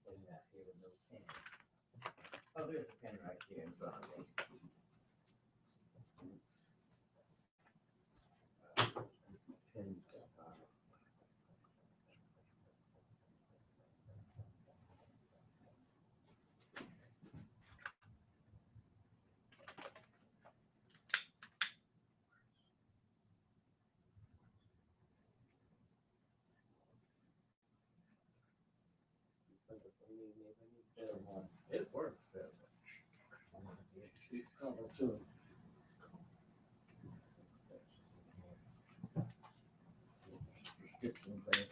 in that here with no pen. Oh, there's a pen right here in front of me. Pen, it works. It's covered too. Prescription glasses.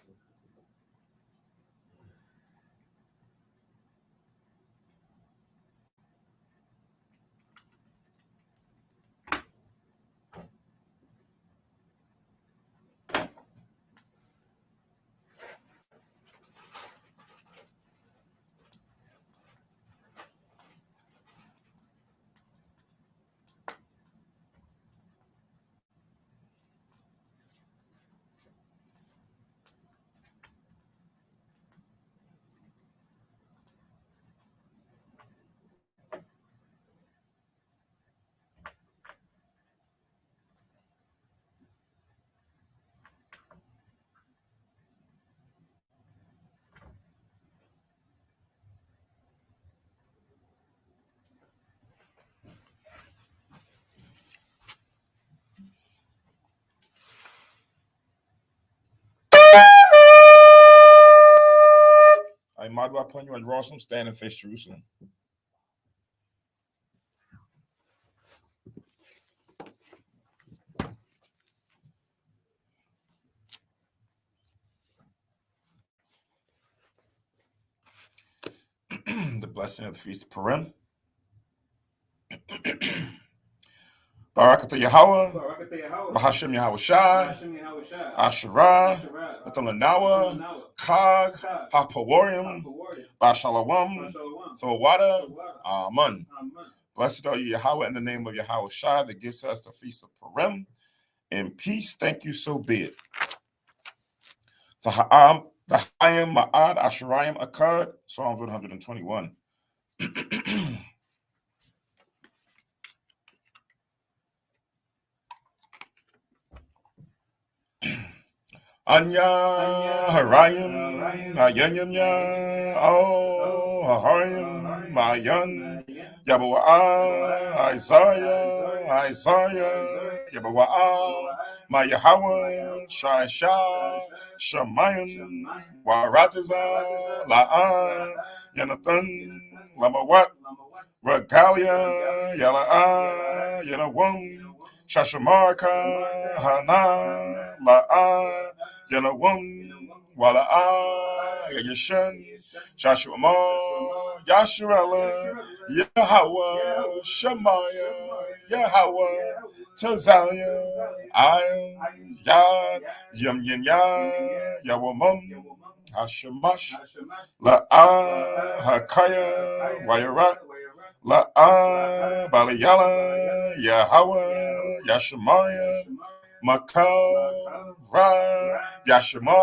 I might well put you in Rossum, stand and face Jerusalem. The blessing of the feast of Purim. Barakatah Yahweh, Bahashem Yahweh Shai, Asherah, Nathalanawa, Chag, HaPawarim, Bashalawam, Thawada, Amen. Blessed are you, Yahweh, in the name of Yahweh Shai, that gives us the feast of Purim. In peace, thank you, so be it. The Hayam Ma'ad Asherayim Akkad, Psalm 121. Anya Harayim Ayanyam Ya Oh Harayim Mayan Yabawa Isaiah Yabawa My Yahweh Shai Shamayim Waratiza La'an Yanathan Lamawat Regalia Yala'a Yanawam Shashamarka Hana La'a Yanawam Wala'a Yashan Shashuma Yasharala Yahweh Shemaya Yahweh Tazalia Ayam Yad Yam Yin Ya Yawamam Hashemash La'a Hakaya Wayarat La'a Balayala Yahweh Yashamaya Makal Ra Yashima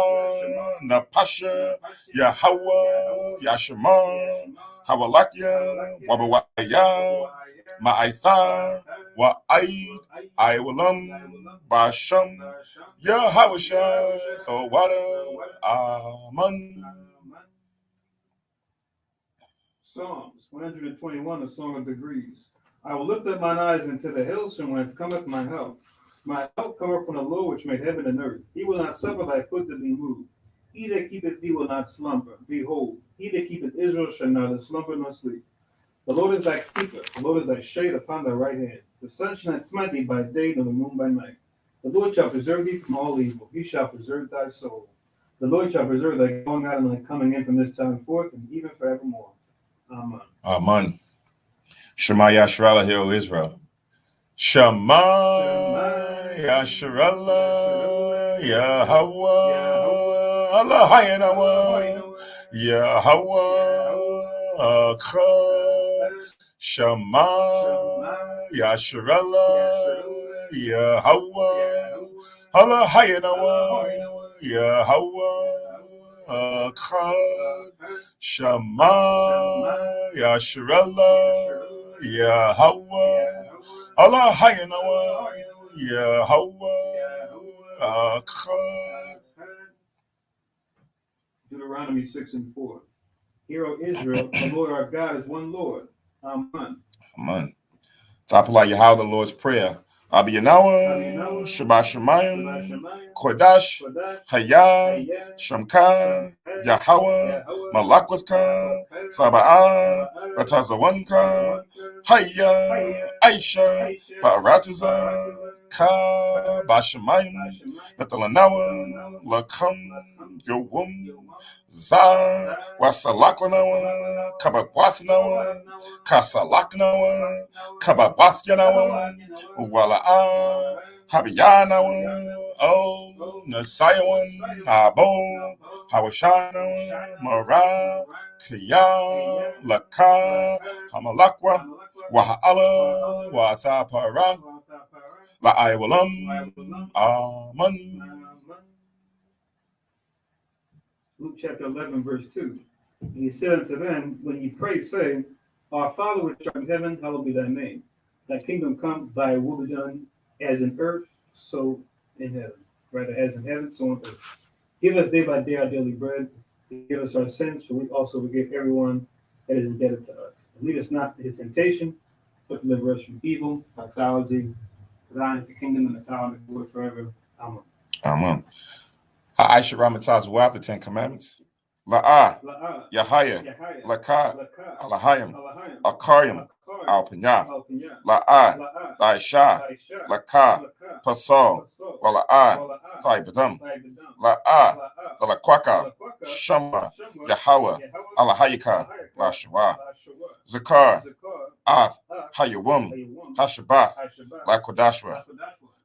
Napasha Yahweh Yashima Hawalakia Wabawaya Ma'aitha Wa'aid Iwalam Basham Yahweh Shai Thawada Aman. Psalms 121, a song of degrees. I will lift up mine eyes into the hills, from whence cometh my help. My help cometh from the Lord, which made heaven and earth. He will not suffer thy foot to be moved. He that keepeth thee will not slumber. Behold, he that keepeth Israel shall neither slumber nor sleep. The Lord is thy keeper. The Lord is thy shade upon thy right hand. The sun shall not smite thee by day, nor the moon by night. The Lord shall preserve thee from all evil. He shall preserve thy soul. The Lord shall preserve thy going out and thy coming in from this time forth, and even forevermore. Amen. Amen. Shema Yasharallah, hear, O Israel. Shema Yasharallah, Yahweh, Allah Hayanawa, Yahweh, Akkad. Shema Yasharallah, Yahweh, Allah Hayanawa, Yahweh, Echad, Shema, Yasharallah, Yahweh, Allah Hayanawa, Yahweh, Echad. Deuteronomy 6:4. Hear, O Israel, the Lord our God is one Lord. Amen. Amen. Tapala Yahweh, the Lord's Prayer. Abi Yanawa, Shabbat Shemayim, Kodash, Hayah, Shamka, Yahweh, Malakwatka, Thaba'ah, Ratazawanka, Hayah, Aisha, Ba'aratiza, Ka, Bashamayim, Natalanawa, Lakam, Yowum, Za, Wasalaklanawa, Kababwathnawa, Kasalaknawa, Kababathanawa, Wala'a, Habiyanawa, O Nasayawan, Abo, Hawashanawa, Mara, Kaya, Laka, Hamalakwa, Waha'ala, Wathapara, La'aywalam, Aman. Luke chapter 11, verse 2. And he said unto them, when ye pray, say, Our Father which art in heaven, hallowed be thy name. Thy kingdom come, thy will be done, as in earth, so in heaven. Rather, as in heaven, so on earth. Give us day by day our daily bread. Forgive us our sins, for we also forgive everyone that is indebted to us. And lead us not into temptation, but deliver us from evil. Doxology. Thine is the kingdom and the power and the glory forever. Amen. Amen. Ha'aisha Ramataz, what the Ten Commandments? La'ah, Yahaya, Laka, Alahayim, Akarim, Al-Pinya, La'ah, Daisha, Laka, Pasal, Wala'ah, Thaibadam, La'ah, Dalakwaka, Shama, Yahweh, Alahayika, Lashua, Zakar, Ath, Hayawum, Hashabath, Lakodashwa,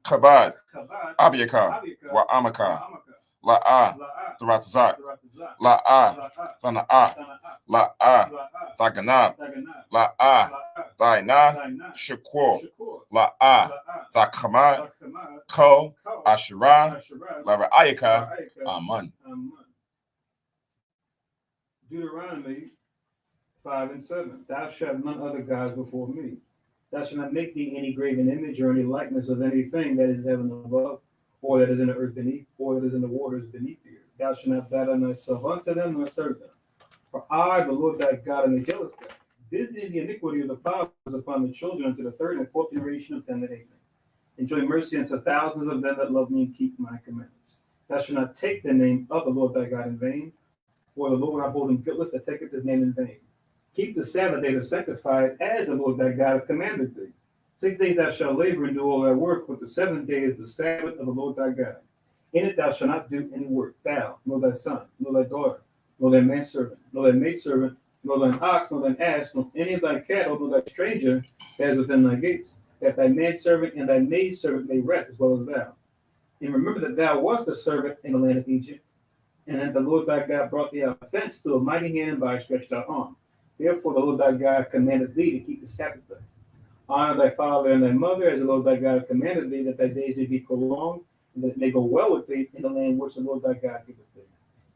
Kabad, Abiyaka, Wa'amaka, La'ah, Tharatzak, La'ah, Thana'ah, La'ah, Thaganab, La'ah, Thainah, Shakur, La'ah, Thakhamad, Ko, Asherah, Lara'ayaka, Aman. Deuteronomy 5:7. Thou shalt none other gods before me. Thou shalt not make thee any graven image or any likeness of anything that is in heaven above, or that is in the earth beneath, or that is in the waters beneath the earth. Thou shalt not bow down thyself unto them, nor serve them. For I, the Lord thy God, am a jealous God, visiting the iniquity of the fathers upon the children unto the third and fourth generation of them that hate me. Enjoy mercy unto thousands of them that love me and keep my commandments. Thou shalt not take the name of the Lord thy God in vain, or the Lord I hold him guiltless that taketh his name in vain. Keep the Sabbath day to sanctify it, as the Lord thy God hath commanded thee. 6 days thou shalt labor and do all thy work, but the seventh day is the Sabbath of the Lord thy God. In it thou shalt not do any work, thou, nor thy son, nor thy daughter, nor thy manservant, nor thy maidservant, nor thine ox, nor thine ass, nor any of thy cattle, nor thy stranger that is within thy gates, that thy manservant and thy maidservant may rest as well as thou. And remember that thou wast a servant in the land of Egypt, and that the Lord thy God brought thee out of thence through a mighty hand by a stretched out arm. Therefore the Lord thy God commanded thee to keep the Sabbath day. Honor thy father and thy mother, as the Lord thy God commanded thee, that thy days may be prolonged, and that it may go well with thee in the land which the Lord thy God giveth thee.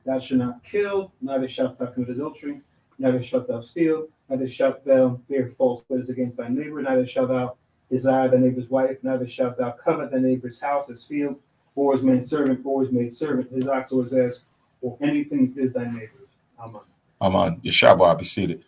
Thou shalt not kill, neither shalt thou commit adultery, neither shalt thou steal, neither shalt thou bear false witness against thy neighbor, neither shalt thou desire thy neighbor's wife, neither shalt thou covet thy neighbor's house, his field, or his manservant, or his maidservant, his ox, or his ass, or anything that is thy neighbor's. Amen. Aman. Yeshabah, be seated.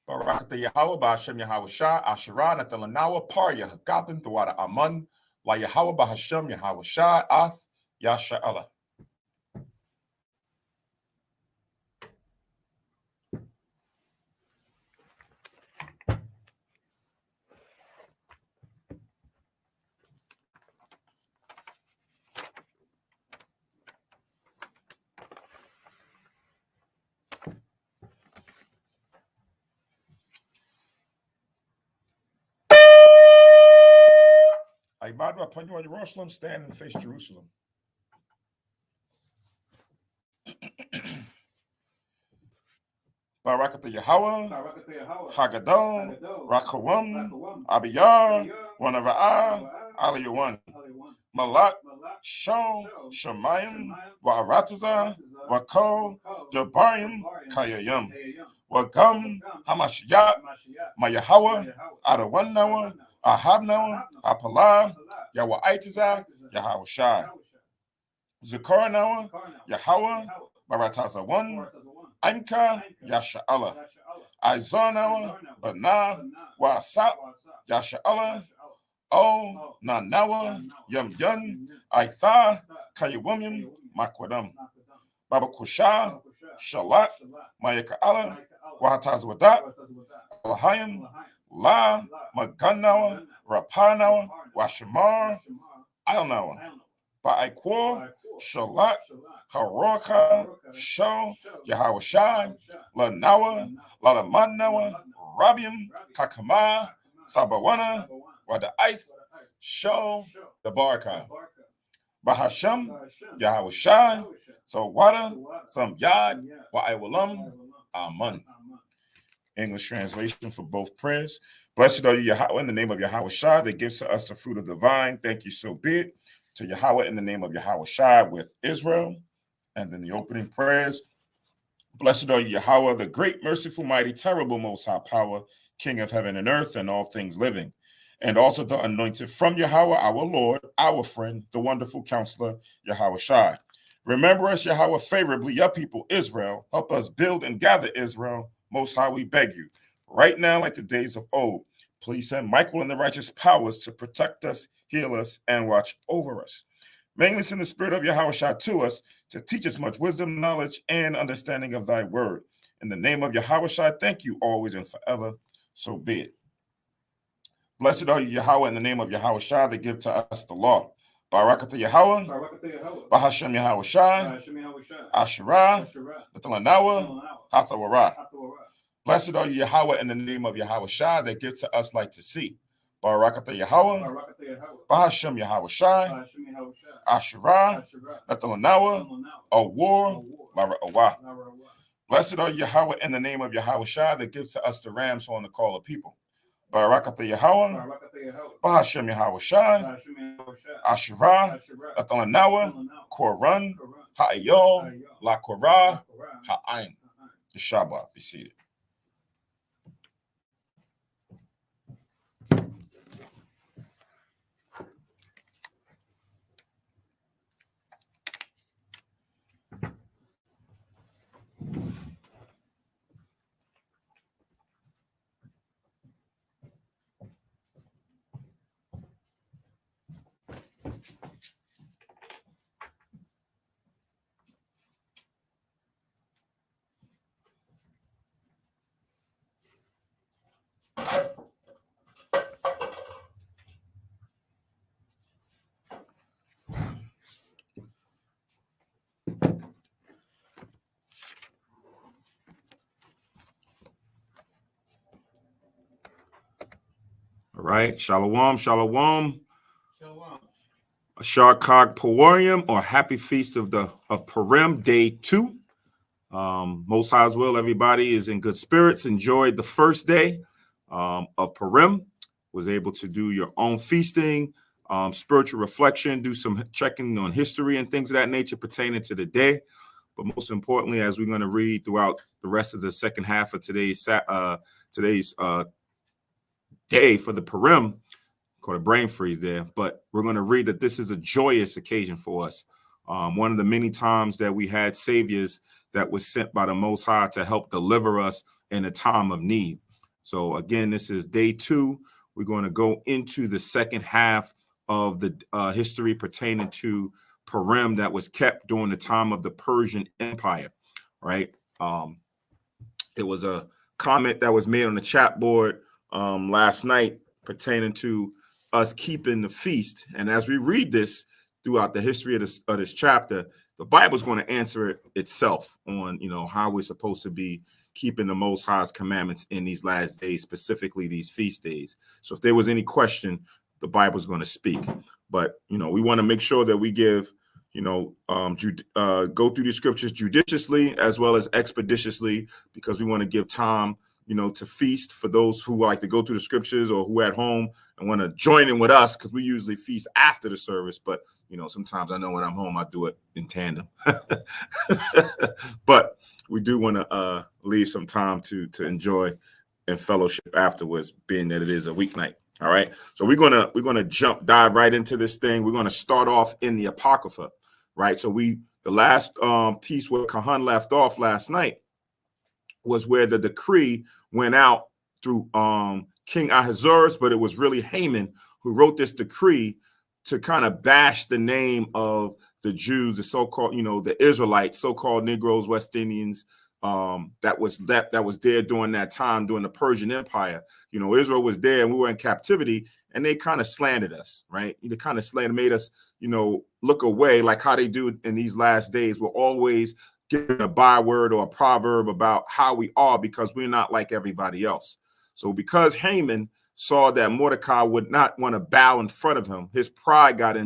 Barakatha Yahweh, Ba'ashem Yahweh Shah, Asherah, Natalanawa, Parya, Hakapin, Thawada Aman, La Yahweh, Ba'ashem Yahweh Shah, Ath, Yasha Allah. Ibadu upon you on Jerusalem, stand and face Jerusalem. Barakatha Yahweh, Hagadol, Rakawam, Abiyar, Wanava'ah, Aliyawan, Malak, Sho, Shemayim, Wa'arataza, Wako, Jabayim, Kayayim, Wagam, Hamashiyat, Mayahawa, Adawanawa, Ahabnawa, Apalah, Yawaitiza, Yahweh Shai, Zukoranawa, Yahweh, Barataza 1, Anka, Yasha'Allah, Izanawa, Bana, Wasap, Yasha'Allah, O, Nanawa, Yum Yun, Aitha, Kayawumim, Makwadam, Baba Kusha, Shalat, Mayaka'Allah, Wahatazwadat, Alahayim, La, Maganawa, Rapanawa, Washamar, Alnawa, Ba'ikwa, Shalat, Haroka, Sho, Yahweh Shai, Lanawa, Lalamanawa, Rabium, Kakama, Thabawana, Wada'ith, Sho, the Baraka, Bahasham, Yahweh Shai, Thawada, Thumb Yad, Wa'iwalam, Amen. English translation for both prayers. Blessed are you, Yahweh, in the name of Yahweh Shai, that gives to us the fruit of the vine. Thank you, so be it. To Yahweh, in the name of Yahweh Shai, with Israel. And then the opening prayers. Blessed are you, Yahweh, the great, merciful, mighty, terrible, most high power, King of heaven and earth and all things living. And also the anointed from Yahweh, our Lord, our friend, the wonderful counselor, Yahweh Shai. Remember us, Yahweh, favorably, your people, Israel. Help us build and gather Israel. Most high, we beg you. Right now, like the days of old, please send Michael and the righteous powers to protect us, heal us, and watch over us. Mainly send the spirit of Yahweh Shai to us to teach us much wisdom, knowledge, and understanding of thy word. In the name of Yahweh Shai, thank you always and forever. So be it. Blessed are you, Yahweh, in the name of Yahweh Shai, that give to us the law. Barakatha Yahweh, Bahashem Yahweh Shai, Asherah, Bethalanawa, Hathawara. Blessed are you, Yahweh, in the name of Yahweh Shai, that give to us light to see. Barakatha Yahweh, Bahashem Yahweh Shai, Asherah, Bethalanawa, Awar, Lara'awah. Blessed are you, Yahweh, in the name of Yahweh Shai, that gives to us the rams on the call of people. Barakatha Yahweh, Bahashem Yahweh Shai, Asherah, Bethalanawa, Koran, Ha'ayol, La Korah, Ha'ain. The Shabbat, be seated. All right, Shalom, Shalom. Ashar Kag Purim, or Happy Feast of Purim, Day 2. Most High's will, everybody is in good spirits. Enjoyed the first day of Purim. Was able to do your own feasting, spiritual reflection, do some checking on history and things of that nature pertaining to the day. But most importantly, as we're going to read throughout the rest of the second half of today's day for the Purim, called a brain freeze there, but we're going to read that this is a joyous occasion for us. One of the many times that we had saviors that was sent by the Most High to help deliver us in a time of need. So again, this is day 2. We're going to go into the second half of the history pertaining to Purim that was kept during the time of the Persian Empire, right? There was a comment that was made on the chat board last night pertaining to us keeping the feast. And as we read this throughout the history of this chapter, the Bible's going to answer it itself on, how we're supposed to be keeping the Most High's commandments in these last days, specifically these feast days. So if there was any question, the Bible is going to speak. But, we want to make sure that we give, go through the scriptures judiciously as well as expeditiously, because we want to give time, to feast for those who like to go through the scriptures or who are at home and want to join in with us, because we usually feast after the service. But, sometimes I know when I'm home, I do it in tandem. But we do want to leave some time to enjoy and fellowship afterwards, being that it is a weeknight. All right. So we're gonna dive right into this thing. We're gonna start off in the Apocrypha, right? So the last piece where Kahan left off last night was where the decree went out through King Ahasuerus, but it was really Haman who wrote this decree to kind of bash the name of the Jews, the so-called, the Israelites, so-called Negroes, West Indians, that was there during that time, during the Persian Empire. Israel was there and we were in captivity, and they kind of slandered us, right? They kind of made us, look away, like how they do in these last days. We're always giving a byword or a proverb about how we are, because we're not like everybody else. So because Haman saw that Mordecai would not want to bow in front of him, his pride got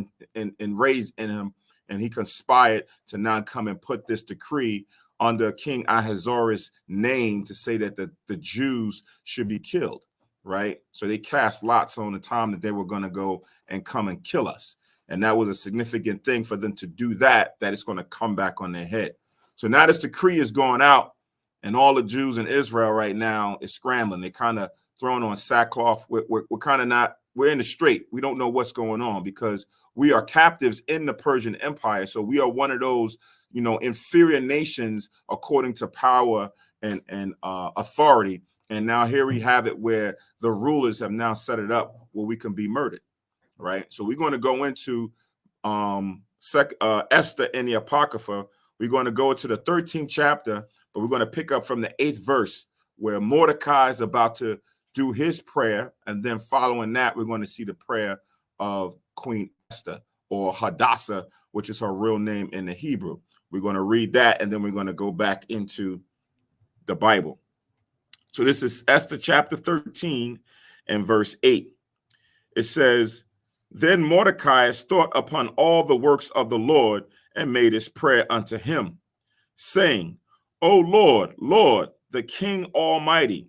raised in him, and he conspired to not come and put this decree under King Ahasuerus' name to say that the Jews should be killed, right? So they cast lots on the time that they were going to go and come and kill us. And that was a significant thing for them to do that it's going to come back on their head. So now this decree is going out, and all the Jews in Israel right now is scrambling. They kind of thrown on sackcloth. We're kind of not, we're in the straight. We don't know what's going on because we are captives in the Persian Empire. So we are one of those, inferior nations according to power and authority. And now here we have it where the rulers have now set it up where we can be murdered, right? So we're going to go into Esther in the Apocrypha. We're going to go to the 13th chapter, but we're going to pick up from the 8th verse where Mordecai is about to do his prayer. And then following that, we're going to see the prayer of Queen Esther, or Hadassah, which is her real name in the Hebrew. We're going to read that, and then we're going to go back into the Bible. So this is Esther chapter 13 and verse 8. It says, "Then Mordecai thought upon all the works of the Lord and made his prayer unto him, saying, O Lord, Lord, the King Almighty,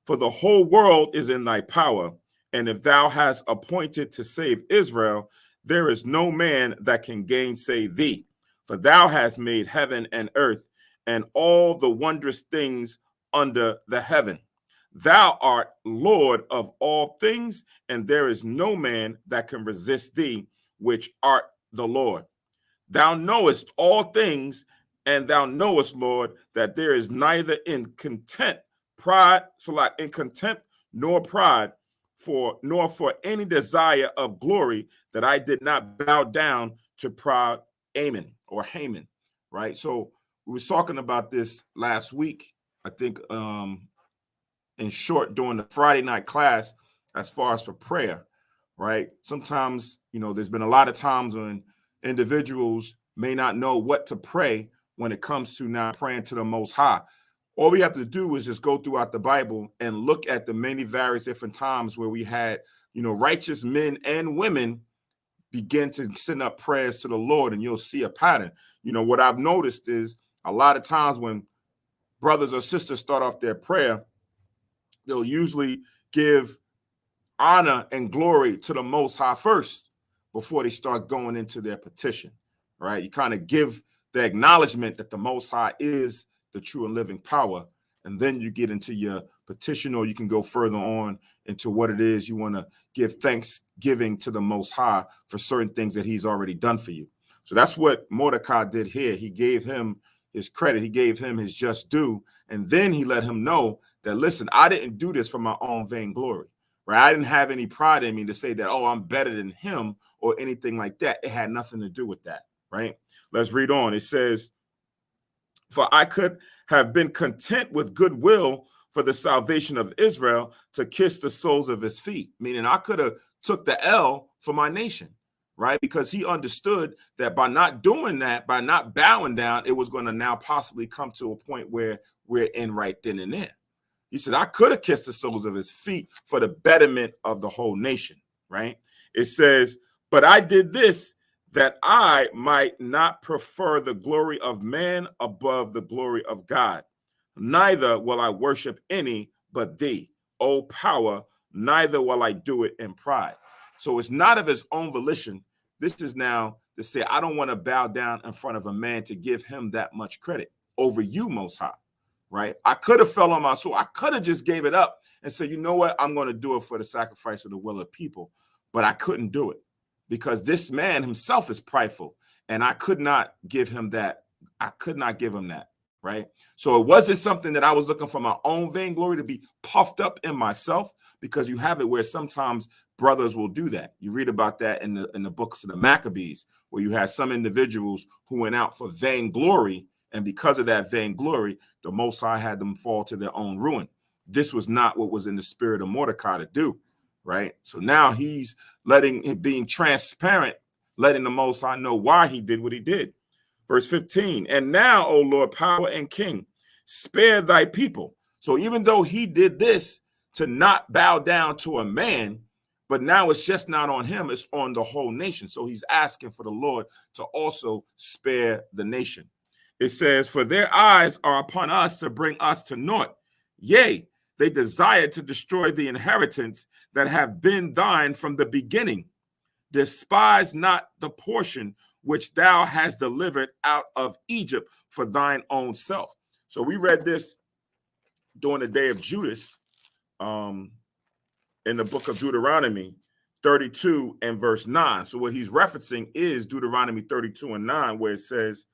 for the whole world is in thy power, and if thou hast appointed to save Israel, there is no man that can gainsay thee. For thou hast made heaven and earth and all the wondrous things under the heaven. Thou art Lord of all things, and there is no man that can resist thee, which art the Lord. Thou knowest all things, and thou knowest, Lord, that there is neither in contempt nor pride, nor for any desire of glory, that I did not bow down to proud Haman, right? So we were talking about this last week, I think, in short, during the Friday night class, as far as for prayer, right? Sometimes, there's been a lot of times when individuals may not know what to pray when it comes to now praying to the Most High. All we have to do is just go throughout the Bible and look at the many various different times where we had, righteous men and women begin to send up prayers to the Lord, and you'll see a pattern. What I've noticed is a lot of times when brothers or sisters start off their prayer, they'll usually give honor and glory to the Most High first before they start going into their petition, right? You kind of give the acknowledgement that the Most High is the true and living power, and then you get into your petition, or you can go further on into what it is you want to give thanksgiving to the Most High for certain things that he's already done for you. So that's what Mordecai did here. He gave him his credit. He gave him his just due. And then he let him know that, listen, I didn't do this for my own vainglory, right? I didn't have any pride in me to say that, oh, I'm better than him or anything like that. It had nothing to do with that, right? Let's read on. It says, for I could have been content with goodwill for the salvation of Israel to kiss the soles of his feet. Meaning I could have took the L for my nation, right? Because he understood that by not doing that, by not bowing down, it was going to now possibly come to a point where we're in right then and there. He said, I could have kissed the soles of his feet for the betterment of the whole nation, right? It says, but I did this that I might not prefer the glory of man above the glory of God. Neither will I worship any but thee, O power, neither will I do it in pride. So it's not of his own volition. This is now to say, I don't want to bow down in front of a man to give him that much credit over you, Most High, right? I could have fell on my sword. I could have just gave it up and said, you know what? I'm going to do it for the sacrifice of the will of people. But I couldn't do it because this man himself is prideful, and I could not give him that. I could not give him that, right? So it wasn't something that I was looking for my own vainglory to be puffed up in myself, because you have it where sometimes brothers will do that. You read about that in the books of the Maccabees, where you had some individuals who went out for vainglory, and because of that vainglory, the Most High had them fall to their own ruin. This was not what was in the spirit of Mordecai to do, right? So now he's being transparent, letting the Most High know why he did what he did. Verse 15, and now, O Lord, power and king, spare thy people. So even though he did this to not bow down to a man, but now it's just not on him, it's on the whole nation. So he's asking for the Lord to also spare the nation. It says, for their eyes are upon us to bring us to naught. Yea, they desire to destroy the inheritance that have been thine from the beginning. Despise not the portion which thou hast delivered out of Egypt for thine own self. So we read this during the day of Judas in the book of Deuteronomy 32 and verse 9. So what he's referencing is Deuteronomy 32 and 9, where it says,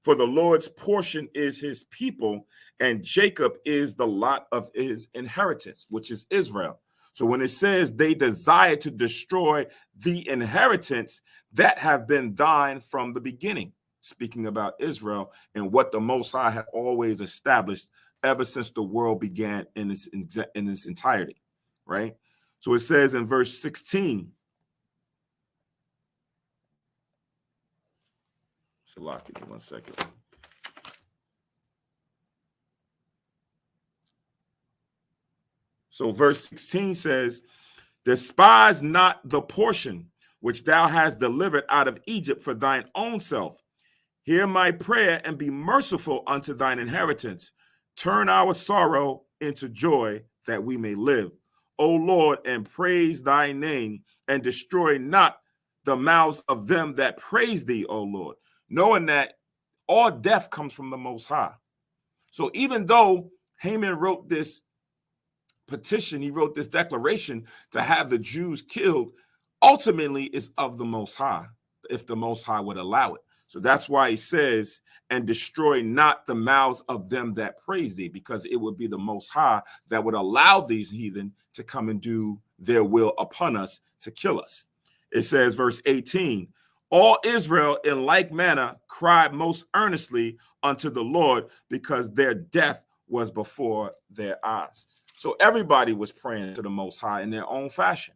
for the Lord's portion is his people, and Jacob is the lot of his inheritance, which is Israel. So when it says they desire to destroy the inheritance that have been thine from the beginning, speaking about Israel and what the Most High had always established ever since the world began in its entirety, right? So it says in verse 16, Salak, give me 1 second. So verse 16 says, despise not the portion which thou hast delivered out of Egypt for thine own self. Hear my prayer and be merciful unto thine inheritance. Turn our sorrow into joy that we may live. O Lord, and praise thy name, and destroy not the mouths of them that praise thee, O Lord. Knowing that all death comes from the Most High. So even though Haman wrote this petition, he wrote this declaration to have the Jews killed, ultimately is of the Most High, if the Most High would allow it. So that's why he says, and destroy not the mouths of them that praise thee, because it would be the Most High that would allow these heathen to come and do their will upon us to kill us. It says, verse 18, all Israel in like manner cried most earnestly unto the Lord, because their death was before their eyes. So everybody was praying to the Most High in their own fashion,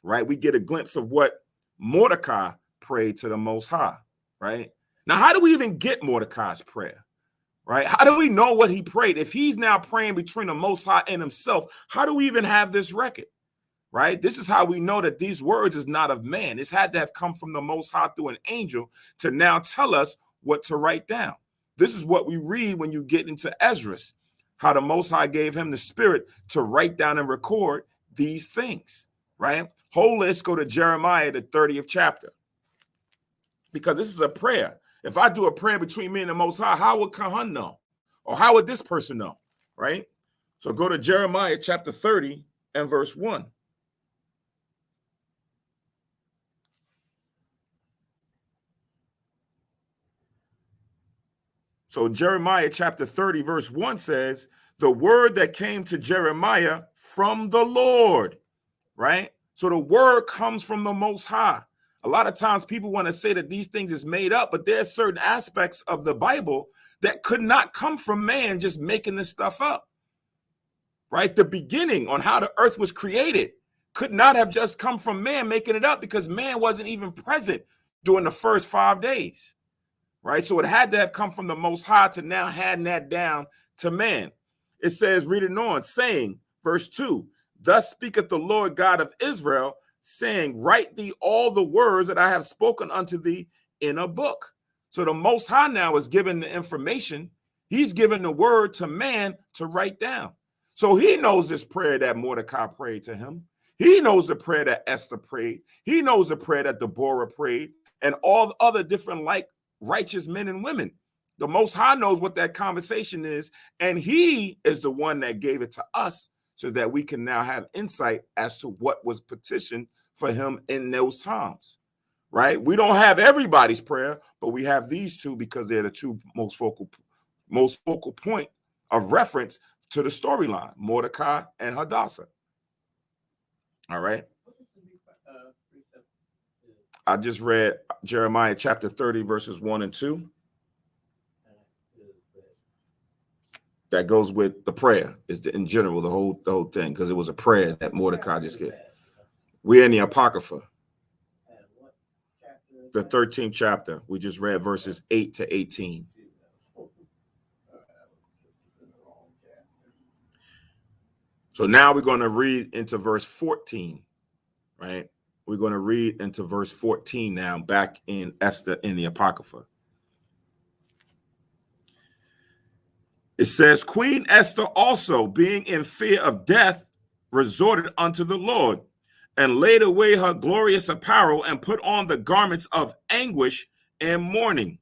right? We get a glimpse of what Mordecai prayed to the Most High, right? Now, how do we even get Mordecai's prayer, right? How do we know what he prayed? If he's now praying between the Most High and himself, how do we even have this record, right? This is how we know that these words is not of man. It's had to have come from the Most High through an angel to now tell us what to write down. This is what we read when you get into Esdras, how the Most High gave him the spirit to write down and record these things, right? Whole list, go to Jeremiah, the 30th chapter, because this is a prayer. If I do a prayer between me and the Most High, how would Kahan know? Or how would this person know, right? So go to Jeremiah chapter 30 and verse 1. So Jeremiah chapter 30 verse 1 says, the word that came to Jeremiah from the Lord, right? So the word comes from the Most High. A lot of times people want to say that these things is made up, but there's certain aspects of the Bible that could not come from man just making this stuff up, right? The beginning on how the earth was created could not have just come from man making it up, because man wasn't even present during the first 5 days, right? So it had to have come from the Most High to now hand that down to man. It says, read it on, saying, verse 2, thus speaketh the Lord God of Israel, saying, write thee all the words that I have spoken unto thee in a book. So the Most High now is giving the information. He's giving the word to man to write down. So he knows this prayer that Mordecai prayed to him. He knows the prayer that Esther prayed. He knows the prayer that Deborah prayed, and all the other different like righteous men and women. The Most High knows what that conversation is, and he is the one that gave it to us so that we can now have insight as to what was petitioned for him in those times, right? We don't have everybody's prayer, but we have these two because they're the two most focal point of reference to the storyline, Mordecai and Hadassah. All right. I just read Jeremiah chapter 30, verses 1 and 2. That goes with the prayer. Is in general the whole thing, because it was a prayer that Mordecai just gave. We're in the Apocrypha, the 13th chapter. We just read verses 8 to 18. So now we're going to read into verse 14, right? We're going to read into verse 14 now, back in Esther in the Apocrypha. It says, Queen Esther also, being in fear of death, resorted unto the Lord, and laid away her glorious apparel, and put on the garments of anguish and mourning.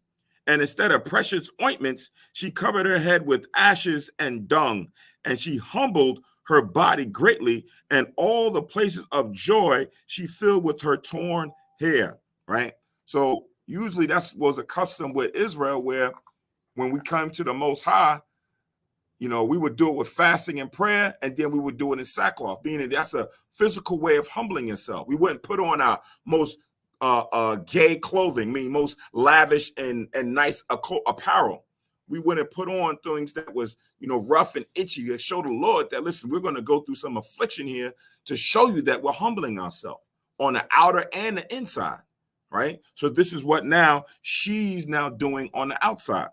And instead of precious ointments, she covered her head with ashes and dung, and she humbled her body greatly, and all the places of joy she filled with her torn hair, right? So usually that was a custom with Israel, where when we come to the Most High, you know, we would do it with fasting and prayer, and then we would do it in sackcloth, meaning that's a physical way of humbling yourself. We wouldn't put on our most gay clothing, meaning most lavish and nice apparel. We wouldn't put on things that was, you know, rough and itchy to show the Lord that, listen, we're going to go through some affliction here to show you that we're humbling ourselves on the outer and the inside, right? So this is what now she's now doing on the outside.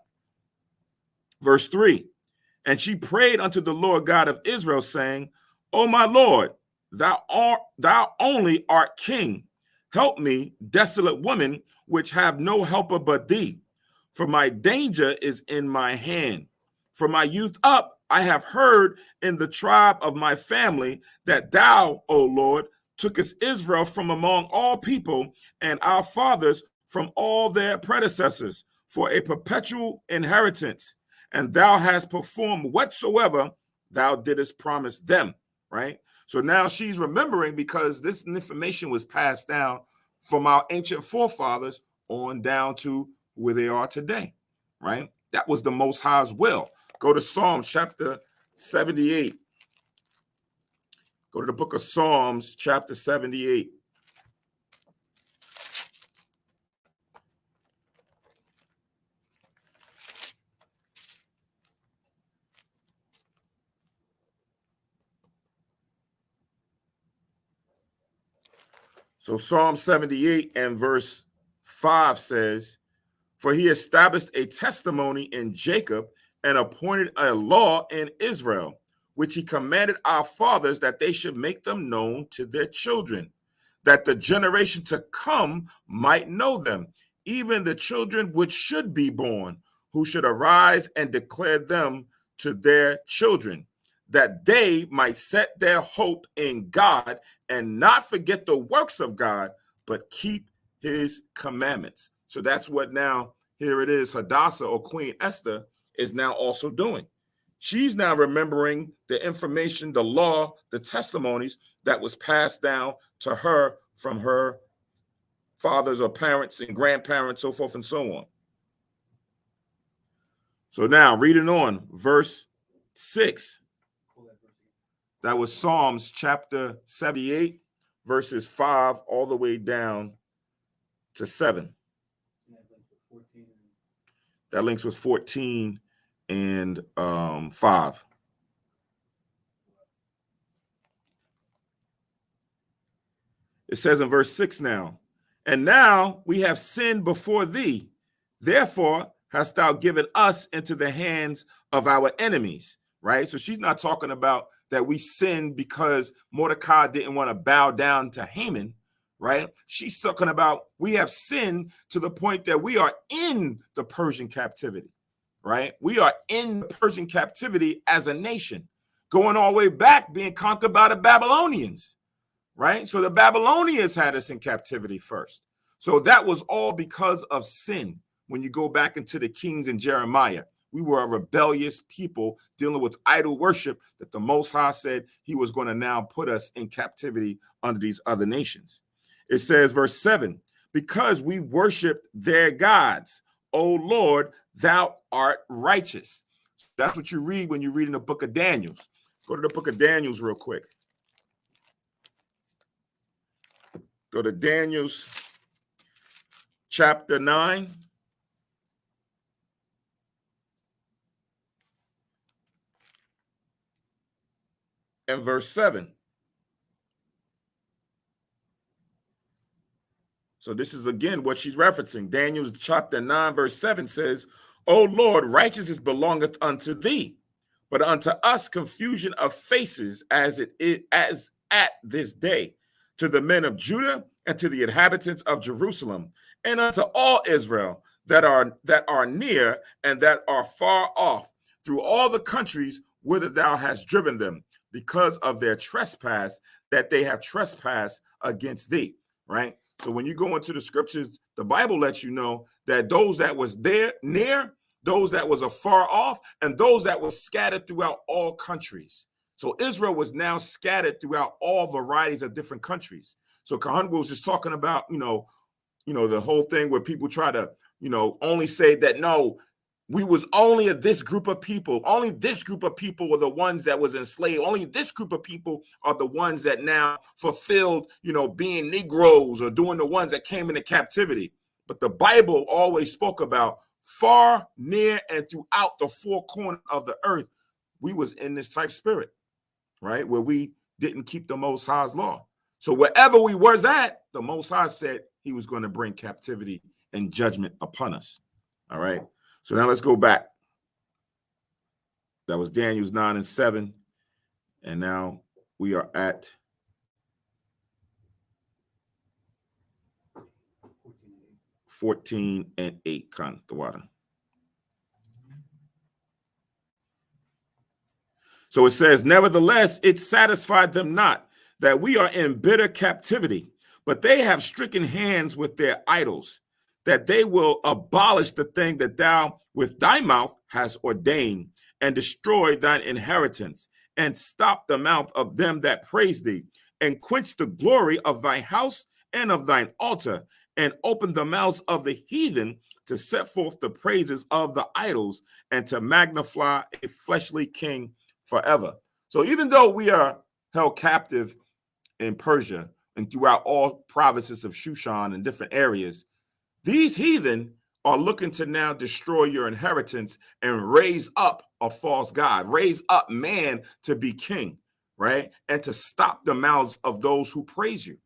Verse 3. And she prayed unto the Lord God of Israel, saying, O my Lord, thou only art king. Help me, desolate woman, which have no helper but thee. For my danger is in my hand. From my youth up, I have heard in the tribe of my family that thou, O Lord, tookest Israel from among all people, and our fathers from all their predecessors, for a perpetual inheritance. And thou hast performed whatsoever thou didst promise them, right? So now she's remembering, because this information was passed down from our ancient forefathers on down to where they are today, right? That was the Most High's will. Go to Psalm chapter 78. Go to the book of Psalms chapter 78. So Psalm 78 and verse 5 says, For he established a testimony in Jacob and appointed a law in Israel, which he commanded our fathers that they should make them known to their children, that the generation to come might know them, even the children which should be born, who should arise and declare them to their children, that they might set their hope in God and not forget the works of God, but keep his commandments. So that's what now, here it is, Hadassah, or Queen Esther, is now also doing. She's now remembering the information, the law, the testimonies that was passed down to her from her fathers or parents and grandparents, so forth and so on. So now, reading on, verse 6. That was Psalms chapter 78, verses 5 all the way down to 7. That links with 14 and 5. It says in verse 6 now, and now we have sinned before thee. Therefore hast thou given us into the hands of our enemies, right? So she's not talking about that we sinned because Mordecai didn't want to bow down to Haman, right? She's talking about we have sinned to the point that we are in the Persian captivity, right? We are in the Persian captivity as a nation, going all the way back, being conquered by the Babylonians, right? So the Babylonians had us in captivity first. So that was all because of sin. When you go back into the Kings and Jeremiah, we were a rebellious people dealing with idol worship that the Most High said he was going to now put us in captivity under these other nations. It says, verse 7, because we worship their gods, O Lord, thou art righteous. That's what you read when you read in the book of Daniel. Go to the book of Daniel real quick. Go to Daniel chapter 9. And verse 7. So this is again what she's referencing. Daniel chapter 9, verse 7 says, O Lord, righteousness belongeth unto thee, but unto us confusion of faces as it is as at this day, to the men of Judah and to the inhabitants of Jerusalem, and unto all Israel that are near and that are far off, through all the countries whither thou hast driven them, because of their trespass that they have trespassed against thee, right? So when you go into the scriptures, the Bible lets you know that those that was there near, those that was afar off, and those that was scattered throughout all countries. So Israel was now scattered throughout all varieties of different countries. So Kahan was just talking about, the whole thing where people try to, only say that, no, we was only this group of people. Only this group of people were the ones that was enslaved. Only this group of people are the ones that now fulfilled, being Negroes, or doing the ones that came into captivity. But the Bible always spoke about far, near, and throughout the four corners of the earth. We was in this type spirit, right? Where we didn't keep the Most High's law. So wherever we was at, the Most High said he was going to bring captivity and judgment upon us. All right. So now let's go back. That was Daniel 9 and 7. And now we are at 14 and 8. Khan, the water. So it says, nevertheless, it satisfied them not that we are in bitter captivity, but they have stricken hands with their idols, that they will abolish the thing that thou with thy mouth hast ordained, and destroy thine inheritance, and stop the mouth of them that praise thee, and quench the glory of thy house and of thine altar, and open the mouths of the heathen to set forth the praises of the idols, and to magnify a fleshly king forever. So even though we are held captive in Persia and throughout all provinces of Shushan and different areas, these heathen are looking to now destroy your inheritance and raise up a false god, raise up man to be king, right? And to stop the mouths of those who praise you,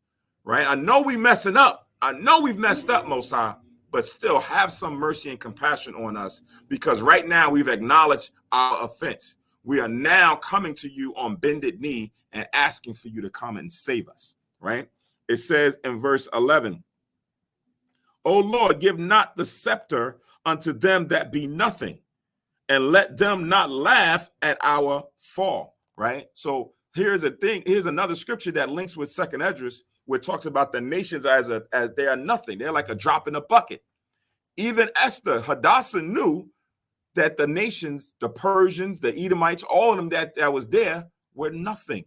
right? I know we messing up. I know we've messed up, Most High, but still have some mercy and compassion on us, because right now we've acknowledged our offense. We are now coming to you on bended knee and asking for you to come and save us, right? It says in verse 11, O Lord, give not the scepter unto them that be nothing, and let them not laugh at our fall, right? So here's a thing. Here's another scripture that links with 2nd Esdras, where it talks about the nations as they are nothing. They're like a drop in a bucket. Even Esther, Hadassah, knew that the nations, the Persians, the Edomites, all of them that was there were nothing,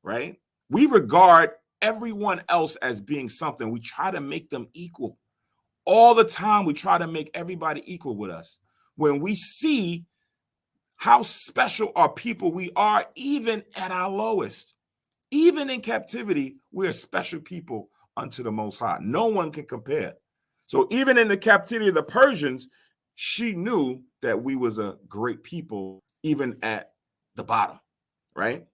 right? We regard everyone else as being something. We try to make them equal. All the time, we try to make everybody equal with us. When we see how special our people we are, even at our lowest, even in captivity, we're special people unto the Most High. No one can compare. So even in the captivity of the Persians, she knew that we was a great people, even at the bottom, right?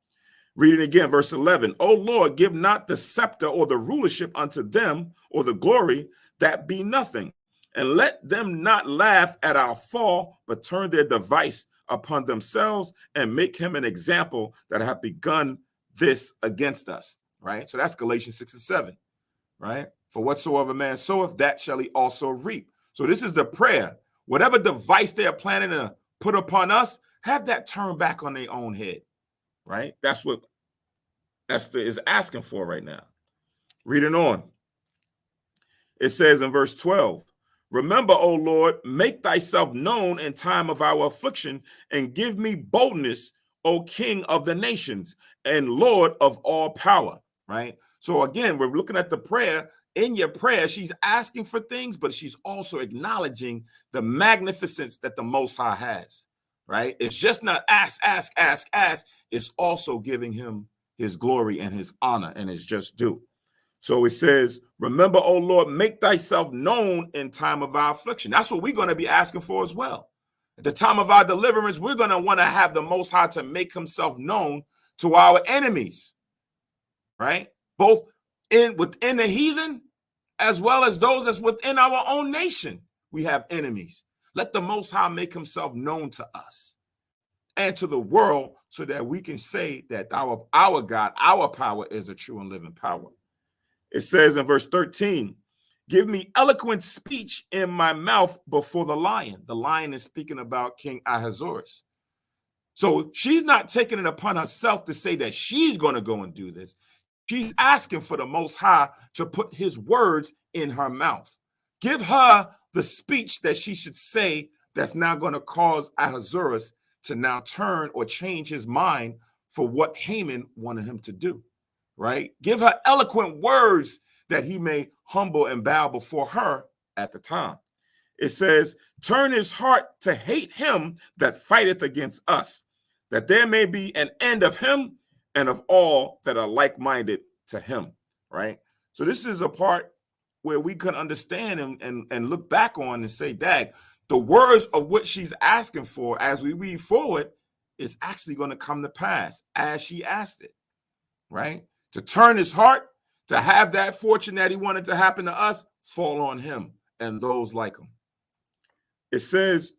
Read it again, verse 11. O Lord, give not the scepter or the rulership unto them, or the glory that be nothing. And let them not laugh at our fall, but turn their device upon themselves, and make him an example that have begun this against us, right? So that's Galatians 6 and 7. right? For whatsoever man soweth, that shall he also reap. So this is the prayer. Whatever device they are planning to put upon us, have that turned back on their own head, right? That's what Esther is asking for right now. Reading on. It says in verse 12, remember, O Lord, make thyself known in time of our affliction, and give me boldness, O King of the nations and Lord of all power, right? So again, we're looking at the prayer. In your prayer, she's asking for things, but she's also acknowledging the magnificence that the Most High has, right? It's just not ask. It's also giving him his glory and his honor and his just due. So it says, remember, O Lord, make thyself known in time of our affliction. That's what we're going to be asking for as well. At the time of our deliverance, we're going to want to have the Most High to make himself known to our enemies, right? Both within the heathen, as well as those that's within our own nation. We have enemies. Let the Most High make himself known to us and to the world so that we can say that our God, our power is a true and living power. It says in verse 13, give me eloquent speech in my mouth before the lion. The lion is speaking about King Ahasuerus. So she's not taking it upon herself to say that she's going to go and do this. She's asking for the Most High to put his words in her mouth. Give her the speech that she should say that's now going to cause Ahasuerus to now turn or change his mind for what Haman wanted him to do. Right? Give her eloquent words that he may humble and bow before her at the time. It says, turn his heart to hate him that fighteth against us, that there may be an end of him and of all that are like-minded to him. Right? So this is a part where we can understand and look back on and say, dag, the words of what she's asking for as we read forward is actually going to come to pass as she asked it. Right? To turn his heart, to have that fortune that he wanted to happen to us, fall on him and those like him. It says,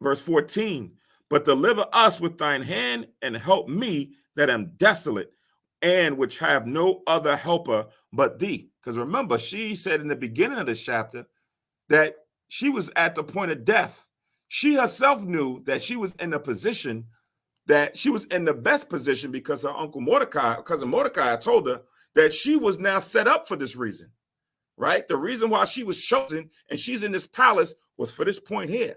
verse 14, but deliver us with thine hand and help me that am desolate and which have no other helper but thee. Because remember, she said in the beginning of this chapter that she was at the point of death. She herself knew that she was in a position that she was in the best position because her cousin Mordecai told her that she was now set up for this reason, right? The reason why she was chosen and she's in this palace was for this point here.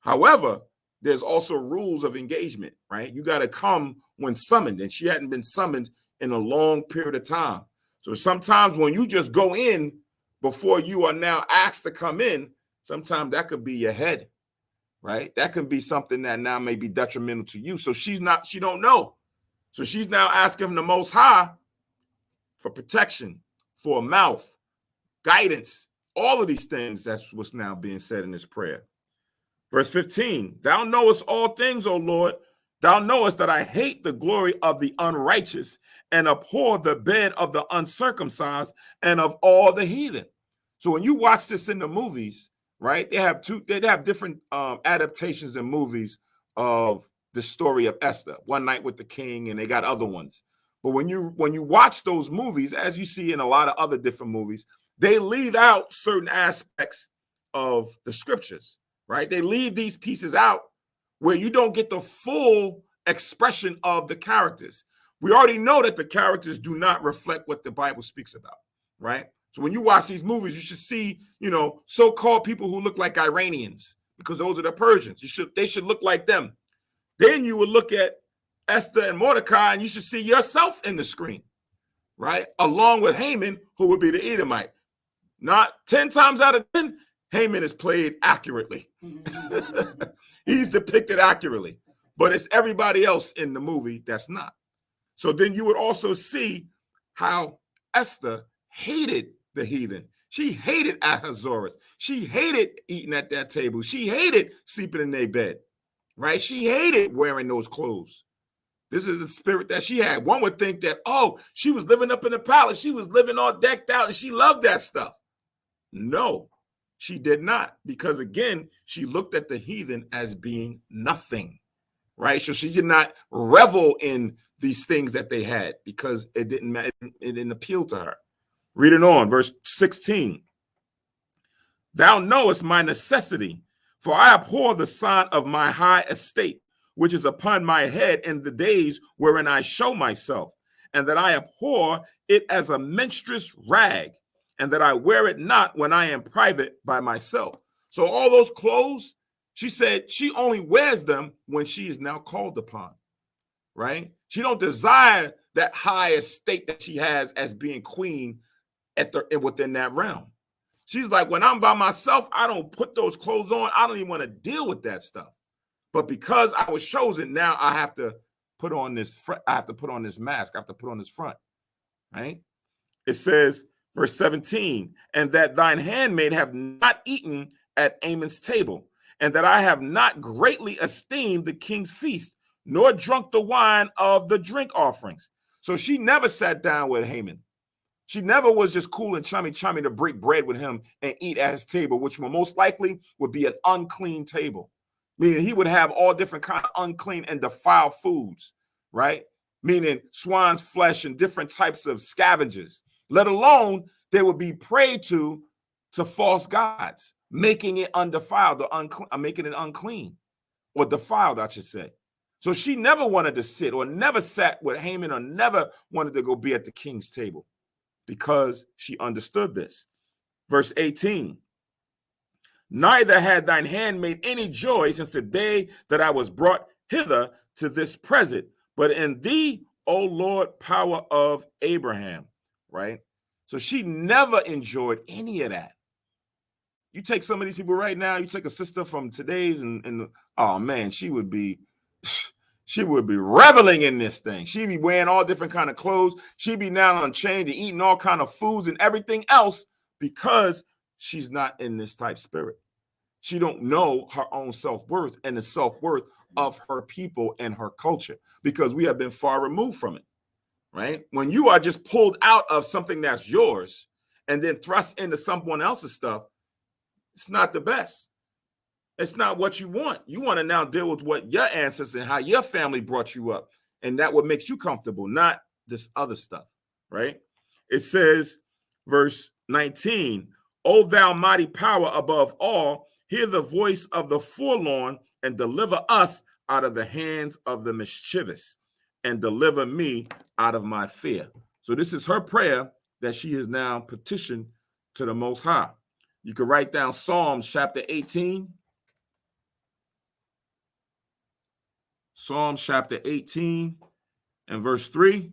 However, there's also rules of engagement, right? You got to come when summoned, and she hadn't been summoned in a long period of time. So sometimes when you just go in before you are now asked to come in, sometimes that could be your head. Right? That can be something that now may be detrimental to you. So she don't know. So she's now asking the Most High for protection, for a mouth, guidance, all of these things. That's what's now being said in this prayer. Verse 15, thou knowest all things, O Lord. Thou knowest that I hate the glory of the unrighteous and abhor the bed of the uncircumcised and of all the heathen. So when you watch this in the movies, right? They have different adaptations in movies of the story of Esther, One Night with the King, and they got other ones. But when you watch those movies, as you see in a lot of other different movies, they leave out certain aspects of the scriptures, right? They leave these pieces out where you don't get the full expression of the characters. We already know that the characters do not reflect what the Bible speaks about, right? So when you watch these movies, you should see, so-called people who look like Iranians, because those are the Persians. They should look like them. Then you would look at Esther and Mordecai, and you should see yourself in the screen, right? Along with Haman, who would be the Edomite. Not 10 times out of 10, Haman is played accurately. He's depicted accurately, but it's everybody else in the movie that's not. So then you would also see how Esther hated the heathen. She hated Ahasuerus. She hated eating at that table. She hated sleeping in their bed, right? She hated wearing those clothes. This is the spirit that she had. One would think that, oh, she was living up in the palace. She was living all decked out and she loved that stuff. No, she did not, because again, she looked at the heathen as being nothing, right? So she did not revel in these things that they had because it didn't appeal to her. Reading on, verse 16. Thou knowest my necessity, for I abhor the sign of my high estate, which is upon my head in the days wherein I show myself, and that I abhor it as a menstruous rag, and that I wear it not when I am private by myself. So all those clothes, she said she only wears them when she is now called upon, right? She don't desire that high estate that she has as being queen within that realm. She's like, when I'm by myself, I don't put those clothes on. I don't even want to deal with that stuff. But because I was chosen, now I have to put on this. I have to put on this mask. I have to put on this front, right? It says, verse 17, and that thine handmaid have not eaten at Amon's table, and that I have not greatly esteemed the king's feast, nor drunk the wine of the drink offerings. So she never sat down with Haman. She never was just cool and chummy to break bread with him and eat at his table, which will most likely would be an unclean table, meaning he would have all different kind of unclean and defiled foods, right? Meaning swine's flesh and different types of scavengers, let alone they would be prey to false gods, making it undefiled or making it unclean or defiled, I should say. So she never wanted to sit or never sat with Haman or never wanted to go be at the king's table, because she understood this. Verse 18, neither had thine handmaid any joy since the day that I was brought hither to this present, but in thee, O Lord, power of Abraham, right? So she never enjoyed any of that. You take some of these people right now, you take a sister from today's and oh man, she would be reveling in this thing. She'd be wearing all different kind of clothes. She'd be now on chain and eating all kind of foods and everything else because she's not in this type spirit. She don't know her own self-worth and the self-worth of her people and her culture, because we have been far removed from it, right? When you are just pulled out of something that's yours and then thrust into someone else's stuff, it's not the best. It's not what you want. You want to now deal with what your ancestors and how your family brought you up. And that what makes you comfortable, not this other stuff, right? It says, verse 19, O thou mighty power above all, hear the voice of the forlorn and deliver us out of the hands of the mischievous, and deliver me out of my fear. So this is her prayer that she has now petitioned to the Most High. You can write down Psalms chapter 18. Psalm chapter 18 and verse 3.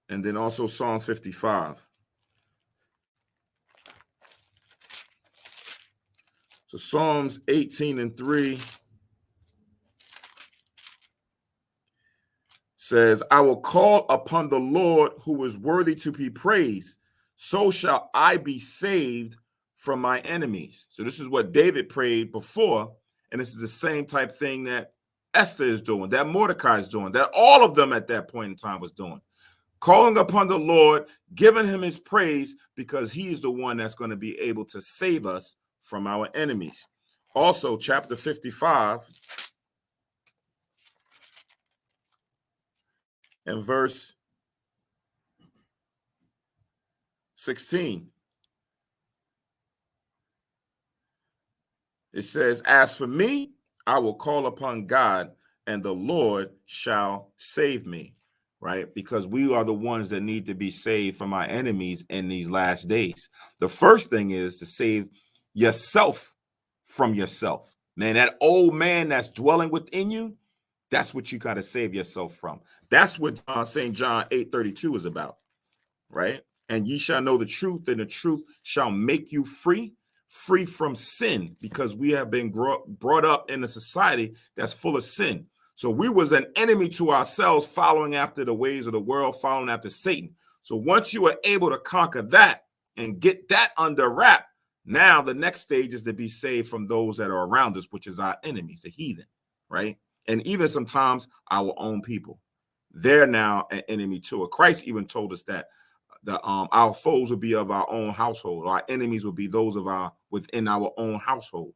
And then also Psalm 55. So Psalms 18 and 3 says, I will call upon the Lord who is worthy to be praised. So shall I be saved from my enemies. So this is what David prayed before. And this is the same type thing that Esther is doing, that Mordecai is doing, that all of them at that point in time was doing. Calling upon the Lord, giving him his praise, because he is the one that's going to be able to save us from our enemies. Also, chapter 55 and verse 16. It says, as for me, I will call upon God, and the Lord shall save me, right? Because we are the ones that need to be saved from our enemies in these last days. The first thing is to save yourself from yourself. Man, that old man that's dwelling within you, that's what you got to save yourself from. That's what St. John 8:32 is about, right? And ye shall know the truth, and the truth shall make you free from sin, because we have been brought up in a society that's full of sin. So we was an enemy to ourselves, following after the ways of the world, following after Satan. So once you are able to conquer that and get that under wrap, now the next stage is to be saved from those that are around us, which is our enemies, the heathen, right? And even sometimes our own people. They're now an enemy too. Christ even told us that our foes will be of our own household. Our enemies will be those of within our own household,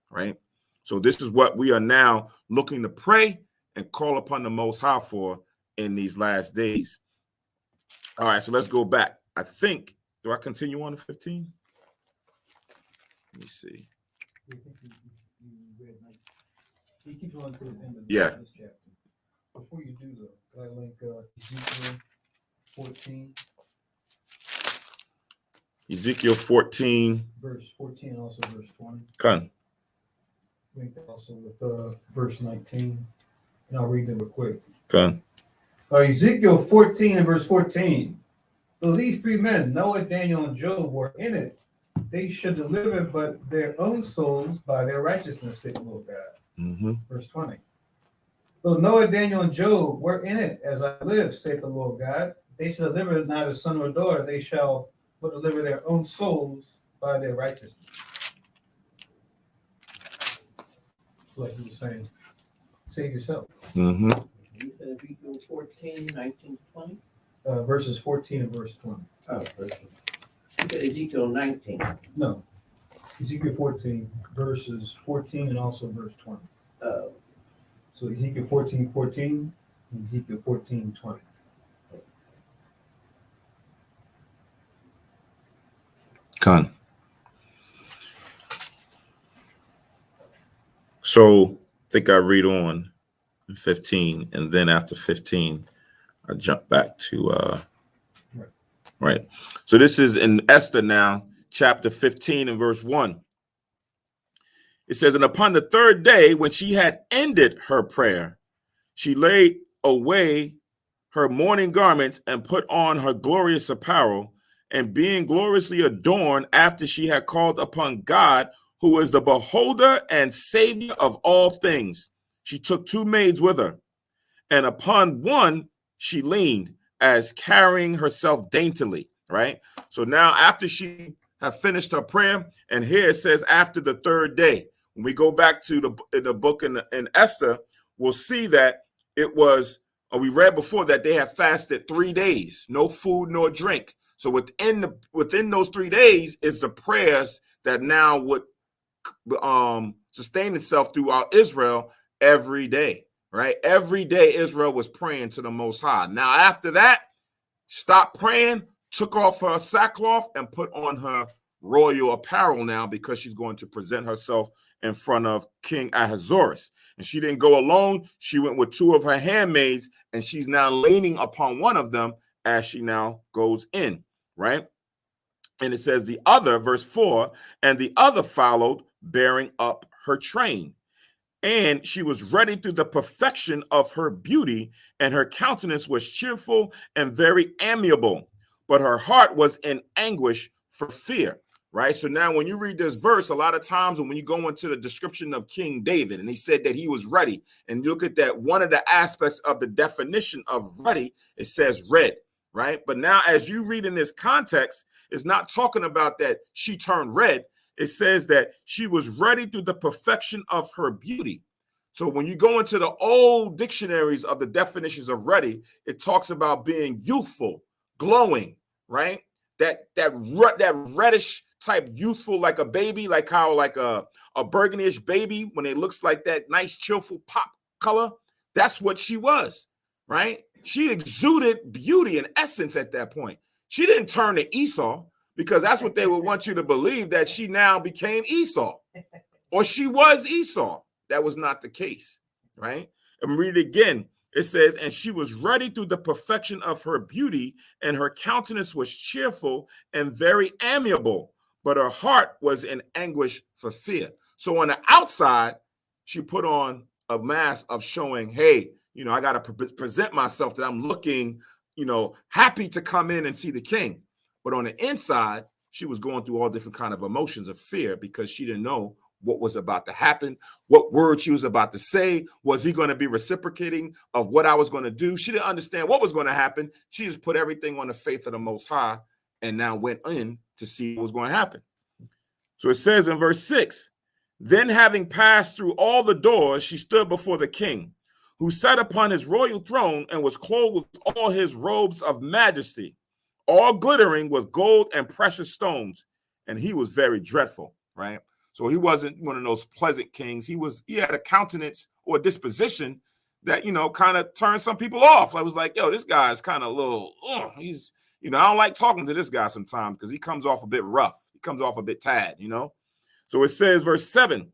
right? So this is what we are now looking to pray and call upon the Most High for in these last days. All right, so let's go back. I think, do I continue on to 15? Let me see. You keep going to the end of Yeah. this chapter. Before you do though, can I link Ezekiel 14? Ezekiel 14. Verse 14 and also verse 20. Come. Link that also with verse 19. And I'll read them real quick. Come. Ezekiel 14 and verse 14. So these three men, Noah, Daniel, and Job, were in it. They should deliver but their own souls by their righteousness, said the Lord God. Mm-hmm. Verse 20. So Noah, Daniel, and Job were in it, as I live, saith the Lord God. They shall deliver neither son nor daughter. They shall but deliver their own souls by their righteousness. Like you were saying, save yourself. Mm-hmm. You said Ezekiel 14, 19, 20? Verses 14 and verse 20. Oh, verses. You said Ezekiel 19. No. Ezekiel 14, verses 14 and also verse 20. Oh. So Ezekiel 14, 14, and Ezekiel 14, 20. Come. So I think I read on 15, and then after 15, I jump back to right. So this is in Esther now, chapter 15 and verse 1. It says, and upon the third day, when she had ended her prayer, she laid away her mourning garments and put on her glorious apparel, and being gloriously adorned after she had called upon God, who is the beholder and savior of all things, she took two maids with her, and upon one she leaned, as carrying herself daintily, right? So now after she had finished her prayer, and here it says after the third day, when we go back to the book in Esther, we'll see that it was, we read before that they had fasted 3 days, no food nor drink. So within those 3 days is the prayers that now would sustain itself throughout Israel every day, right? Every day Israel was praying to the Most High. Now after that, stopped praying, took off her sackcloth and put on her royal apparel now, because she's going to present herself in front of King Ahasuerus. And she didn't go alone. She went with two of her handmaids, and she's now leaning upon one of them as she now goes in, right? And it says the other, verse 4, and the other followed, bearing up her train. And she was ready through the perfection of her beauty, and her countenance was cheerful and very amiable, but her heart was in anguish for fear. Right. So now when you read this verse, a lot of times when you go into the description of King David, and he said that he was ready, and you look at that, one of the aspects of the definition of ready, it says red. Right. But now as you read in this context, it's not talking about that she turned red. It says that she was ready through the perfection of her beauty. So when you go into the old dictionaries of the definitions of ready, it talks about being youthful, glowing, right? That reddish type youthful, like a baby, like how like a burgundish baby, when it looks like that nice cheerful pop color, that's what she was, right? She exuded beauty and essence at that point. She didn't turn to Esau, because that's what they would want you to believe, that she now became Esau or she was Esau. That was not the case, right? And read it again. It says, and she was ready through the perfection of her beauty, and her countenance was cheerful and very amiable, but her heart was in anguish for fear. So on the outside, she put on a mask of showing, hey, you know, I got to present myself that I'm looking, you know, happy to come in and see the king. But on the inside, she was going through all different kind of emotions of fear, because she didn't know what was about to happen, what word she was about to say. Was he going to be reciprocating of what I was going to do? She didn't understand what was going to happen. She just put everything on the faith of the Most High, and now went in to see what was going to happen. So it says in verse 6, then having passed through all the doors, she stood before the king, who sat upon his royal throne and was clothed with all his robes of majesty, all glittering with gold and precious stones, and he was very dreadful, right? So he wasn't one of those pleasant kings. He had a countenance or a disposition that, kind of turned some people off. I was like, yo, this guy's kind of a little, he's, I don't like talking to this guy sometimes because he comes off a bit rough. He comes off a bit tad, So it says, verse 7,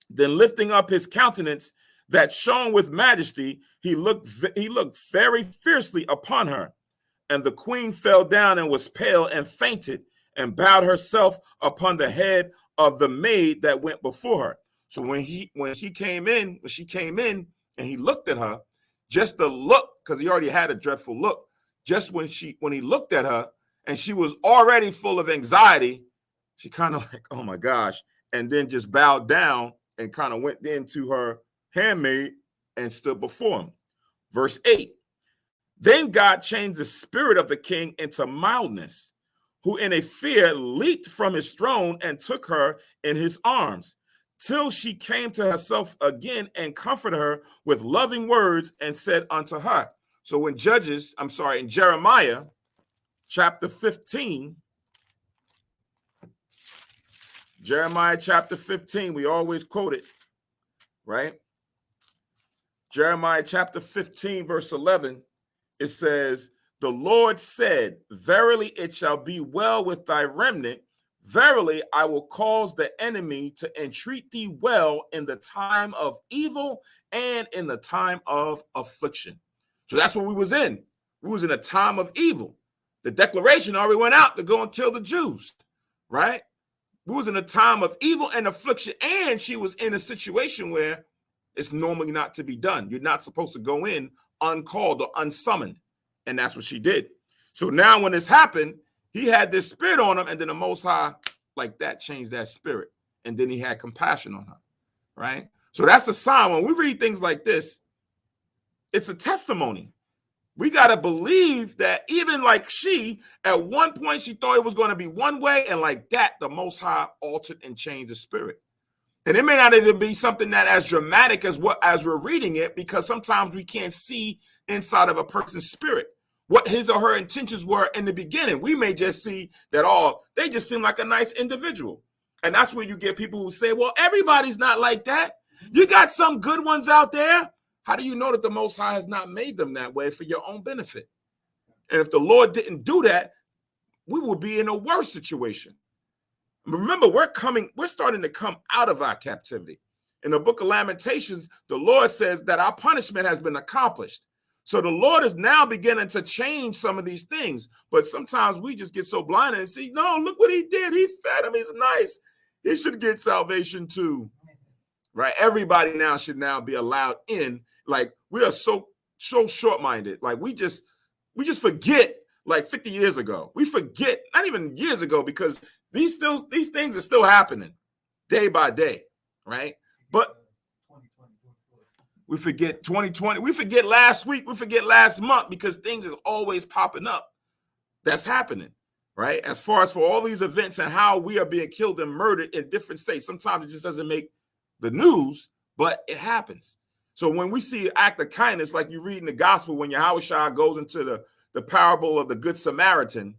then lifting up his countenance that shone with majesty, he looked very fiercely upon her. And the queen fell down and was pale and fainted and bowed herself upon the head of the maid that went before her. So when she came in and he looked at her, just the look, because he already had a dreadful look, just when he looked at her and she was already full of anxiety, she kind of like, oh my gosh, and then just bowed down and kind of went into her handmaid and stood before him. Verse 8, then God changed the spirit of the king into mildness, who in a fear leaped from his throne and took her in his arms, till she came to herself again and comforted her with loving words and said unto her. So in Jeremiah chapter 15, we always quote it, right? Jeremiah chapter 15, verse 11, it says, the Lord said, verily it shall be well with thy remnant. Verily, I will cause the enemy to entreat thee well in the time of evil and in the time of affliction. So that's what we was in. We was in a time of evil. The declaration already went out to go and kill the Jews, right? We was in a time of evil and affliction, and she was in a situation where it's normally not to be done. You're not supposed to go in uncalled or unsummoned, and that's what she did. So now when this happened, he had this spirit on him, and then the Most High, like that, changed that spirit, and then he had compassion on her, right? So that's a sign. When we read things like this, it's a testimony. We got to believe that even like she, at one point, she thought it was going to be one way, and like that, the Most High altered and changed the spirit. And it may not even be something that as dramatic as we're reading it, because sometimes we can't see inside of a person's spirit what his or her intentions were in the beginning. We may just see that, they just seem like a nice individual. And that's where you get people who say, well, everybody's not like that. You got some good ones out there. How do you know that the Most High has not made them that way for your own benefit? And if the Lord didn't do that, we would be in a worse situation. Remember, we're starting to come out of our captivity. In the book of Lamentations, the Lord says that our punishment has been accomplished. So the Lord is now beginning to change some of these things. But sometimes we just get so blinded and see, no, look what he did. He fed him. He's nice. He should get salvation too. Right? Everybody now should now be allowed in. Like, we are so short-minded. Like, we just forget, like 50 years ago. We forget, not even years ago, because these things are still happening day by day, right? But we forget 2020. We forget last week. We forget last month, because things is always popping up. That's happening, right? As far as for all these events and how we are being killed and murdered in different states, sometimes it just doesn't make the news, but it happens. So when we see an act of kindness, like you read in the gospel, when Yahushua goes into the parable of the Good Samaritan,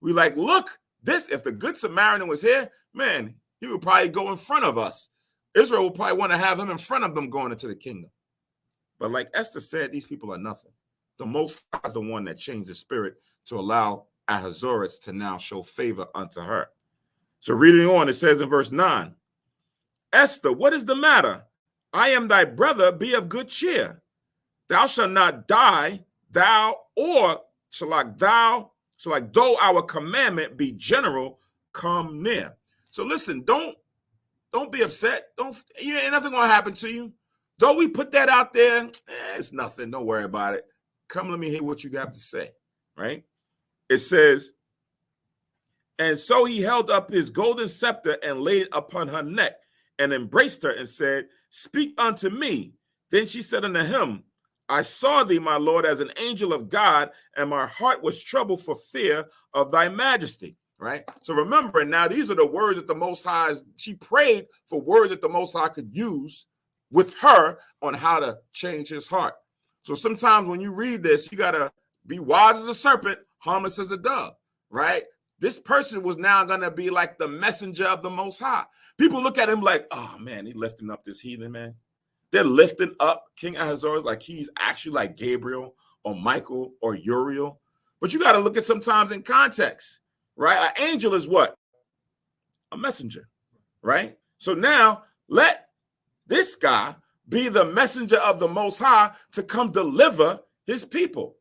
we like, look, if the Good Samaritan was here, man, he would probably go in front of us. Israel would probably want to have him in front of them going into the kingdom. But like Esther said, these people are nothing. The Most High is the one that changed the spirit to allow Ahasuerus to now show favor unto her. So reading on, it says in verse 9, Esther, what is the matter? I am thy brother, be of good cheer. Thou shalt not die, though our commandment be general, come near. So listen, don't be upset. Ain't nothing gonna happen to you. Though we put that out there, it's nothing. Don't worry about it. Come, let me hear what you got to say, right? It says, and so he held up his golden scepter and laid it upon her neck and embraced her and said, speak unto me. Then she said unto him, I saw thee, my Lord, as an angel of God, and my heart was troubled for fear of thy majesty. Right? So remember, now these are the words that the Most High, she prayed for words that the Most High could use with her on how to change his heart. So sometimes when you read this, you got to be wise as a serpent, harmless as a dove, right? this person was now going to be like the messenger of the Most High. People look at him like, oh, man, he lifting up this heathen, man. They're lifting up King Ahasuerus like he's actually like Gabriel or Michael or Uriel. But you got to look at sometimes in context, right? An angel is what? A messenger, right? So now let this guy be the messenger of the Most High to come deliver his people.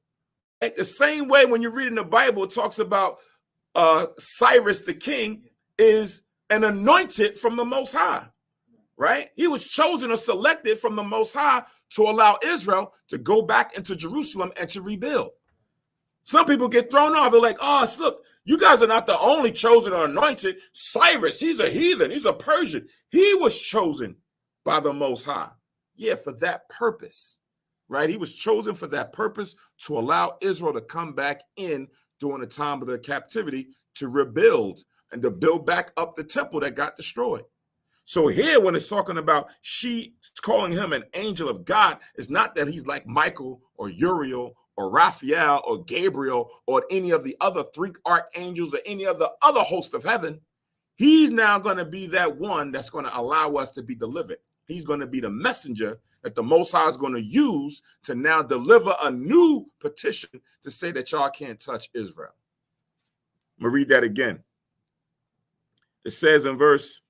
Right? The same way when you read in the Bible, it talks about Cyrus the king is an anointed from the Most High, right? He was chosen or selected from the Most High to allow Israel to go back into Jerusalem and to rebuild. Some people get thrown off. They're like, oh, look, you guys are not the only chosen or anointed. Cyrus, he's a heathen. He's a Persian. He was chosen by the Most High. Yeah, for that purpose, right? He was chosen for that purpose to allow Israel to come back in during the time of their captivity to rebuild and to build back up the temple that got destroyed. So here, when it's talking about she calling him an angel of God, it's not that he's like Michael or Uriel or Raphael or Gabriel or any of the other three archangels or any of the other host of heaven. He's now going to be that one that's going to allow us to be delivered. He's going to be the messenger that the Most High is going to use to now deliver a new petition to say that y'all can't touch Israel. I'm going to read that again. It says in verse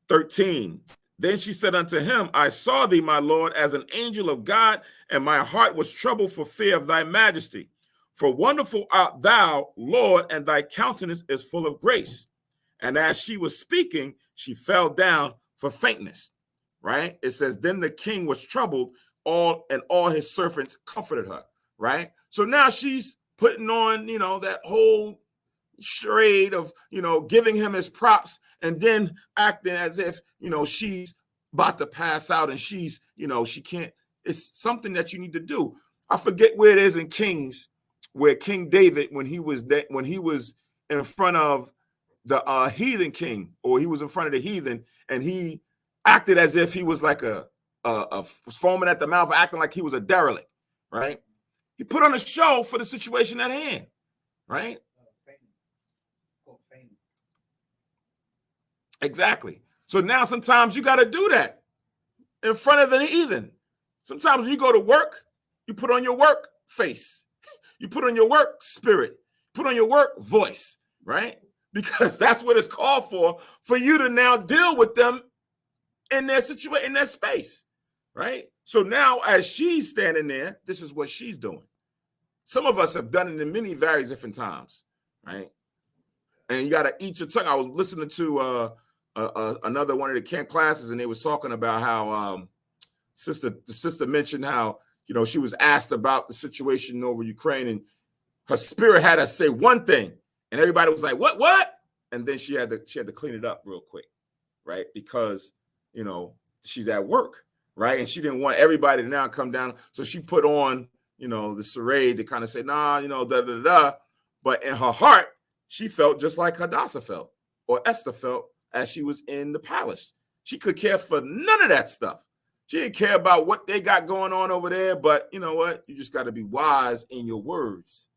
13, then she said unto him, I saw thee, my Lord, as an angel of God, and my heart was troubled for fear of thy majesty. For wonderful art thou, Lord, and thy countenance is full of grace. And as she was speaking, she fell down for faintness, right? It says, then the king was troubled, and all his servants comforted her, right? So now she's putting on, that whole charade of, giving him his props and then acting as if, she's about to pass out and she's, she can't. It's something that you need to do. I forget where it is in Kings, where King David, when he was in front of the heathen king, or he was in front of the heathen, and he acted as if he was like was foaming at the mouth, acting like he was a derelict, right? He put on a show for the situation at hand, right? Exactly. So now sometimes you got to do that in front of the heathen. Sometimes when you go to work, you put on your work face. You put on your work spirit. Put on your work voice, right? Because that's what it's called for you to now deal with them in their situation, in their space, right? So now as she's standing there, this is what she's doing. Some of us have done it in many various different times, right? And you got to eat your tongue. I was listening to another one of the camp classes, and they was talking about how the sister mentioned how, she was asked about the situation over Ukraine, and her spirit had to say one thing, and everybody was like, what? And then she had to clean it up real quick, right? Because, she's at work, right? And she didn't want everybody to now come down. So she put on, the charade to kind of say, nah, da. But in her heart, she felt just like Hadassah felt, or Esther felt as she was in the palace. She could care for none of that stuff. She didn't care about what they got going on over there. But you know what? You just got to be wise in your words,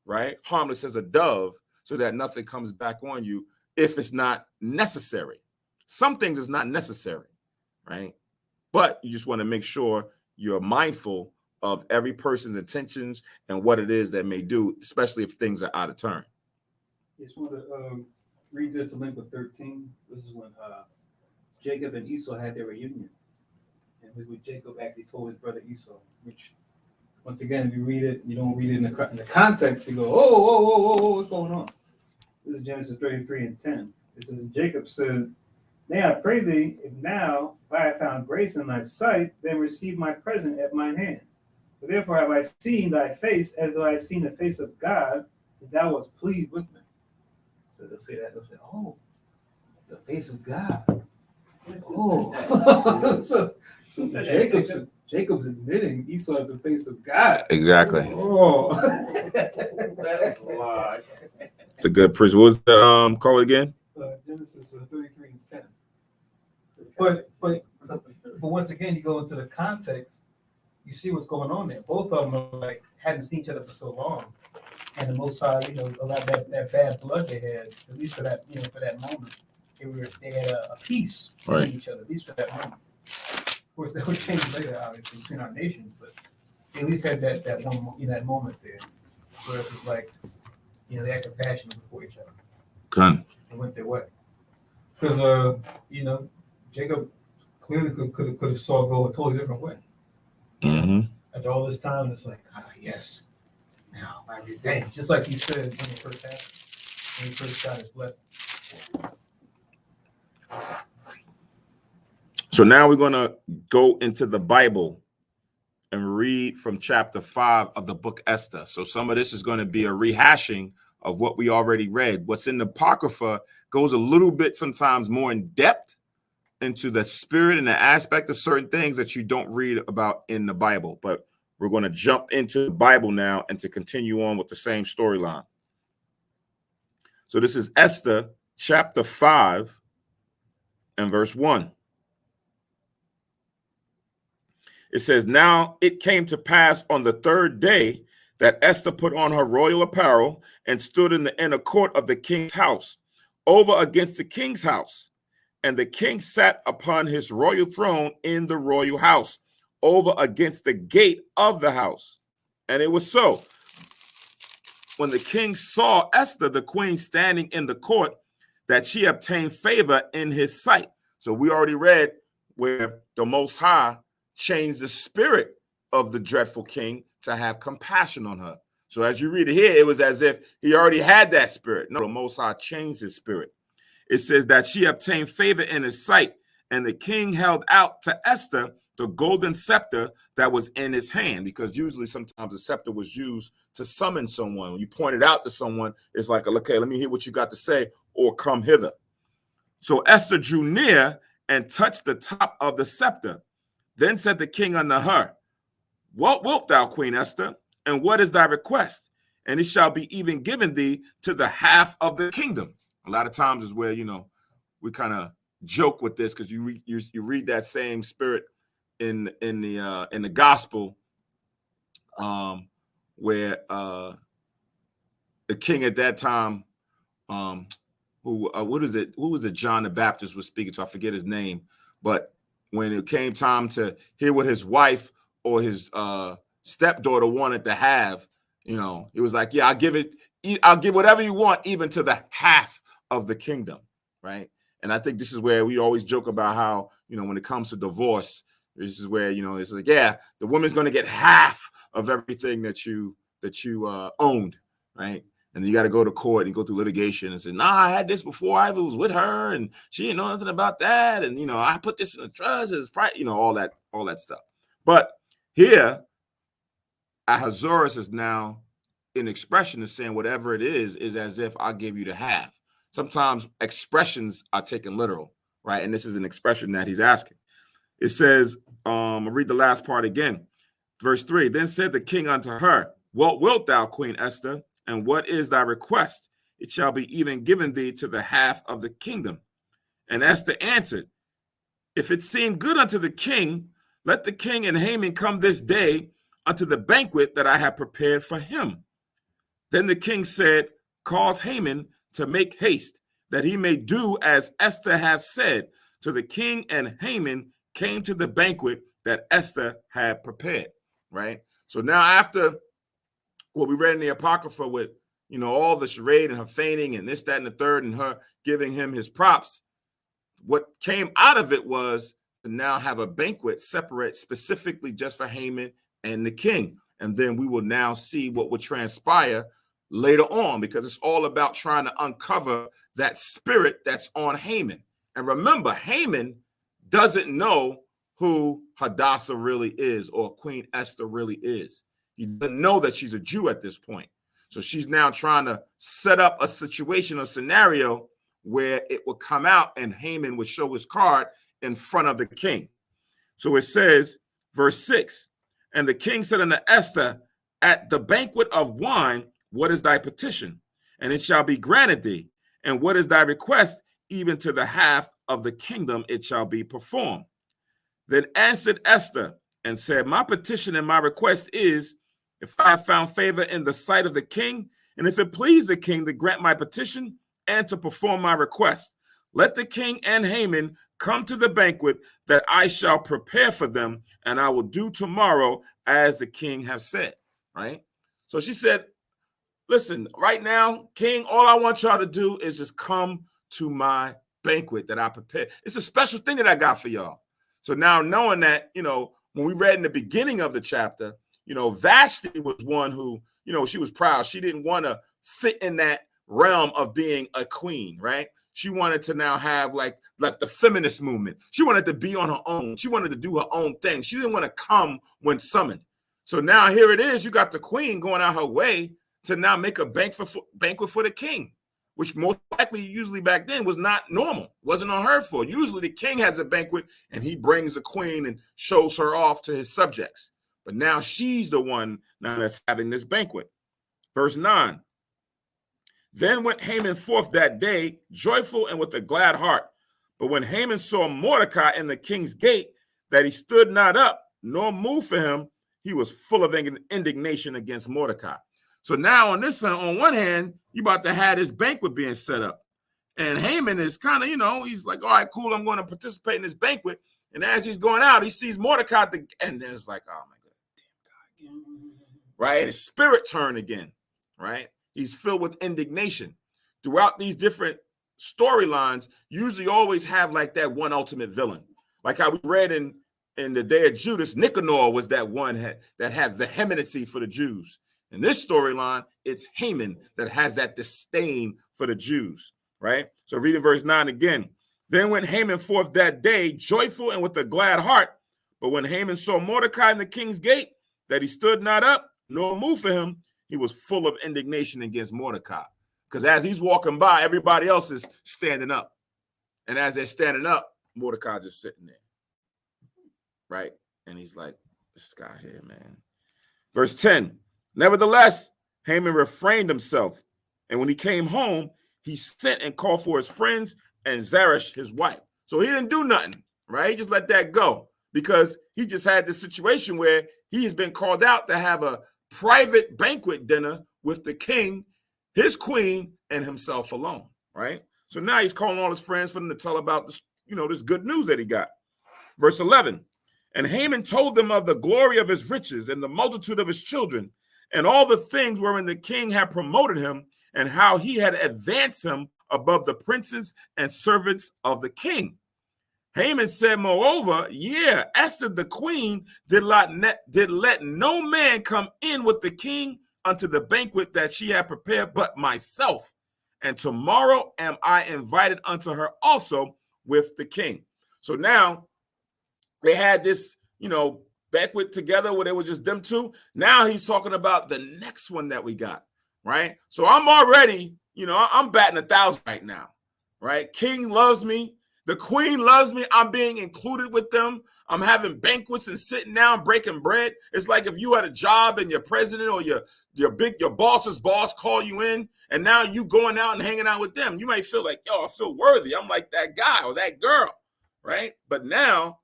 right? Harmless as a dove, so that nothing comes back on you if it's not necessary. Some things is not necessary, right? But you just want to make sure you're mindful of every person's intentions and what it is that may do, especially if things are out of turn. I just want to read this to Leviticus 13. This is when Jacob and Esau had their reunion. And this is what Jacob actually told his brother Esau, which, once again, if you read it, you don't read it in the context, you go, oh, what's going on? This is Genesis 33:10. It says, Jacob said, nay, I pray thee, if I have found grace in thy sight, then receive my present at mine hand. For therefore have I seen thy face as though I had seen the face of God, and thou wast pleased with me. So they'll say that. They'll say, oh, the face of God. Oh. so Jacob's admitting Esau is the face of God. Exactly. Oh. That's a lot. It's a good prison. What was the call again? Genesis 33:10. But once again, you go into the context, you see what's going on there. Both of them are like hadn't seen each other for so long, And the Most High, a lot of that bad blood they had, at least for that, for that moment, they had a peace between each other, at least for that moment. Of course, that would change later, obviously, between our nations, but they at least had that one, that moment there, where it was like, they acted passionate before each other. Good. It went their way. Because, Jacob clearly could have saw it go a totally different way. Mm-hmm. After all this time, it's like, yes, now my revenge. Just like he said when he first had it, when he first got his blessing. So now we're going to go into the Bible and read from chapter 5 of the book Esther. So some of this is going to be a rehashing of what we already read. What's in the Apocrypha goes a little bit sometimes more in depth into the spirit and the aspect of certain things that you don't read about in the Bible. But we're going to jump into the Bible now and to continue on with the same storyline. So this is Esther chapter 5 and verse 1. It says, now it came to pass on the third day that Esther put on her royal apparel and stood in the inner court of the king's house, over against the king's house. And the king sat upon his royal throne in the royal house, over against the gate of the house. And it was so, when the king saw Esther, the queen, standing in the court, that she obtained favor in his sight. So we already read where the Most High changed the spirit of the dreadful king to have compassion on her. So as you read it here, it was as if he already had that spirit. No, the Most High changed his spirit. It says that she obtained favor in his sight, and the king held out to Esther the golden scepter that was in his hand, because usually sometimes the scepter was used to summon someone. When you point it out to someone, it's like, okay, let me hear what you got to say, or come hither. So Esther drew near and touched the top of the scepter. Then said the king unto her, what wilt thou, Queen Esther? And what is thy request? And it shall be even given thee to the half of the kingdom. A lot of times is where, we kind of joke with this, because you read that same spirit in the gospel, where the king at that time, who was it John the Baptist was speaking to? I forget his name, but when it came time to hear what his wife or his stepdaughter wanted to have, it was like, yeah, I'll give whatever you want, even to the half of the kingdom, right? And I think this is where we always joke about how, when it comes to divorce, this is where, it's like, yeah, the woman's going to get half of everything that you owned, right? And then you got to go to court and go through litigation and say, nah, I had this before I was with her, and she didn't know nothing about that. And, I put this in a trust, all that stuff. But here, Ahasuerus is now in expression of saying whatever it is as if I give you the half. Sometimes expressions are taken literal, right? And this is an expression that he's asking. It says, I'll read the last part again. Verse 3, then said the king unto her, what wilt thou, Queen Esther? And what is thy request? It shall be even given thee to the half of the kingdom. And Esther answered, if it seem good unto the king, let the king and Haman come this day unto the banquet that I have prepared for him. Then the king said, cause Haman to make haste, that he may do as Esther hath said. So the king and Haman came to the banquet that Esther had prepared, right? So now after what we read in the Apocrypha with, all the charade and her fainting and this, that, and the third, and her giving him his props, what came out of it was to now have a banquet separate specifically just for Haman and the king. And then we will now see what would transpire later on, because it's all about trying to uncover that spirit that's on Haman. And remember, Haman doesn't know who Hadassah really is, or Queen Esther really is. He doesn't know that she's a Jew at this point. So she's now trying to set up a situation, a scenario where it will come out and Haman would show his card in front of the king. So it says, verse 6, and the king said unto Esther, at the banquet of wine, what is thy petition? And it shall be granted thee. And what is thy request? Even to the half of the kingdom it shall be performed. Then answered Esther and said, my petition and my request is, if I have found favor in the sight of the king, And if it please the king to grant my petition and to perform my request, let the king and Haman come to the banquet that I shall prepare for them, and I will do tomorrow as the king have said. Right? So she said, listen, right now, king, all I want y'all to do is just come to my banquet that I prepared. It's a special thing that I got for y'all. So now knowing that, when we read in the beginning of the chapter, Vashti was one who, she was proud. She didn't want to fit in that realm of being a queen, right? She wanted to now have like the feminist movement. She wanted to be on her own. She wanted to do her own thing. She didn't want to come when summoned. So now here it is. You got the queen going out her way to now make a banquet for the king, which most likely usually back then was not normal, wasn't unheard for. Usually the king has a banquet and he brings the queen and shows her off to his subjects. But now she's the one now that's having this banquet. Verse 9. Then went Haman forth that day, joyful and with a glad heart. But when Haman saw Mordecai in the king's gate, that he stood not up, nor moved for him, he was full of indignation against Mordecai. So now on this on one hand, you about to have this banquet being set up. And Haman is kind of, he's like, all right, cool, I'm going to participate in this banquet. And as he's going out, he sees Mordecai, and then it's like, oh my God, damn God again. Right? His spirit turned again, right? He's filled with indignation. Throughout these different storylines, usually always have like that one ultimate villain. Like how we read in the day of Judas, Nicanor was that one that had vehemency for the Jews. In this storyline, it's Haman that has that disdain for the Jews, right? So reading verse 9 again. Then went Haman forth that day, joyful and with a glad heart. But when Haman saw Mordecai in the king's gate, that he stood not up, nor moved for him, he was full of indignation against Mordecai. Because as he's walking by, everybody else is standing up. And as they're standing up, Mordecai just sitting there. Right? And he's like, this guy here, man. Verse 10. Nevertheless, Haman refrained himself. And when he came home, he sent and called for his friends and Zeresh, his wife. So he didn't do nothing, right? He just let that go because he just had this situation where he has been called out to have a private banquet dinner with the king, his queen, and himself alone, right? So now he's calling all his friends for them to tell about this, this good news that he got. Verse 11, and Haman told them of the glory of his riches and the multitude of his children and all the things wherein the king had promoted him and how he had advanced him above the princes and servants of the king. Haman said, moreover, Esther the queen did let no man come in with the king unto the banquet that she had prepared but myself. And tomorrow am I invited unto her also with the king. So now they had this, banquet together where it was just them two. Now he's talking about the next one that we got, right? So I'm already, I'm batting 1,000 right now, right? King loves me. The queen loves me. I'm being included with them. I'm having banquets and sitting down, breaking bread. It's like if you had a job and your president or your boss's boss call you in, and now you going out and hanging out with them. You might feel like, I feel worthy. I'm like that guy or that girl, right? But now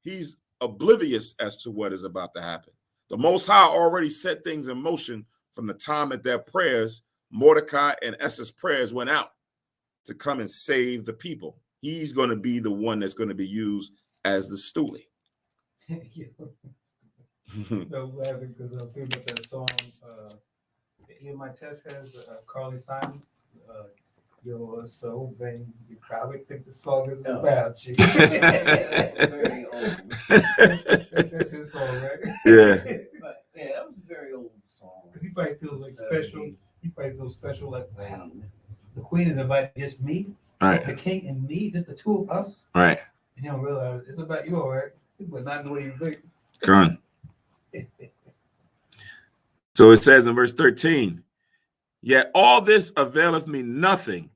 he's oblivious as to what is about to happen. The Most High already set things in motion from the time that their prayers, Mordecai and Esther's prayers, went out to come and save the people. He's going to be the one that's going to be used as the stoolie. No, laughing because I'm thinking about that song. Ian My Test has Carly Simon. You're so vain. You probably think the song is about you. Very old. That's his song, right? Yeah. But, that was a very old song. Because he probably feels like special. He probably feels special, like, wow, the queen is invited just me, Right. the king and me, just the two of us. Right. And he don't realize it's about you, all right? But not the way you think. Come on. So it says in verse 13, yet all this availeth me nothing,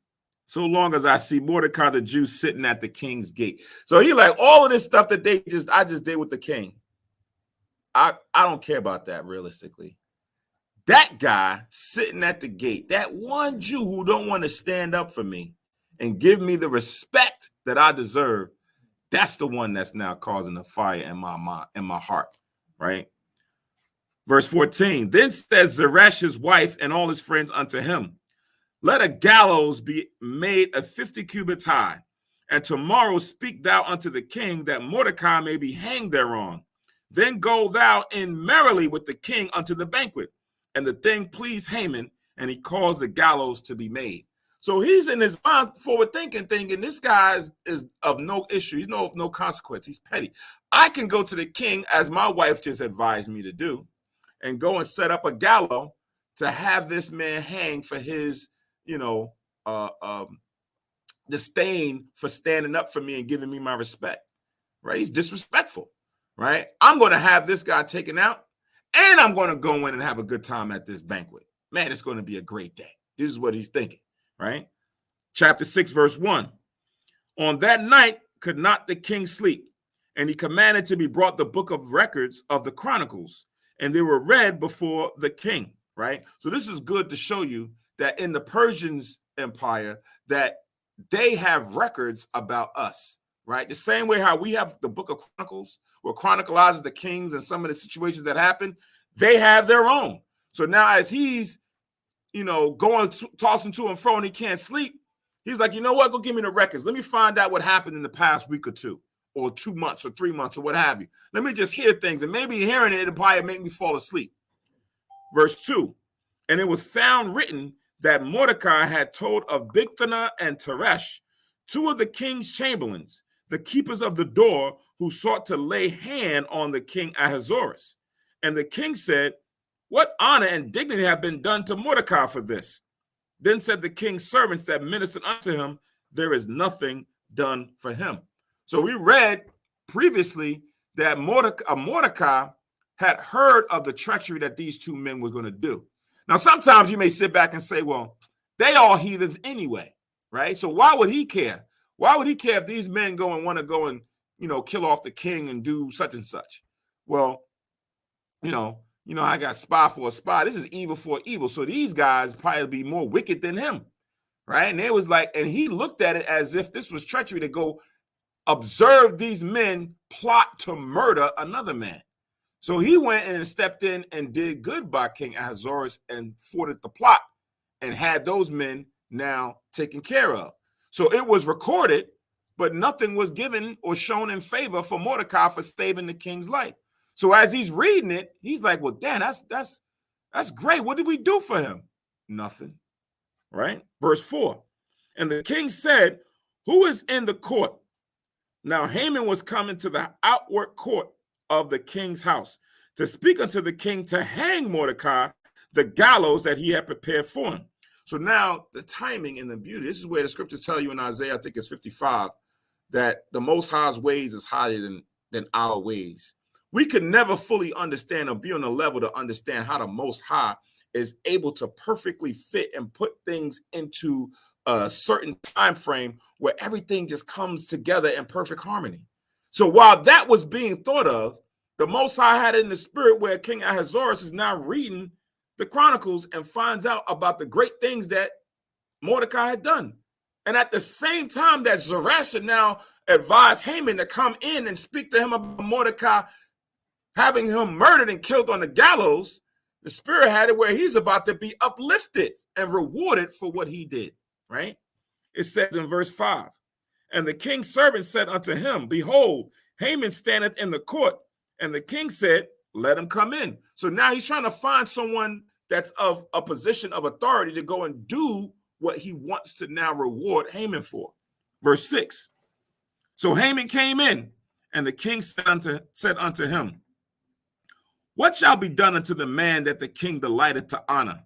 so long as I see Mordecai the Jew sitting at the king's gate. So he like all of this stuff that I just did with the king. I don't care about that realistically. That guy sitting at the gate, that one Jew who don't want to stand up for me and give me the respect that I deserve, that's the one that's now causing the fire in my mind, in my heart, right? Verse 14, then said Zeresh his wife and all his friends unto him, let a gallows be made of 50 cubits high, and tomorrow speak thou unto the king that Mordecai may be hanged thereon. Then go thou in merrily with the king unto the banquet. And the thing pleased Haman, and he caused the gallows to be made. So he's in his mind forward thinking, this guy is of no issue. He's of no consequence. He's petty. I can go to the king, as my wife just advised me to do, and go and set up a gallows to have this man hang for his, disdain for standing up for me and giving me my respect, right? He's disrespectful, right? I'm going to have this guy taken out, and I'm going to go in and have a good time at this banquet. Man, it's going to be a great day. This is what he's thinking, right? Chapter 6, verse 1. On that night could not the king sleep, and he commanded to be brought the book of records of the Chronicles, and they were read before the king, right? So this is good to show you that in the Persians Empire, that they have records about us, right? The same way how we have the book of Chronicles, where chronicles the kings and some of the situations that happen, they have their own. So now as he's, going tossing to and fro and he can't sleep, he's like, you know what? Go give me the records. Let me find out what happened in the past week or two, or 2 months or 3 months or what have you. Let me just hear things, and maybe hearing it, it'll probably make me fall asleep. Verse 2, and it was found written that Mordecai had told of Bigthana and Teresh, two of the king's chamberlains, the keepers of the door, who sought to lay hand on the king Ahasuerus. And the king said, what honor and dignity have been done to Mordecai for this? Then said the king's servants that ministered unto him, there is nothing done for him. So we read previously that Mordecai had heard of the treachery that these two men were going to do. Now, sometimes you may sit back and say, well, they all heathens anyway, right? So why would he care? Why would he care if these men go and want to go and, kill off the king and do such and such? Well, I got spy for a spy. This is evil for evil. So these guys probably be more wicked than him, right? And it was like, and he looked at it as if this was treachery to go observe these men plot to murder another man. So he went and stepped in and did good by King Ahasuerus and thwarted the plot and had those men now taken care of. So it was recorded, but nothing was given or shown in favor for Mordecai for saving the king's life. So as he's reading it, he's like, well, damn, that's great. What did we do for him? Nothing, right? Verse 4, and the king said, who is in the court? Now Haman was coming to the outward court of the king's house to speak unto the king to hang Mordecai, the gallows that he had prepared for him. So now the timing and the beauty, this is where the scriptures tell you in Isaiah, I think it's 55, that the Most High's ways is higher than our ways. We could never fully understand or be on a level to understand how the Most High is able to perfectly fit and put things into a certain time frame where everything just comes together in perfect harmony. So while that was being thought of, the Most High had it in the spirit where King Ahasuerus is now reading the Chronicles and finds out about the great things that Mordecai had done. And at the same time that Zeresh had now advised Haman to come in and speak to him about Mordecai having him murdered and killed on the gallows, the spirit had it where he's about to be uplifted and rewarded for what he did, right? It says in verse 5, and the king's servant said unto him, behold, Haman standeth in the court. And the king said, let him come in. So now he's trying to find someone that's of a position of authority to go and do what he wants to now reward Haman for. Verse 6, so Haman came in, and the king said unto him, what shall be done unto the man that the king delighteth to honor?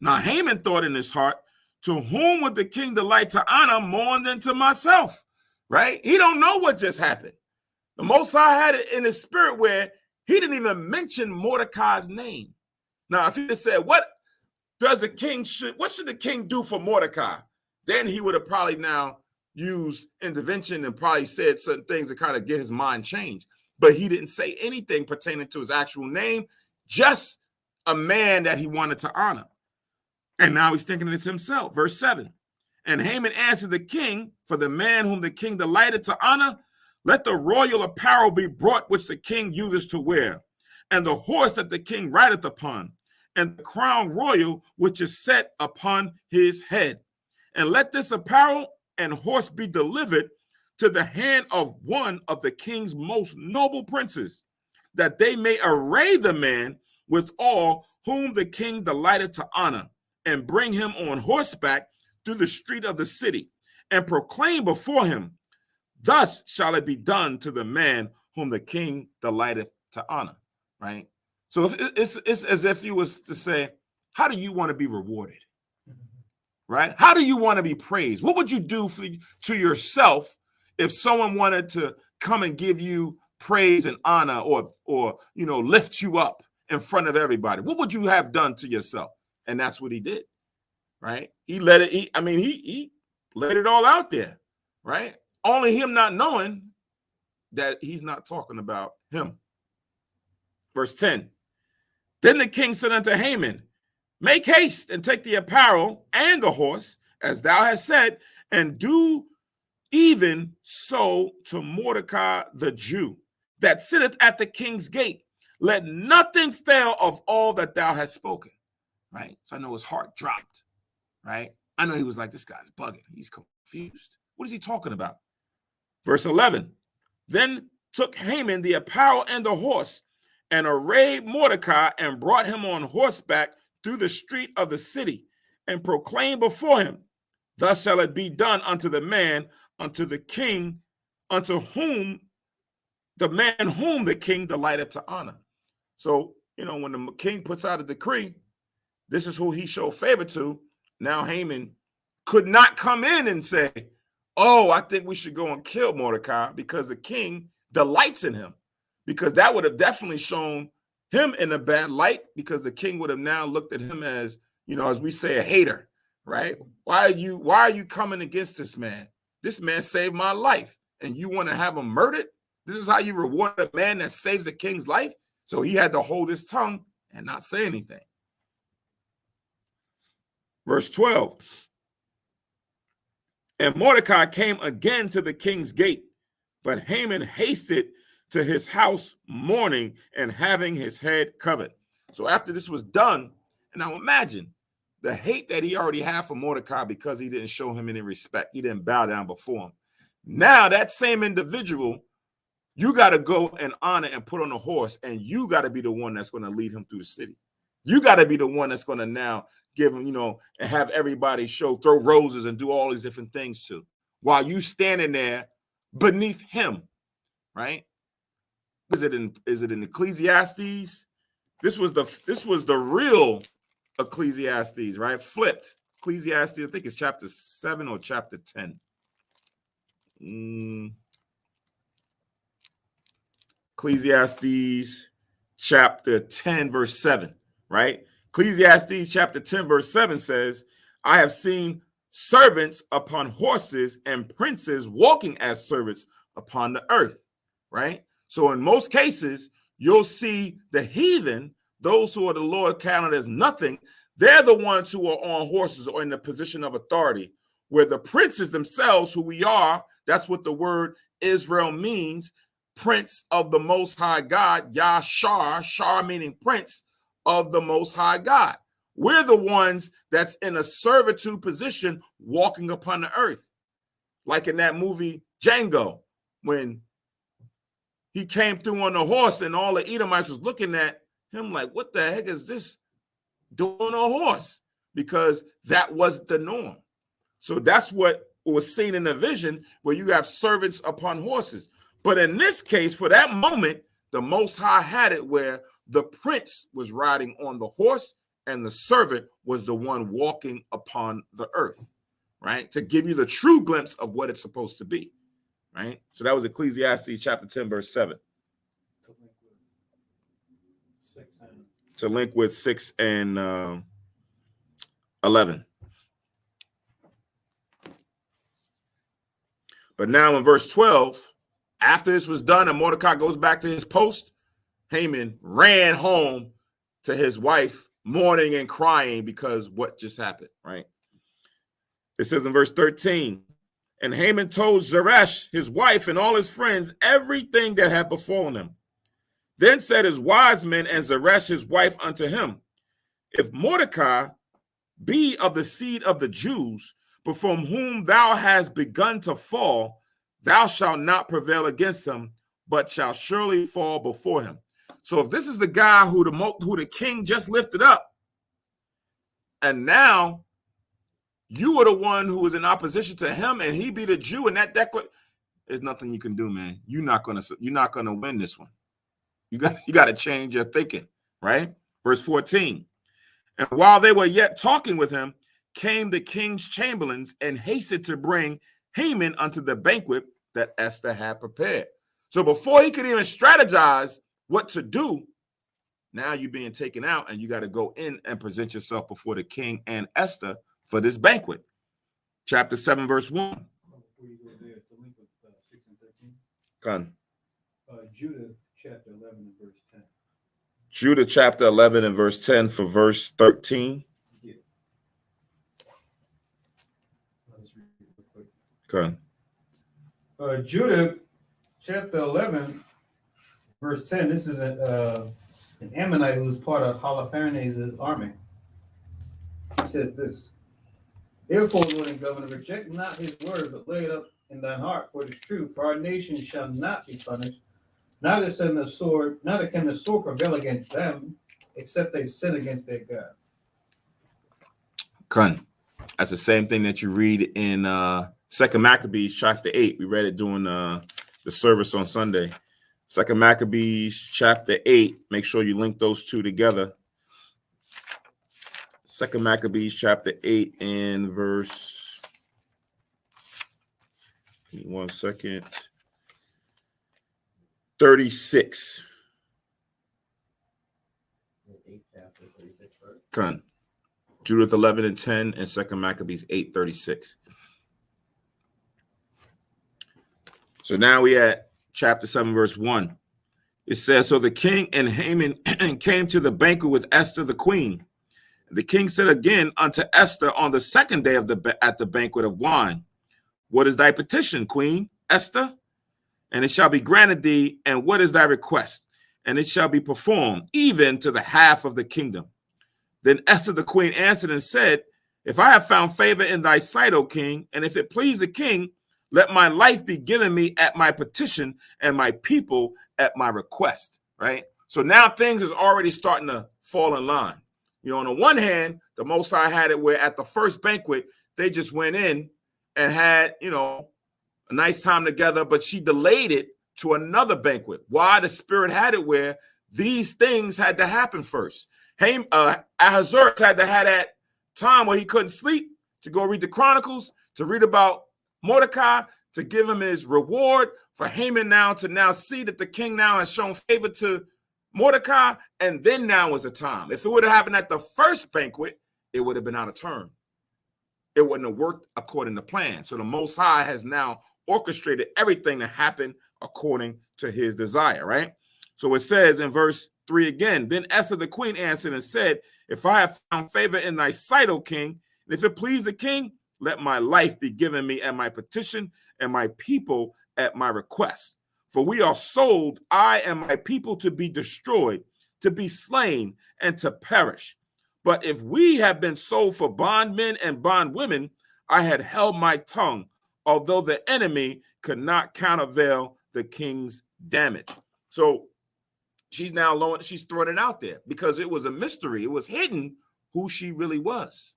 Now Haman thought in his heart, to whom would the king delight to honor more than to myself? Right? He don't know what just happened. The Most High had it in his spirit where he didn't even mention Mordecai's name. Now, if he had said, what should the king do for Mordecai? Then he would have probably now used intervention and probably said certain things to kind of get his mind changed. But he didn't say anything pertaining to his actual name, just a man that he wanted to honor. And now he's thinking it's himself. Verse 7, and Haman answered the king, for the man whom the king delighted to honor, let the royal apparel be brought which the king uses to wear, and the horse that the king rideth upon, and the crown royal which is set upon his head. And let this apparel and horse be delivered to the hand of one of the king's most noble princes, that they may array the man with all whom the king delighted to honor, and bring him on horseback through the street of the city, and proclaim before him, thus shall it be done to the man whom the king delighteth to honor. Right? So it's as if you was to say, how do you want to be rewarded? Right? How do you want to be praised? What would you do to yourself if someone wanted to come and give you praise and honor, or lift you up in front of everybody? What would you have done to yourself? And that's what he did. Right? He let it. He laid it all out there. Right? Only him not knowing that he's not talking about him. Verse 10. Then the king said unto Haman, make haste and take the apparel and the horse, as thou hast said, and do even so to Mordecai the Jew, that sitteth at the king's gate. Let nothing fail of all that thou hast spoken. Right? So I know his heart dropped. Right? I know he was like, this guy's bugging. He's confused. What is he talking about? Verse 11. Then took Haman the apparel and the horse, and arrayed Mordecai, and brought him on horseback through the street of the city, and proclaimed before him, thus shall it be done unto the man, unto the king, unto whom the king delighteth to honor. So, when the king puts out a decree, this is who he showed favor to. Now Haman could not come in and say, oh, I think we should go and kill Mordecai, because the king delights in him, because that would have definitely shown him in a bad light, because the king would have now looked at him as, as we say, a hater, right? Why are you coming against this man? This man saved my life, and you want to have him murdered? This is how you reward a man that saves a king's life? So he had to hold his tongue and not say anything. Verse 12. And Mordecai came again to the king's gate, but Haman hasted to his house mourning and having his head covered. So after this was done, and now imagine the hate that he already had for Mordecai because he didn't show him any respect. He didn't bow down before him. Now that same individual, you got to go and honor and put on a horse, and you got to be the one that's going to lead him through the city. You got to be the one that's going to now give him, and have everybody throw roses and do all these different things to, while you standing there beneath him, right? Is it in Ecclesiastes? This was the real Ecclesiastes, right? Flipped. Ecclesiastes, I think it's chapter 7 or chapter 10. Ecclesiastes chapter 10, verse 7, right? Ecclesiastes chapter 10, verse 7 says, I have seen servants upon horses and princes walking as servants upon the earth, right? So in most cases, you'll see the heathen, those who are the Lord counted as nothing, they're the ones who are on horses or in the position of authority, where the princes themselves, who we are, that's what the word Israel means, prince of the Most High God, Yashar, Shar meaning prince of the Most High God. We're the ones that's in a servitude position walking upon the earth. Like in that movie Django, when he came through on the horse and all the Edomites was looking at him like, what the heck is this doing on a horse? Because that was the norm. So that's what was seen in the vision, where you have servants upon horses. But in this case, for that moment, the Most High had it where the prince was riding on the horse and the servant was the one walking upon the earth, right? To give you the true glimpse of what it's supposed to be, right? So that was Ecclesiastes chapter 10, verse 7. To link with 6 and 11. But now in verse 12, after this was done and Mordecai goes back to his post, Haman ran home to his wife, mourning and crying because what just happened, right? It says in verse 13, and Haman told Zeresh, his wife, and all his friends everything that had befallen him. Then said his wise men and Zeresh his wife unto him, if Mordecai be of the seed of the Jews, but from whom thou hast begun to fall, thou shalt not prevail against him, but shall surely fall before him. So if this is the guy who the king just lifted up, and now you are the one who is in opposition to him, and he be the Jew, and that declaration, there's nothing you can do, man. You're not gonna win this one. You got to change your thinking, right? Verse 14. And while they were yet talking with him, came the king's chamberlains and hastened to bring Haman unto the banquet that Esther had prepared. So before he could even strategize what to do, now you're being taken out and you got to go in and present yourself before the king and Esther for this banquet. Chapter 7, verse 1. Before you go there, to link with 6 and 13. Come. Judah chapter 11 and verse 10. Judah chapter 11 and verse 10 for verse 13. Yeah. I'll just read it real quick. Come. Judah chapter 11 verse 10. This is an Ammonite who's part of Holofernes' army. He says this: therefore, Lord and governor, reject not his word, but lay it up in thine heart, for it is true. For our nation shall not be punished, neither can the sword prevail against them, except they sin against their God. Come. That's the same thing that you read in 2 Maccabees chapter 8. We read it during the service on Sunday. 2 Maccabees chapter 8. Make sure you link those two together. 2 Maccabees chapter 8 and verse, give me 1 second, 36. 8 chapter 36 verse. Come. Judith 11 and 10 and 2 Maccabees 8, 36. So now we at chapter 7, verse 1. It says, so the king and Haman came to the banquet with Esther the queen. The king said again unto Esther on the second day at the banquet of wine, what is thy petition, queen Esther? And it shall be granted thee. And what is thy request? And it shall be performed, even to the half of the kingdom. Then Esther the queen answered and said, if I have found favor in thy sight, O king, and if it please the king, let my life be given me at my petition and my people at my request, right? So now things is already starting to fall in line. You know, on the one hand, the Most High had it where at the first banquet, they just went in and had, you know, a nice time together, but she delayed it to another banquet. Why? The Spirit had it where these things had to happen first. Ahasuerus had to have that time where he couldn't sleep to go read the Chronicles, to read about Mordecai, to give him his reward, for Haman now to see that the king now has shown favor to Mordecai, and then now was the time. If it would have happened at the first banquet, it would have been out of turn. It wouldn't have worked according to plan. So the Most High has now orchestrated everything to happen according to his desire, right? So it says in verse 3 again, then Esther the queen answered and said, if I have found favor in thy sight, O king, and if it please the king, let my life be given me at my petition and my people at my request. For we are sold, I and my people, to be destroyed, to be slain, and to perish. But if we have been sold for bondmen and bondwomen, I had held my tongue, although the enemy could not countervail the king's damage. So she's now she's throwing it out there because it was a mystery. It was hidden who she really was.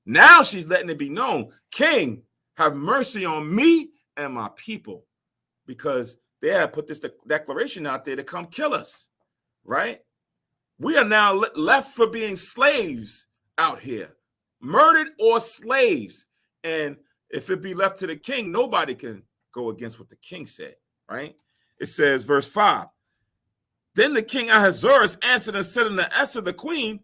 Now she's letting it be known, King, have mercy on me and my people, because they had put this declaration out there to come kill us, right? We are now left for being slaves out here, murdered or slaves. And if it be left to the king, nobody can go against what the king said, right? It says, verse 5, then the king Ahasuerus answered and said unto Esther the queen,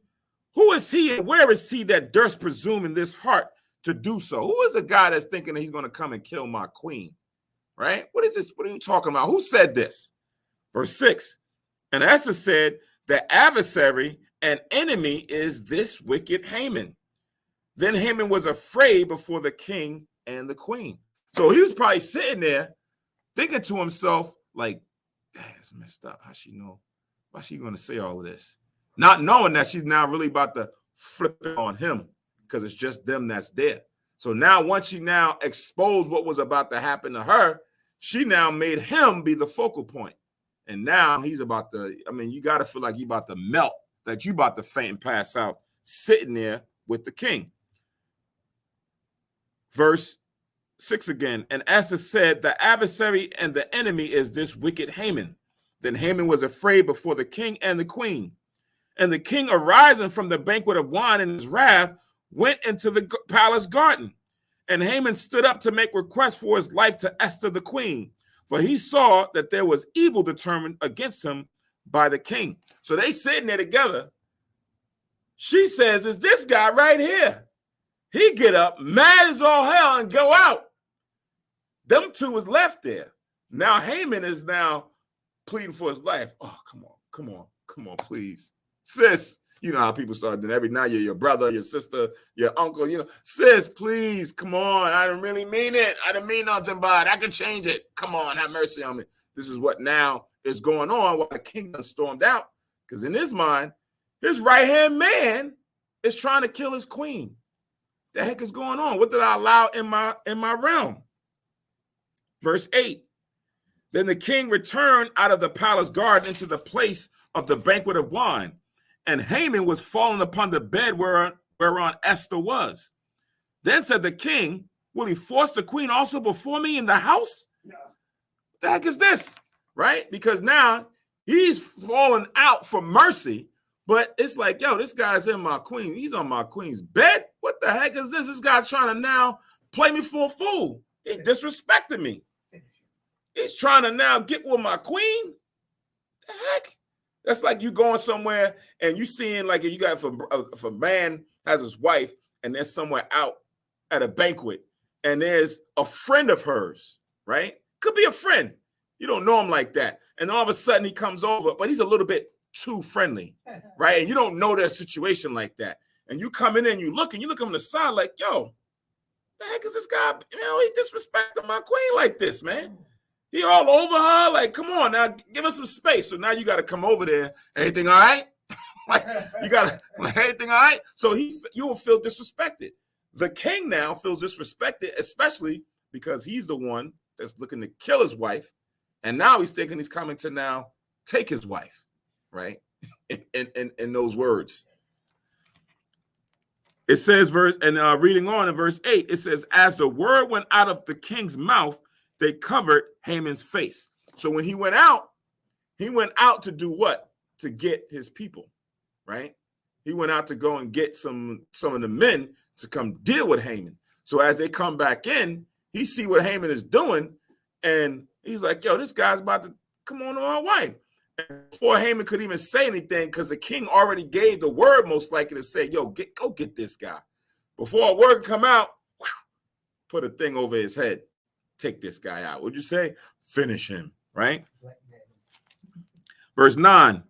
who is he and where is he that durst presume in this heart to do so? Who is a guy that's thinking that he's going to come and kill my queen? Right? What is this? What are you talking about? Who said this? Verse 6. And Esther said, the adversary and enemy is this wicked Haman. Then Haman was afraid before the king and the queen. So he was probably sitting there thinking to himself, like, dang, that's messed up. How she know Why's she going to say all of this? Not knowing that she's now really about to flip it on him because it's just them that's there. So now once she now exposed what was about to happen to her, she now made him be the focal point. And now he's about to, I mean, you got to feel like you about to melt, that you about to faint and pass out sitting there with the king. Verse 6 again. And Asa said, the adversary and the enemy is this wicked Haman. Then Haman was afraid before the king and the queen. And the king, arising from the banquet of wine in his wrath, went into the palace garden. And Haman stood up to make request for his life to Esther the queen, for he saw that there was evil determined against him by the king. So they sitting there together. She says, it's this guy right here. He get up, mad as all hell, and go out. Them two is left there. Now Haman is now pleading for his life. Oh, come on, please. Sis, you know how people start doing every night. You're your brother, your sister, your uncle, you know. Sis, please, come on. I didn't really mean it. I didn't mean nothing by it. I can change it. Come on, have mercy on me. This is what now is going on while the king stormed out. Because in his mind, his right-hand man is trying to kill his queen. The heck is going on? What did I allow in my realm? Verse 8. Then the king returned out of the palace garden into the place of the banquet of wine, and Haman was fallen upon the bed whereon Esther was. Then said the king, will he force the queen also before me in the house? No. What the heck is this? Right? Because now he's fallen out for mercy, but it's like, yo, this guy's in my queen. He's on my queen's bed. What the heck is this? This guy's trying to now play me for a fool. He disrespected me. He's trying to now get with my queen. The heck? That's like you going somewhere and you seeing, like, if you got, if a man has his wife and they're somewhere out at a banquet and there's a friend of hers, right? Could be a friend. You don't know him like that. And then all of a sudden he comes over, but he's a little bit too friendly, right? And you don't know their situation like that. And you come in and you look on the side like, yo, the heck is this guy? You know, he disrespecting my queen like this, man. He all over her, like, come on now, give us some space. So now you got to come over there. Everything all right? Like, you got to, like, everything all right? So you will feel disrespected. The king now feels disrespected, especially because he's the one that's looking to kill his wife. And now he's thinking he's coming to now take his wife, right? In those words. It says, reading on in verse 8, it says, as the word went out of the king's mouth, they covered Haman's face. So when he went out to do what? To get his people, right? He went out to go and get some of the men to come deal with Haman. So as they come back in, he see what Haman is doing, and he's like, yo, this guy's about to come on our wife. And before Haman could even say anything, because the king already gave the word most likely to say, yo, go get this guy. Before a word come out, put a thing over his head. Take this guy out. What'd you say? Finish him, right? Verse 9.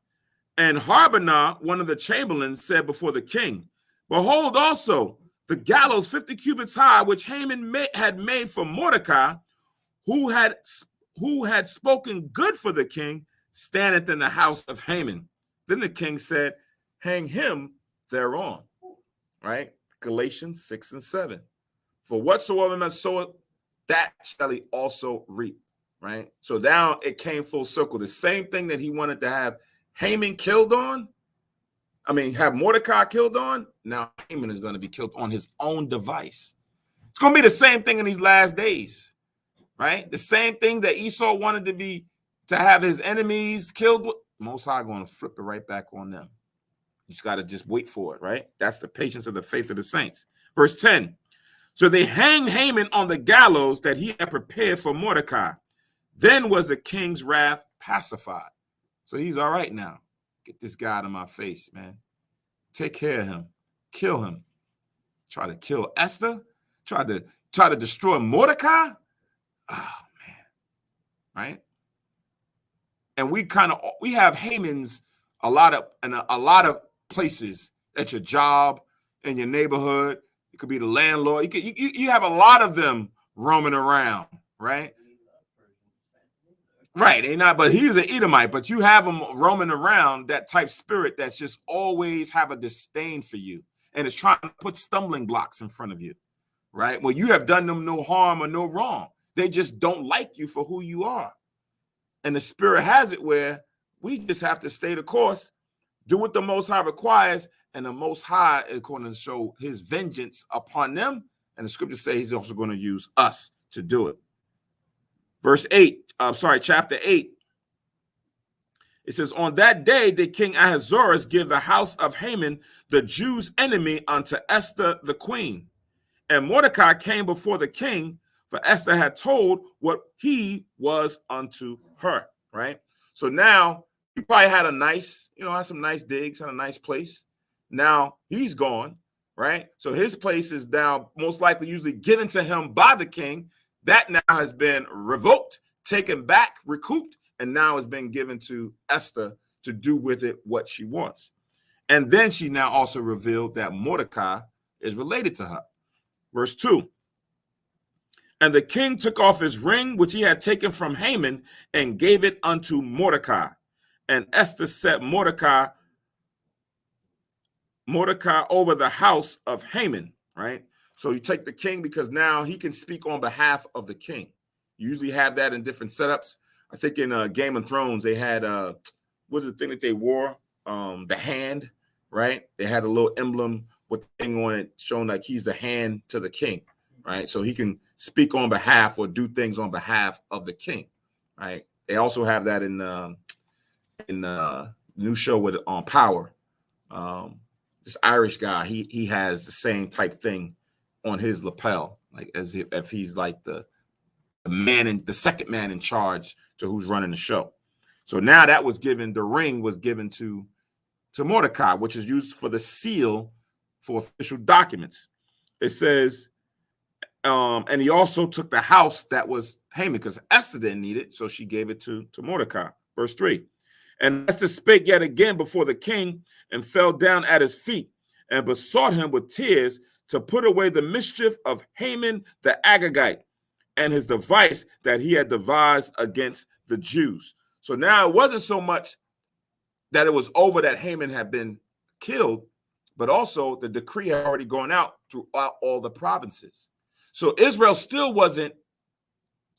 And Harbonah, one of the chamberlains, said before the king, behold also the gallows 50 cubits high, which Haman had made for Mordecai, who had spoken good for the king, standeth in the house of Haman. Then the king said, hang him thereon, right? Galatians 6 and 7. For whatsoever man soweth, that shall he also reap, right? So now it came full circle. The same thing that he wanted to have Haman killed on, have Mordecai killed on, now Haman is going to be killed on his own device. It's going to be the same thing in these last days, right? The same thing that Esau wanted to have his enemies killed. Most High going to flip it right back on them. You just got to just wait for it, right? That's the patience of the faith of the saints. Verse 10. So they hanged Haman on the gallows that he had prepared for Mordecai. Then was the king's wrath pacified. So he's all right now. Get this guy out of my face, man. Take care of him. Kill him. Try to kill Esther. Try to destroy Mordecai. Oh, man. Right? And we have Hamans a lot of places at your job, in your neighborhood. It could be the landlord. You have a lot of them roaming around, right? Right, ain't not, but he's an Edomite, but you have him roaming around, that type spirit that's just always have a disdain for you and is trying to put stumbling blocks in front of you, right? Well, you have done them no harm or no wrong. They just don't like you for who you are. And the spirit has it where we just have to stay the course, do what the Most High requires, and the Most High is going to show his vengeance upon them. And the scriptures say he's also going to use us to do it. Chapter 8. It says, on that day did King Ahasuerus give the house of Haman, the Jews' enemy, unto Esther the queen. And Mordecai came before the king, for Esther had told what he was unto her, right? So now he probably had a nice, had some nice digs, had a nice place. Now he's gone, right? So his place is now most likely usually given to him by the king. That now has been revoked, taken back, recouped, and now has been given to Esther to do with it what she wants. And then she now also revealed that Mordecai is related to her. Verse 2. And the king took off his ring, which he had taken from Haman, and gave it unto Mordecai. And Esther set Mordecai over the house of Haman, right? So you take the king because now he can speak on behalf of the king. You usually have that in different setups. I think in Game of Thrones, they had, what's the thing that they wore? The hand, right? They had a little emblem with the thing on it showing like he's the hand to the king, right? So he can speak on behalf or do things on behalf of the king, right? They also have that in the new show with on Power. This Irish guy, he has the same type thing on his lapel, like as if he's like the second man in charge to who's running the show. So now that was given, the ring was given to Mordecai, which is used for the seal for official documents. It says, and he also took the house that was Haman, because Esther didn't need it, so she gave it to Mordecai. Verse 3. And Esther spake yet again before the king, and fell down at his feet, and besought him with tears to put away the mischief of Haman the Agagite, and his device that he had devised against the Jews. So now it wasn't so much that it was over that Haman had been killed, but also the decree had already gone out throughout all the provinces. So Israel still wasn't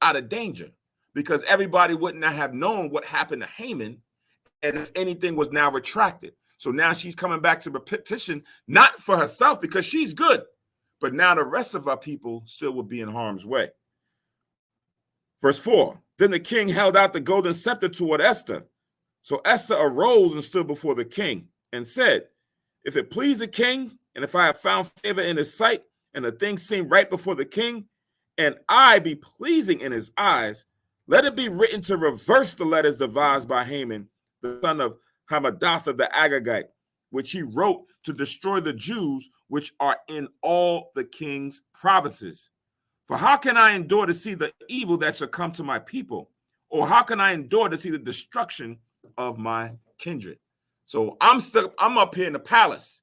out of danger, because everybody would not have known what happened to Haman, and if anything was now retracted. So now she's coming back to petition, not for herself because she's good, but now the rest of our people still will be in harm's way. Verse 4, then the king held out the golden scepter toward Esther. So Esther arose and stood before the king and said, if it please the king, and if I have found favor in his sight, and the thing seem right before the king, and I be pleasing in his eyes, let it be written to reverse the letters devised by Haman, the son of Hammedatha the Agagite, which he wrote to destroy the Jews which are in all the king's provinces. For how can I endure to see the evil that shall come to my people? Or how can I endure to see the destruction of my kindred? So I'm up here in the palace.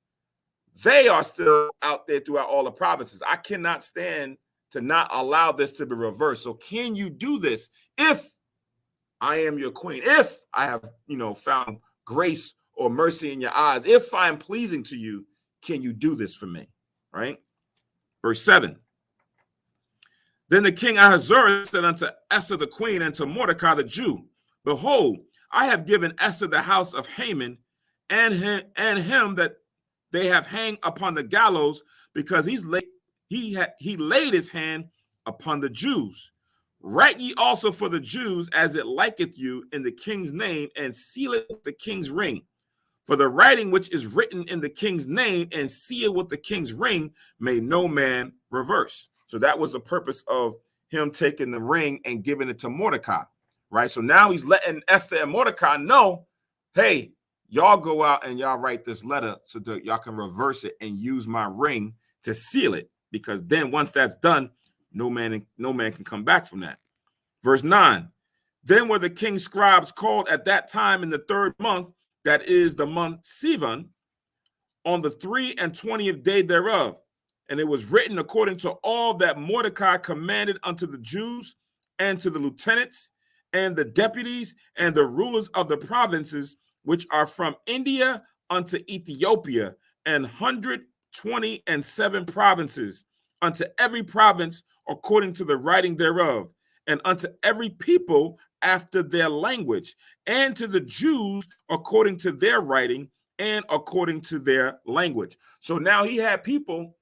They are still out there throughout all the provinces. I cannot stand to not allow this to be reversed. So can you do this if I am your queen? If I have, found grace or mercy in your eyes, if I am pleasing to you, can you do this for me? Right? Verse 7. Then the king Ahasuerus said unto Esther the queen and to Mordecai the Jew, behold, I have given Esther the house of Haman and him that they have hanged upon the gallows, because he laid his hand upon the Jews. Write ye also for the Jews as it liketh you in the king's name, and seal it with the king's ring. For the writing which is written in the king's name and sealed with the king's ring may no man reverse. So that was the purpose of him taking the ring and giving it to Mordecai, right? So now he's letting Esther and Mordecai know, hey, y'all go out and y'all write this letter so that y'all can reverse it and use my ring to seal it, because then once that's done, no man can come back from that. Verse 9, then were the king's scribes called at that time in the 3rd month, that is the month Sivan, on the 23rd day thereof. And it was written according to all that Mordecai commanded unto the Jews and to the lieutenants and the deputies and the rulers of the provinces which are from India unto Ethiopia, and 127 provinces, unto every province according to the writing thereof, and unto every people after their language, and to the Jews according to their writing and according to their language. So now he had people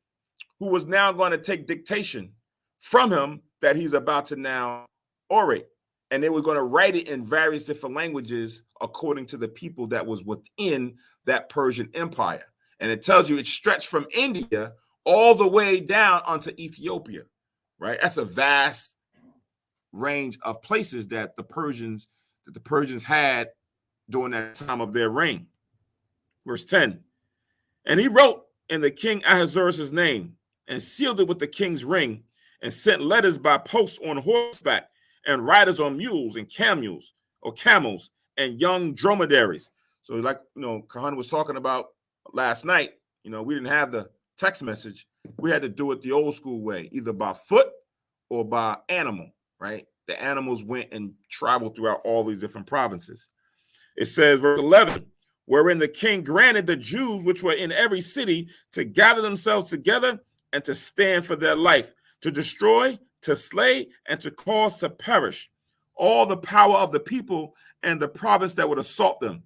who was now going to take dictation from him that he's about to now orate. And they were going to write it in various different languages according to the people that was within that Persian Empire. And it tells you it stretched from India all the way down onto Ethiopia, right? That's a vast range of places that the Persians had during that time of their reign. Verse 10, and he wrote in the king Ahasuerus' name and sealed it with the king's ring and sent letters by post on horseback and riders on mules and camels and young dromedaries. So like, Kahan was talking about last night, we didn't have the text message. We had to do it the old school way, either by foot or by animal, right? The animals went and traveled throughout all these different provinces. It says, verse 11, wherein the king granted the Jews which were in every city to gather themselves together and to stand for their life, to destroy, to slay, and to cause to perish all the power of the people and the province that would assault them,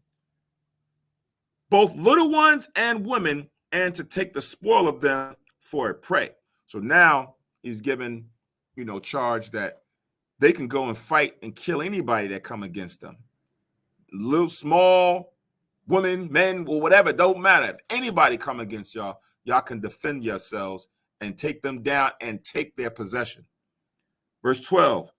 both little ones and women, and to take the spoil of them for a prey. So now he's given, charge that they can go and fight and kill anybody that come against them. Little, small, women, men, or whatever, don't matter. If anybody come against y'all, y'all can defend yourselves and take them down and take their possession. Verse 12,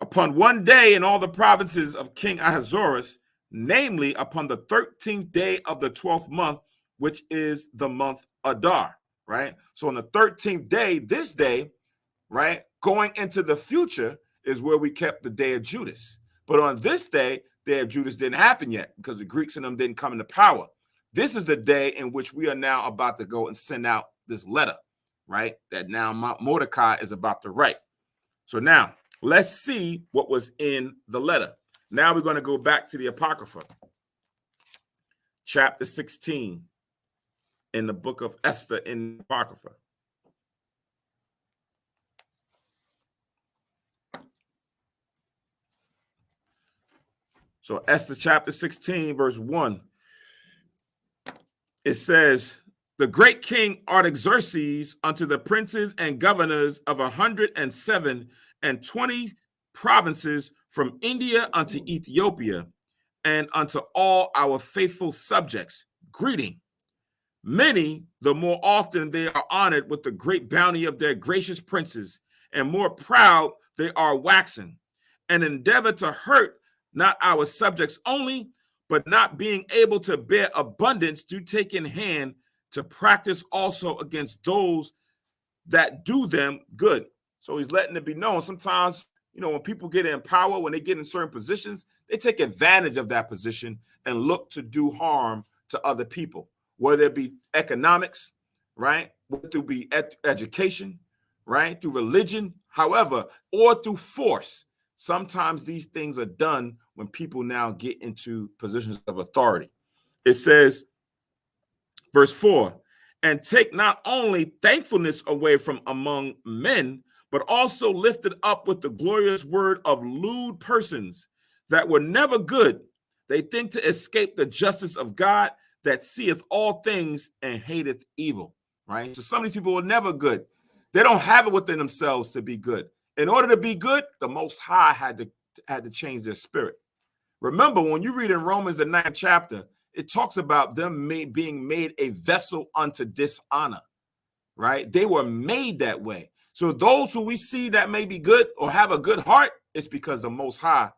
upon one day in all the provinces of King Ahasuerus, namely upon the 13th day of the 12th month, which is the month Adar, right? So on the 13th day, this day, right, going into the future is where we kept the day of Judas. But on this day of Judas didn't happen yet because the Greeks and them didn't come into power. This is the day in which we are now about to go and send out this letter, right, that now Mordecai is about to write. So now let's see what was in the letter. Now we're going to go back to the Apocrypha, chapter 16 in the book of Esther in the Apocrypha. So Esther chapter 16, verse 1, it says, the great king Artaxerxes unto the princes and governors of 127 and 20 provinces from India unto Ethiopia, and unto all our faithful subjects, greeting. Many, the more often they are honored with the great bounty of their gracious princes, and more proud they are waxen, and endeavor to hurt not our subjects only, but not being able to bear abundance, do take in hand to practice also against those that do them good. So he's letting it be known. Sometimes, when people get in power, when they get in certain positions, they take advantage of that position and look to do harm to other people, whether it be economics, right? Whether it be education, right? Through religion, however, or through force. Sometimes these things are done when people now get into positions of authority. It says, verse 4, and take not only thankfulness away from among men, but also lifted up with the glorious word of lewd persons that were never good. They think to escape the justice of God that seeth all things and hateth evil, right? So some of these people were never good. They don't have it within themselves to be good. In order to be good, the Most High had to change their spirit. Remember, when you read in Romans, the 9th chapter, it talks about them being made a vessel unto dishonor, right? They were made that way. So those who we see that may be good or have a good heart, it's because the Most High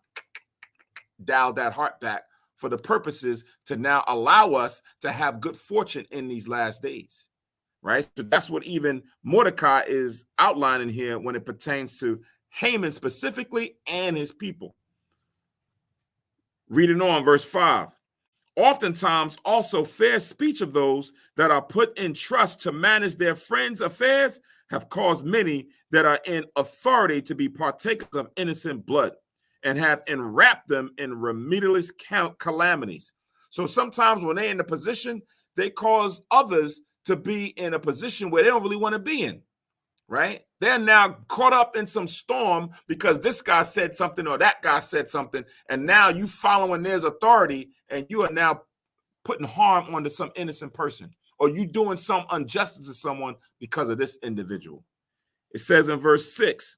dialed that heart back for the purposes to now allow us to have good fortune in these last days, right? So that's what even Mordecai is outlining here when it pertains to Haman specifically and his people. Reading on, verse 5. Oftentimes also fair speech of those that are put in trust to manage their friends' affairs have caused many that are in authority to be partakers of innocent blood. and have enwrapped them in remedialist calamities. So sometimes when they're in a position, they cause others to be in a position where they don't really want to be in, right? They're now caught up in some storm because this guy said something or that guy said something, and now you following their authority, and you are now putting harm onto some innocent person, or you doing some injustice to someone because of this individual. It says in verse 6,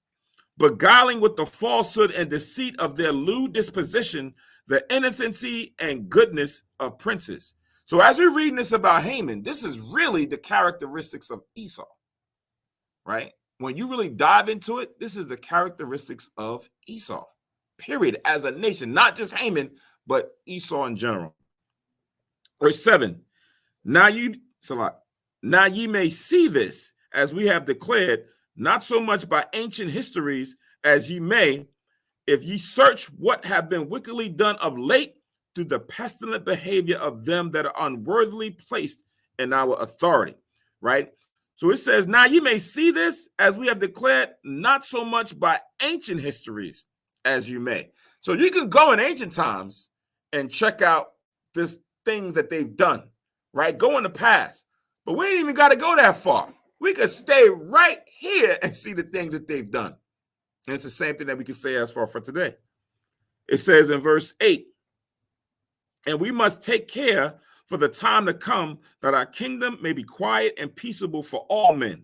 beguiling with the falsehood and deceit of their lewd disposition, the innocency and goodness of princes. So as we're reading this about Haman, this is really the characteristics of Esau, right? When you really dive into it, this is the characteristics of Esau, period, as a nation, not just Haman, but Esau in general. Verse 7, now ye may see this, as we have declared, not so much by ancient histories as ye may, if ye search what have been wickedly done of late through the pestilent behavior of them that are unworthily placed in our authority, right? So it says, now you may see this, as we have declared, not so much by ancient histories as you may. So you can go in ancient times and check out this things that they've done, right? Go in the past. But we ain't even got to go that far. We could stay right here and see the things that they've done. And it's the same thing that we can say as far for today. It says in verse 8, and we must take care for the time to come that our kingdom may be quiet and peaceable for all men,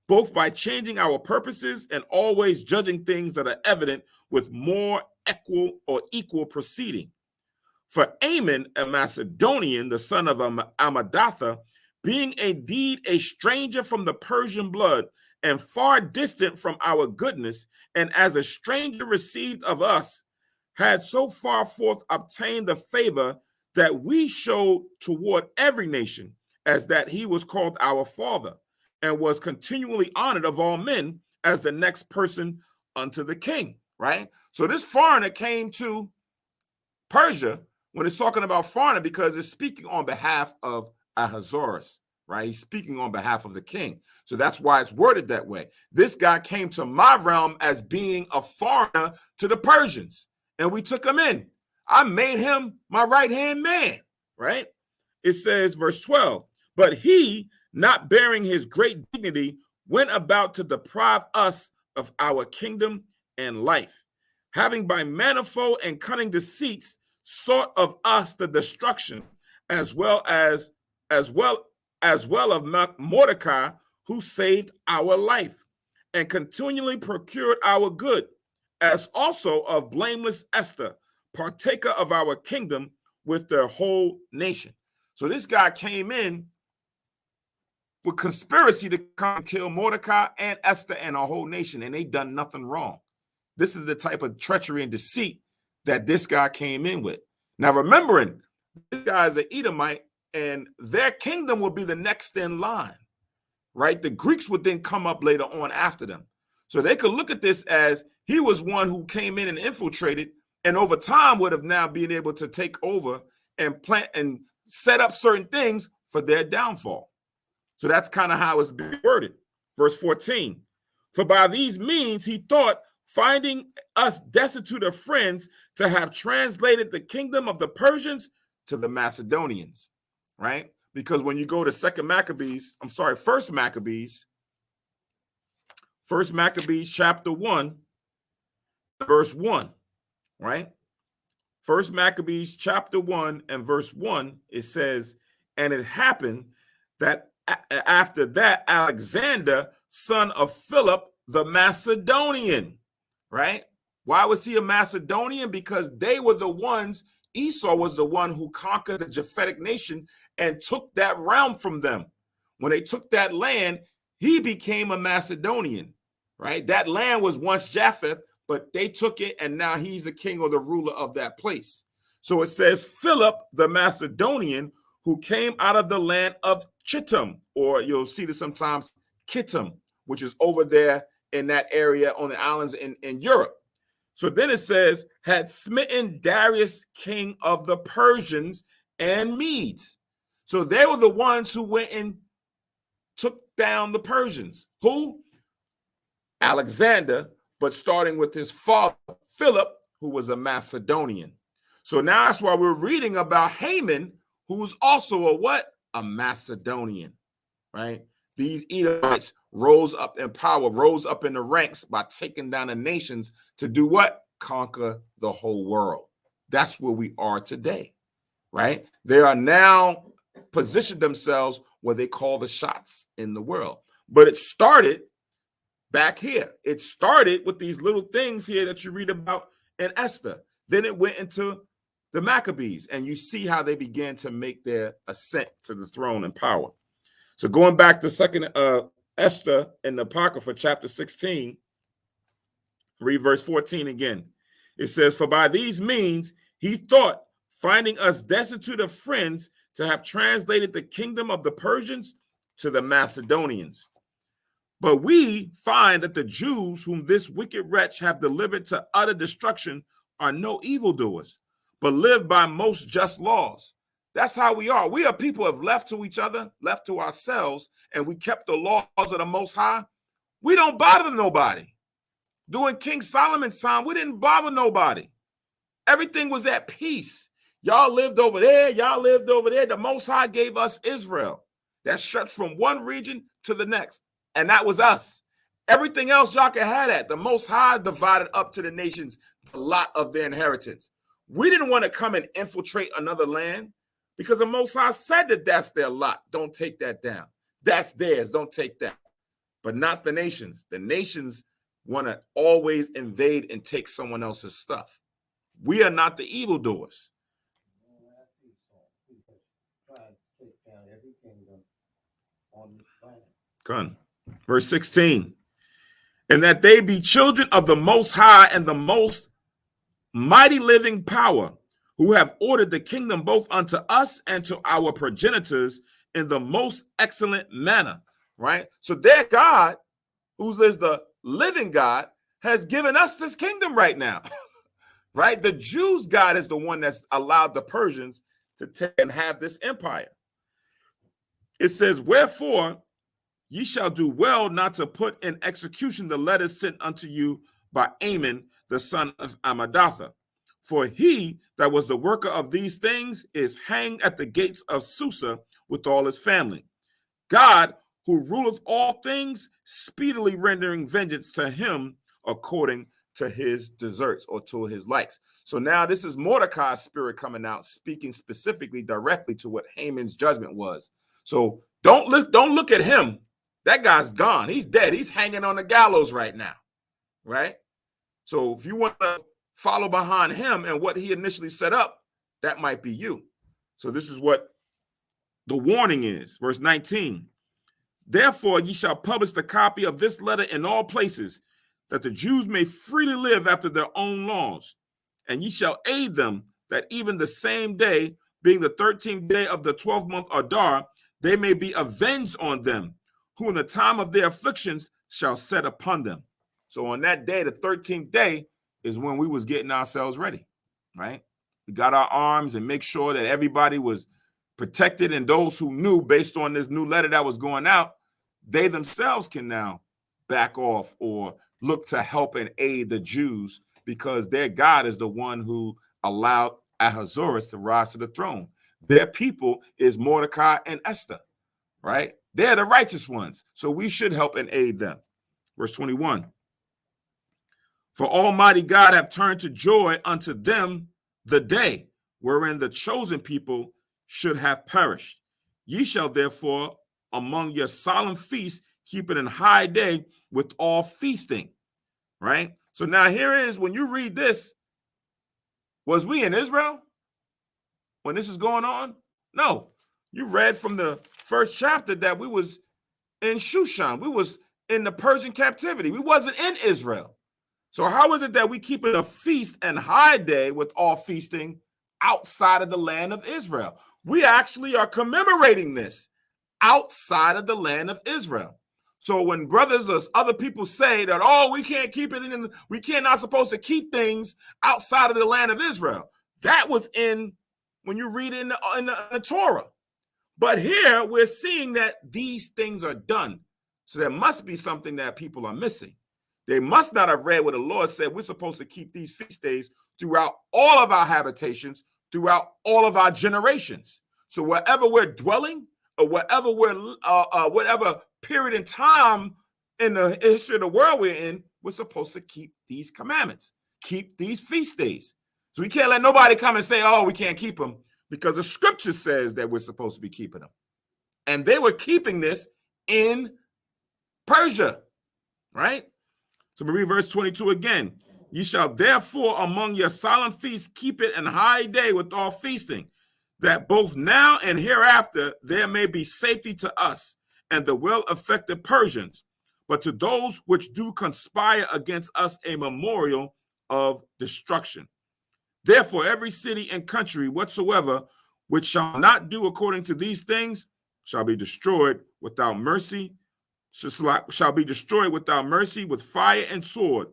both by changing our purposes and always judging things that are evident with more equal proceeding. For Ammon, a Macedonian, the son of Amadatha, being indeed a stranger from the Persian blood and far distant from our goodness, and as a stranger received of us, had so far forth obtained the favor that we showed toward every nation, as that he was called our father, and was continually honored of all men as the next person unto the king, right? So this foreigner came to Persia when it's talking about foreigner because it's speaking on behalf of Ahasuerus, right? He's speaking on behalf of the king. So that's why it's worded that way. This guy came to my realm as being a foreigner to the Persians, and we took him in. I made him my right-hand man, right? It says, verse 12, but he, not bearing his great dignity, went about to deprive us of our kingdom and life, having by manifold and cunning deceits sought of us the destruction, as well of Mordecai, who saved our life, and continually procured our good, as also of blameless Esther, partaker of our kingdom with their whole nation. So this guy came in with conspiracy to come kill Mordecai and Esther and our whole nation, and they done nothing wrong. This is the type of treachery and deceit that this guy came in with. Now, remembering, this guy is an Edomite, and their kingdom will be the next in line, right? The Greeks would then come up later on after them. So they could look at this as he was one who came in and infiltrated, and over time would have now been able to take over and plant and set up certain things for their downfall. So that's kind of how it's being worded. Verse 14, for by these means he thought, finding us destitute of friends, to have translated the kingdom of the Persians to the Macedonians, right? Because when you go to First Maccabees chapter 1, verse 1, right? First Maccabees chapter 1 and verse 1, it says, and it happened that after that, Alexander, son of Philip, the Macedonian, right? Why was he a Macedonian? Because they were the ones, Esau was the one who conquered the Japhetic nation and took that realm from them. When they took that land, he became a Macedonian, right? That land was once Japheth, but they took it, and now he's the king or the ruler of that place. So it says, Philip, the Macedonian, who came out of the land of Chittim, or you'll see this sometimes, Kittim, which is over there in that area on the islands in Europe. So then it says, had smitten Darius, king of the Persians and Medes. So they were the ones who went and took down the Persians. Who? Alexander, but starting with his father, Philip, who was a Macedonian. So now that's why we're reading about Haman, who's also a what? A Macedonian, right? These Edomites rose up in power, rose up in the ranks by taking down the nations to do what? Conquer the whole world. That's where we are today, right? They are now positioned themselves where they call the shots in the world. But it started back here. It started with these little things here that you read about in Esther. Then it went into the Maccabees, and you see how they began to make their ascent to the throne and power. So going back to second Esther in the Apocrypha, chapter 16, read verse 14 again. It says, for by these means he thought, finding us destitute of friends, to have translated the kingdom of the Persians to the Macedonians. But we find that the Jews whom this wicked wretch have delivered to utter destruction are no evildoers, but live by most just laws. That's how we are. We are people who have left to each other, left to ourselves, and we kept the laws of the Most High. We don't bother nobody. During King Solomon's time, we didn't bother nobody. Everything was at peace. Y'all lived over there. Y'all lived over there. The Most High gave us Israel. That stretched from one region to the next. And that was us. Everything else y'all can have that. The Most High divided up to the nations a lot of their inheritance. We didn't want to come and infiltrate another land because the Most High said that that's their lot. Don't take that down. That's theirs. Don't take that. But not the nations. The nations want to always invade and take someone else's stuff. We are not the evildoers. Come. Verse 16. And that they be children of the Most High and the most mighty living power, who have ordered the kingdom both unto us and to our progenitors in the most excellent manner. Right? So their God, who is the living God, has given us this kingdom right now. Right? The Jews' God is the one that's allowed the Persians to take and have this empire. It says, wherefore ye shall do well not to put in execution the letters sent unto you by Aman, the son of Amadatha. For he that was the worker of these things is hanged at the gates of Susa with all his family. God, who ruleth all things, speedily rendering vengeance to him according to his deserts or to his likes. So now this is Mordecai's spirit coming out, speaking specifically directly to what Haman's judgment was. So don't look at him. That guy's gone. He's dead. He's hanging on the gallows right now, right? So if you want to follow behind him and what he initially set up, that might be you. So this is what the warning is. Verse 19. Therefore ye shall publish the copy of this letter in all places, that the Jews may freely live after their own laws. And ye shall aid them, that even the same day, being the 13th day of the 12th month Adar, they may be avenged on them, who in the time of their afflictions shall set upon them. So on that day, the 13th day, is when we was getting ourselves ready, right? We got our arms and make sure that everybody was protected, and those who knew based on this new letter that was going out, they themselves can now back off or look to help and aid the Jews, because their God is the one who allowed Ahasuerus to rise to the throne. Their people is Mordecai and Esther, right? They're the righteous ones. So we should help and aid them. Verse 21. For Almighty God have turned to joy unto them the day wherein the chosen people should have perished. Ye shall therefore among your solemn feasts keep it in high day with all feasting. Right? So now here is, when you read this, was we in Israel when this is going on? No. You read from the first chapter that we was in Shushan. We was in the Persian captivity. We wasn't in Israel. So how is it that we keep it a feast and high day with all feasting outside of the land of Israel? We actually are commemorating this outside of the land of Israel. So when brothers or other people say that, oh, we can't keep it in, we not supposed to keep things outside of the land of Israel, that was in, when you read it in the Torah. But here we're seeing that these things are done. So there must be something that people are missing. They must not have read what the Lord said. We're supposed to keep these feast days throughout all of our habitations, throughout all of our generations. So wherever we're dwelling, or wherever whatever period in time in the history of the world we're in, we're supposed to keep these commandments, keep these feast days. So we can't let nobody come and say, oh, we can't keep them, because the scripture says that we're supposed to be keeping them. And they were keeping this in Persia, right? So we read verse 22 again. Ye shall therefore among your solemn feasts keep it an high day with all feasting, that both now and hereafter there may be safety to us and the well-affected Persians, but to those which do conspire against us a memorial of destruction. Therefore every city and country whatsoever which shall not do according to these things shall be destroyed without mercy, shall be destroyed without mercy with fire and sword,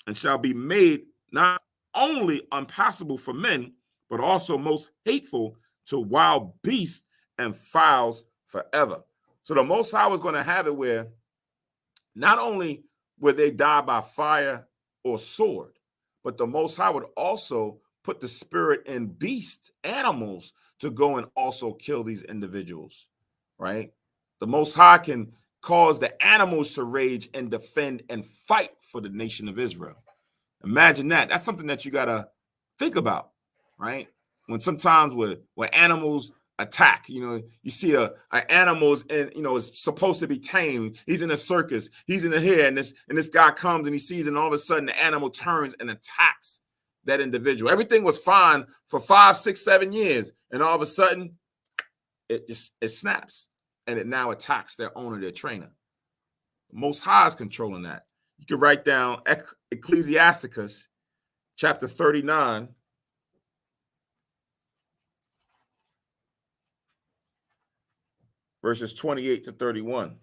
and shall be made not only unpassable for men, but also most hateful to wild beasts and fowls forever. So the Most High was going to have it where not only would they die by fire or sword, but the Most High would also put the spirit in beast animals to go and also kill these individuals, right? The Most High can cause the animals to rage and defend and fight for the nation of Israel. Imagine that. That's something that you got to think about, right? When sometimes when animals attack, you see an animal's and is supposed to be tamed. He's in a circus. He's in the here, and this guy comes and he sees, and all of a sudden the animal turns and attacks that individual. Everything was fine for 5, 6, 7 years, and all of a sudden it snaps and it now attacks their owner, their trainer. The Most High is controlling that. You can write down Ecclesiasticus chapter 39. Verses 28 to 31.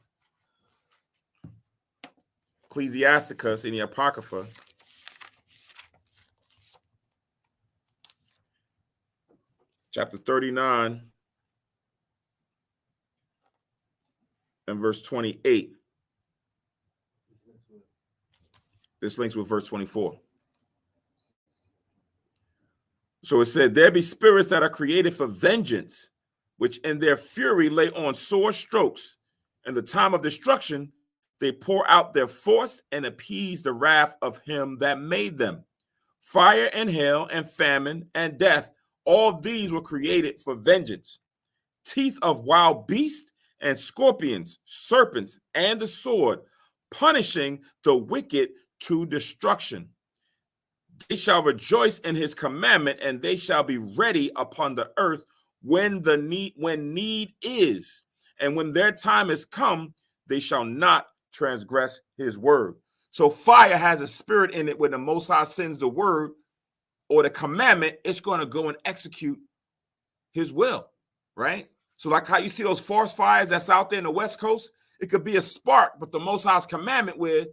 Ecclesiasticus in the Apocrypha. Chapter 39 and verse 28. This links with verse 24. So it said, there be spirits that are created for vengeance, which in their fury lay on sore strokes. In the time of destruction, they pour out their force and appease the wrath of him that made them. Fire and hail and famine and death, all these were created for vengeance. Teeth of wild beasts and scorpions, serpents, and the sword, punishing the wicked to destruction. They shall rejoice in his commandment, and they shall be ready upon the earth when need is, and when their time is come, they shall not transgress his word. So fire has a spirit in it. When the Most High sends the word or the commandment, it's going to go and execute his will, right? So like how you see those forest fires that's out there in the West Coast, it could be a spark, but the Most High's commandment, where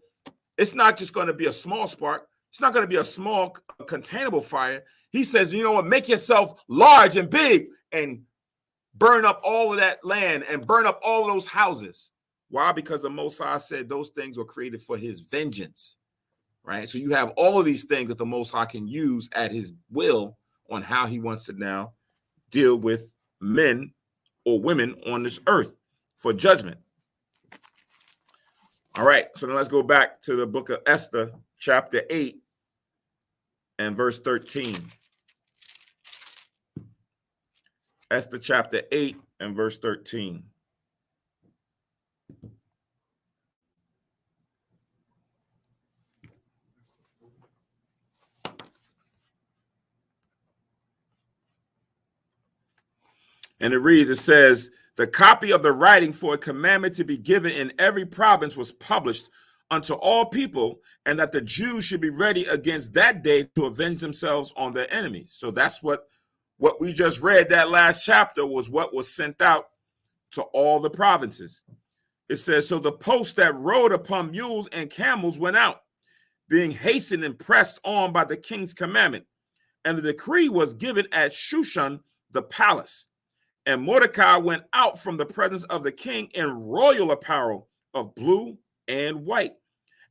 it's not just going to be a small spark, it's not going to be a small containable fire. He says, you know what, make yourself large and big and burn up all of that land and burn up all of those houses. Why? Because the Most High said those things were created for his vengeance, right? So you have all of these things that the Most High can use at his will on how he wants to now deal with men or women on this earth for judgment. All right, so then let's go back to the book of Esther, chapter 8 and verse 13. Esther chapter 8 and verse 13. And it reads, it says, the copy of the writing for a commandment to be given in every province was published unto all people, and that the Jews should be ready against that day to avenge themselves on their enemies. So that's what we just read, that last chapter, was what was sent out to all the provinces. It says, so the posts that rode upon mules and camels went out, being hastened and pressed on by the king's commandment. And the decree was given at Shushan, the palace. And Mordecai went out from the presence of the king in royal apparel of blue and white,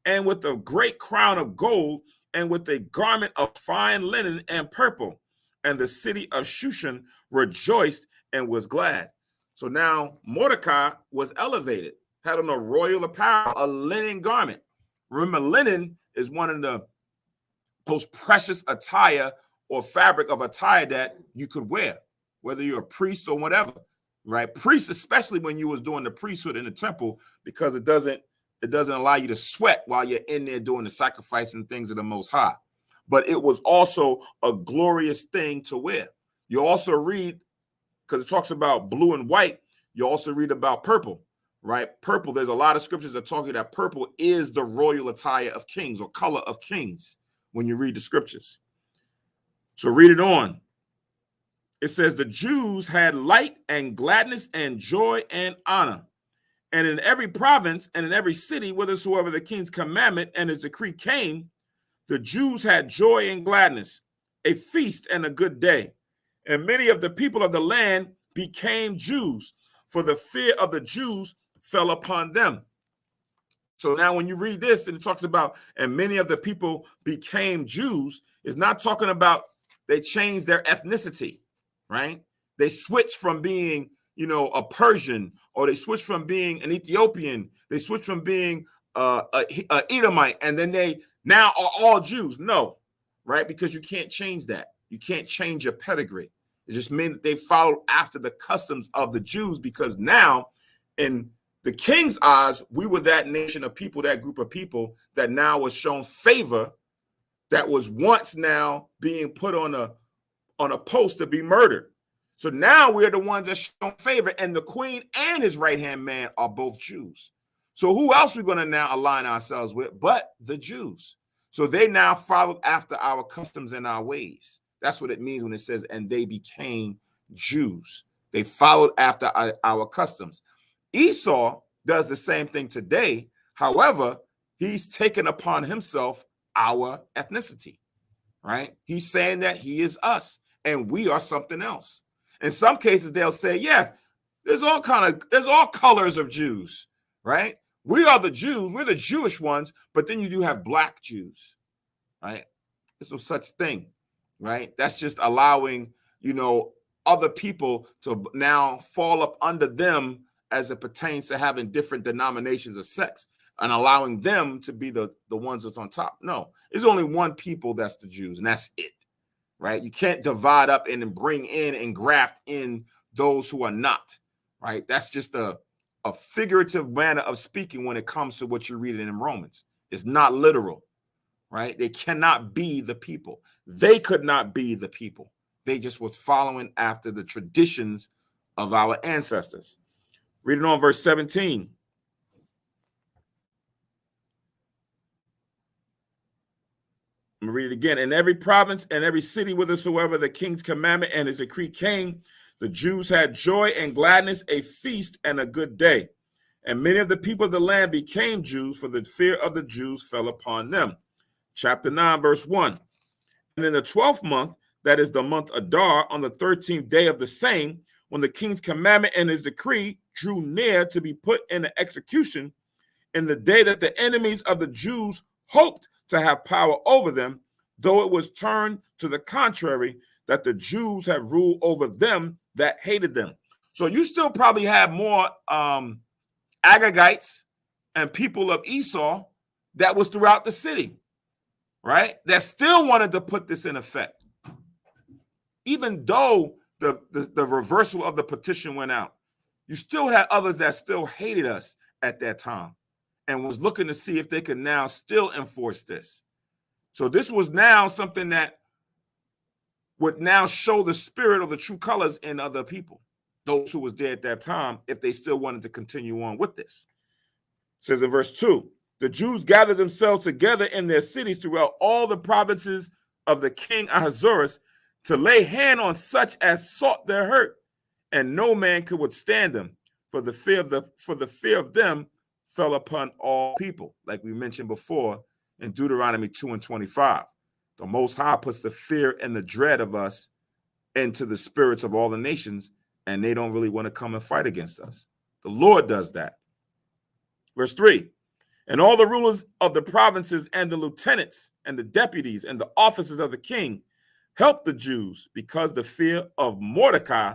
and with a great crown of gold, and with a garment of fine linen and purple. And the city of Shushan rejoiced and was glad. So now Mordecai was elevated, had on a royal apparel, a linen garment. Remember, linen is one of the most precious attire or fabric of attire that you could wear, whether you're a priest or whatever, right? Priests, especially when you was doing the priesthood in the temple, because it doesn't allow you to sweat while you're in there doing the sacrifice and things of the Most High. But it was also a glorious thing to wear. You also read, because it talks about blue and white, you also read about purple, right? Purple, there's a lot of scriptures that talk that purple is the royal attire of kings or color of kings when you read the scriptures. So read it on. It says, the Jews had light and gladness and joy and honor. And in every province and in every city, whithersoever the king's commandment and his decree came, the Jews had joy and gladness, a feast and a good day. And many of the people of the land became Jews, for the fear of the Jews fell upon them. So now when you read this and it talks about, and many of the people became Jews, it's not talking about they changed their ethnicity, right? They switched from being, a Persian, or they switched from being an Ethiopian. They switched from being a Edomite, and then they now are all Jews. No, right? Because you can't change that. You can't change your pedigree. It just means that they followed after the customs of the Jews, because now in the king's eyes, we were that nation of people, that group of people that now was shown favor, that was once now being put on a post to be murdered. So now we're the ones that shown favor, and the queen and his right-hand man are both Jews. So who else are we going to now align ourselves with but the Jews? So they now followed after our customs and our ways. That's what it means when it says, and they became Jews. They followed after our customs. Esau does the same thing today. However, he's taken upon himself our ethnicity, right? He's saying that he is us and we are something else. In some cases, they'll say, yes, there's all colors of Jews, right? We are the Jews. We're the Jewish ones, but then you do have black Jews, right? There's no such thing, right? That's just allowing, other people to now fall up under them as it pertains to having different denominations of sects and allowing them to be the ones that's on top. No, there's only one people that's the Jews, and that's it, right? You can't divide up and bring in and graft in those who are not, right? That's just a figurative manner of speaking when it comes to what you're reading in Romans. It's not literal, right? They cannot be the people. They could not be the people. They just was following after the traditions of our ancestors. Reading on verse 17. I'm going to read it again. In every province and every city whithersoever the king's commandment and his decree came, the Jews had joy and gladness, a feast and a good day. And many of the people of the land became Jews, for the fear of the Jews fell upon them. Chapter 9, verse 1. And in the 12th month, that is the month Adar, on the 13th day of the same, when the king's commandment and his decree drew near to be put into execution, in the day that the enemies of the Jews hoped to have power over them, though it was turned to the contrary, that the Jews have ruled over them that hated them. So you still probably have more Agagites and people of Esau that was throughout the city, right? That still wanted to put this in effect. Even though the reversal of the petition went out, you still had others that still hated us at that time and was looking to see if they could now still enforce this. So this was now something that would now show the spirit of the true colors in other people, those who was there at that time, if they still wanted to continue on with this. It says in verse 2, the Jews gathered themselves together in their cities throughout all the provinces of the king Ahasuerus to lay hand on such as sought their hurt, and no man could withstand them, for the fear of them fell upon all people, like we mentioned before in Deuteronomy 2:25. The Most High puts the fear and the dread of us into the spirits of all the nations, and they don't really want to come and fight against us. The Lord does that. Verse 3, And all the rulers of the provinces and the lieutenants and the deputies and the officers of the king helped the Jews because the fear of Mordecai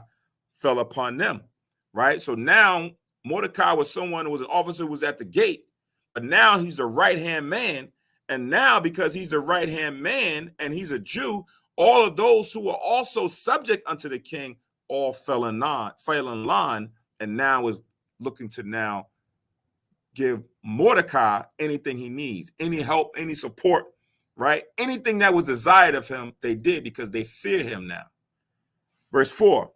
fell upon them, right? So now Mordecai was someone who was an officer who was at the gate, but now he's a right-hand man. And now because he's a right-hand man and he's a Jew, all of those who were also subject unto the king all fell in line, and now is looking to now give Mordecai anything he needs, any help, any support, right? Anything that was desired of him, they did because they feared him now. Verse 4,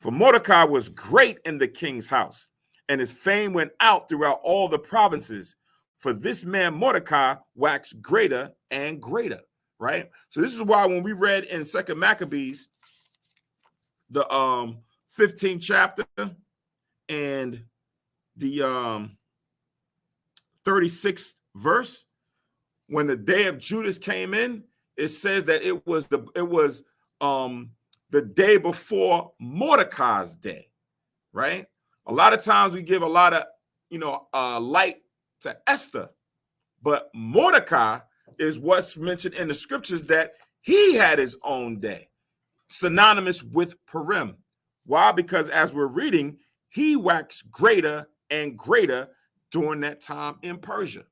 for Mordecai was great in the king's house, and his fame went out throughout all the provinces. For this man Mordecai waxed greater and greater, right? So this is why when we read in 2 Maccabees, the 15th chapter and the 36th verse, when the day of Judas came in, it says that it was the day before Mordecai's day, right? A lot of times we give a lot of light to Esther, but Mordecai is what's mentioned in the scriptures that he had his own day, synonymous with Purim. Why? Because as we're reading, he waxed greater and greater during that time in Persia.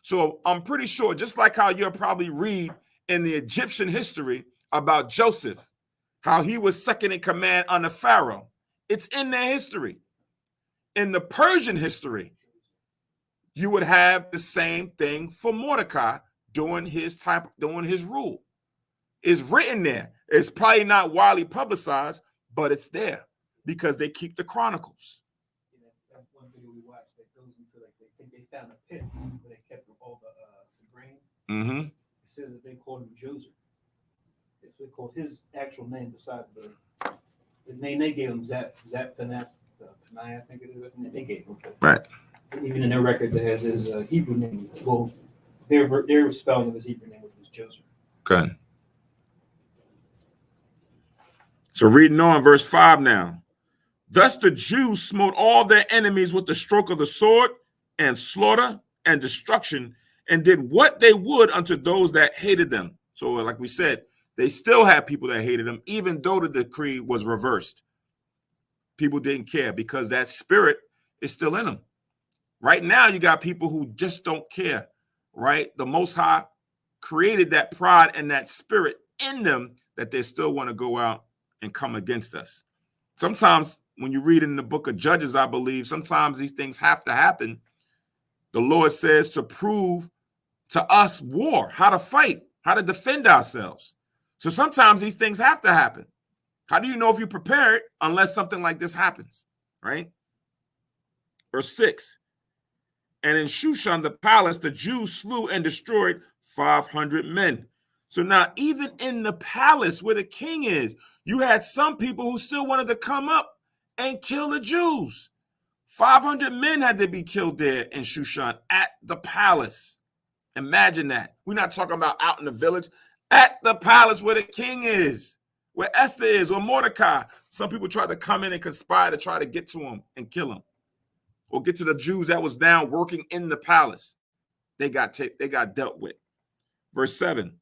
So I'm pretty sure, just like how you'll probably read in the Egyptian history about Joseph, how he was second in command under Pharaoh, it's in their history. In the Persian history, you would have the same thing for Mordecai during his rule. It's written there. It's probably not widely publicized, but it's there because they keep the chronicles. That one video we watched that goes into they found a pit where they kept all the grain. Mm-hmm. It says that they called him Joseph. It's what they called his actual name besides the name they gave him, Zaptanap, I think it is. They gave him. Right. Even in their records, it has his Hebrew name. Well, their spelling of his Hebrew name was Joseph. Good. So reading on verse 5 now. Thus the Jews smote all their enemies with the stroke of the sword and slaughter and destruction, and did what they would unto those that hated them. So like we said, they still had people that hated them, even though the decree was reversed. People didn't care because that spirit is still in them. Right now, you got people who just don't care, right? The Most High created that pride and that spirit in them that they still want to go out and come against us. Sometimes when you read in the book of Judges, I believe, sometimes these things have to happen. The Lord says to prove to us war, how to fight, how to defend ourselves. So sometimes these things have to happen. How do you know if you're prepared unless something like this happens, right? Verse 6. And in Shushan, the palace, the Jews slew and destroyed 500 men. So now, even in the palace where the king is, you had some people who still wanted to come up and kill the Jews. 500 men had to be killed there in Shushan at the palace. Imagine that. We're not talking about out in the village. At the palace where the king is, where Esther is, where Mordecai. Some people tried to come in and conspire to try to get to him and kill him, or get to the Jews that was now working in the palace. They got dealt with. Verse 7.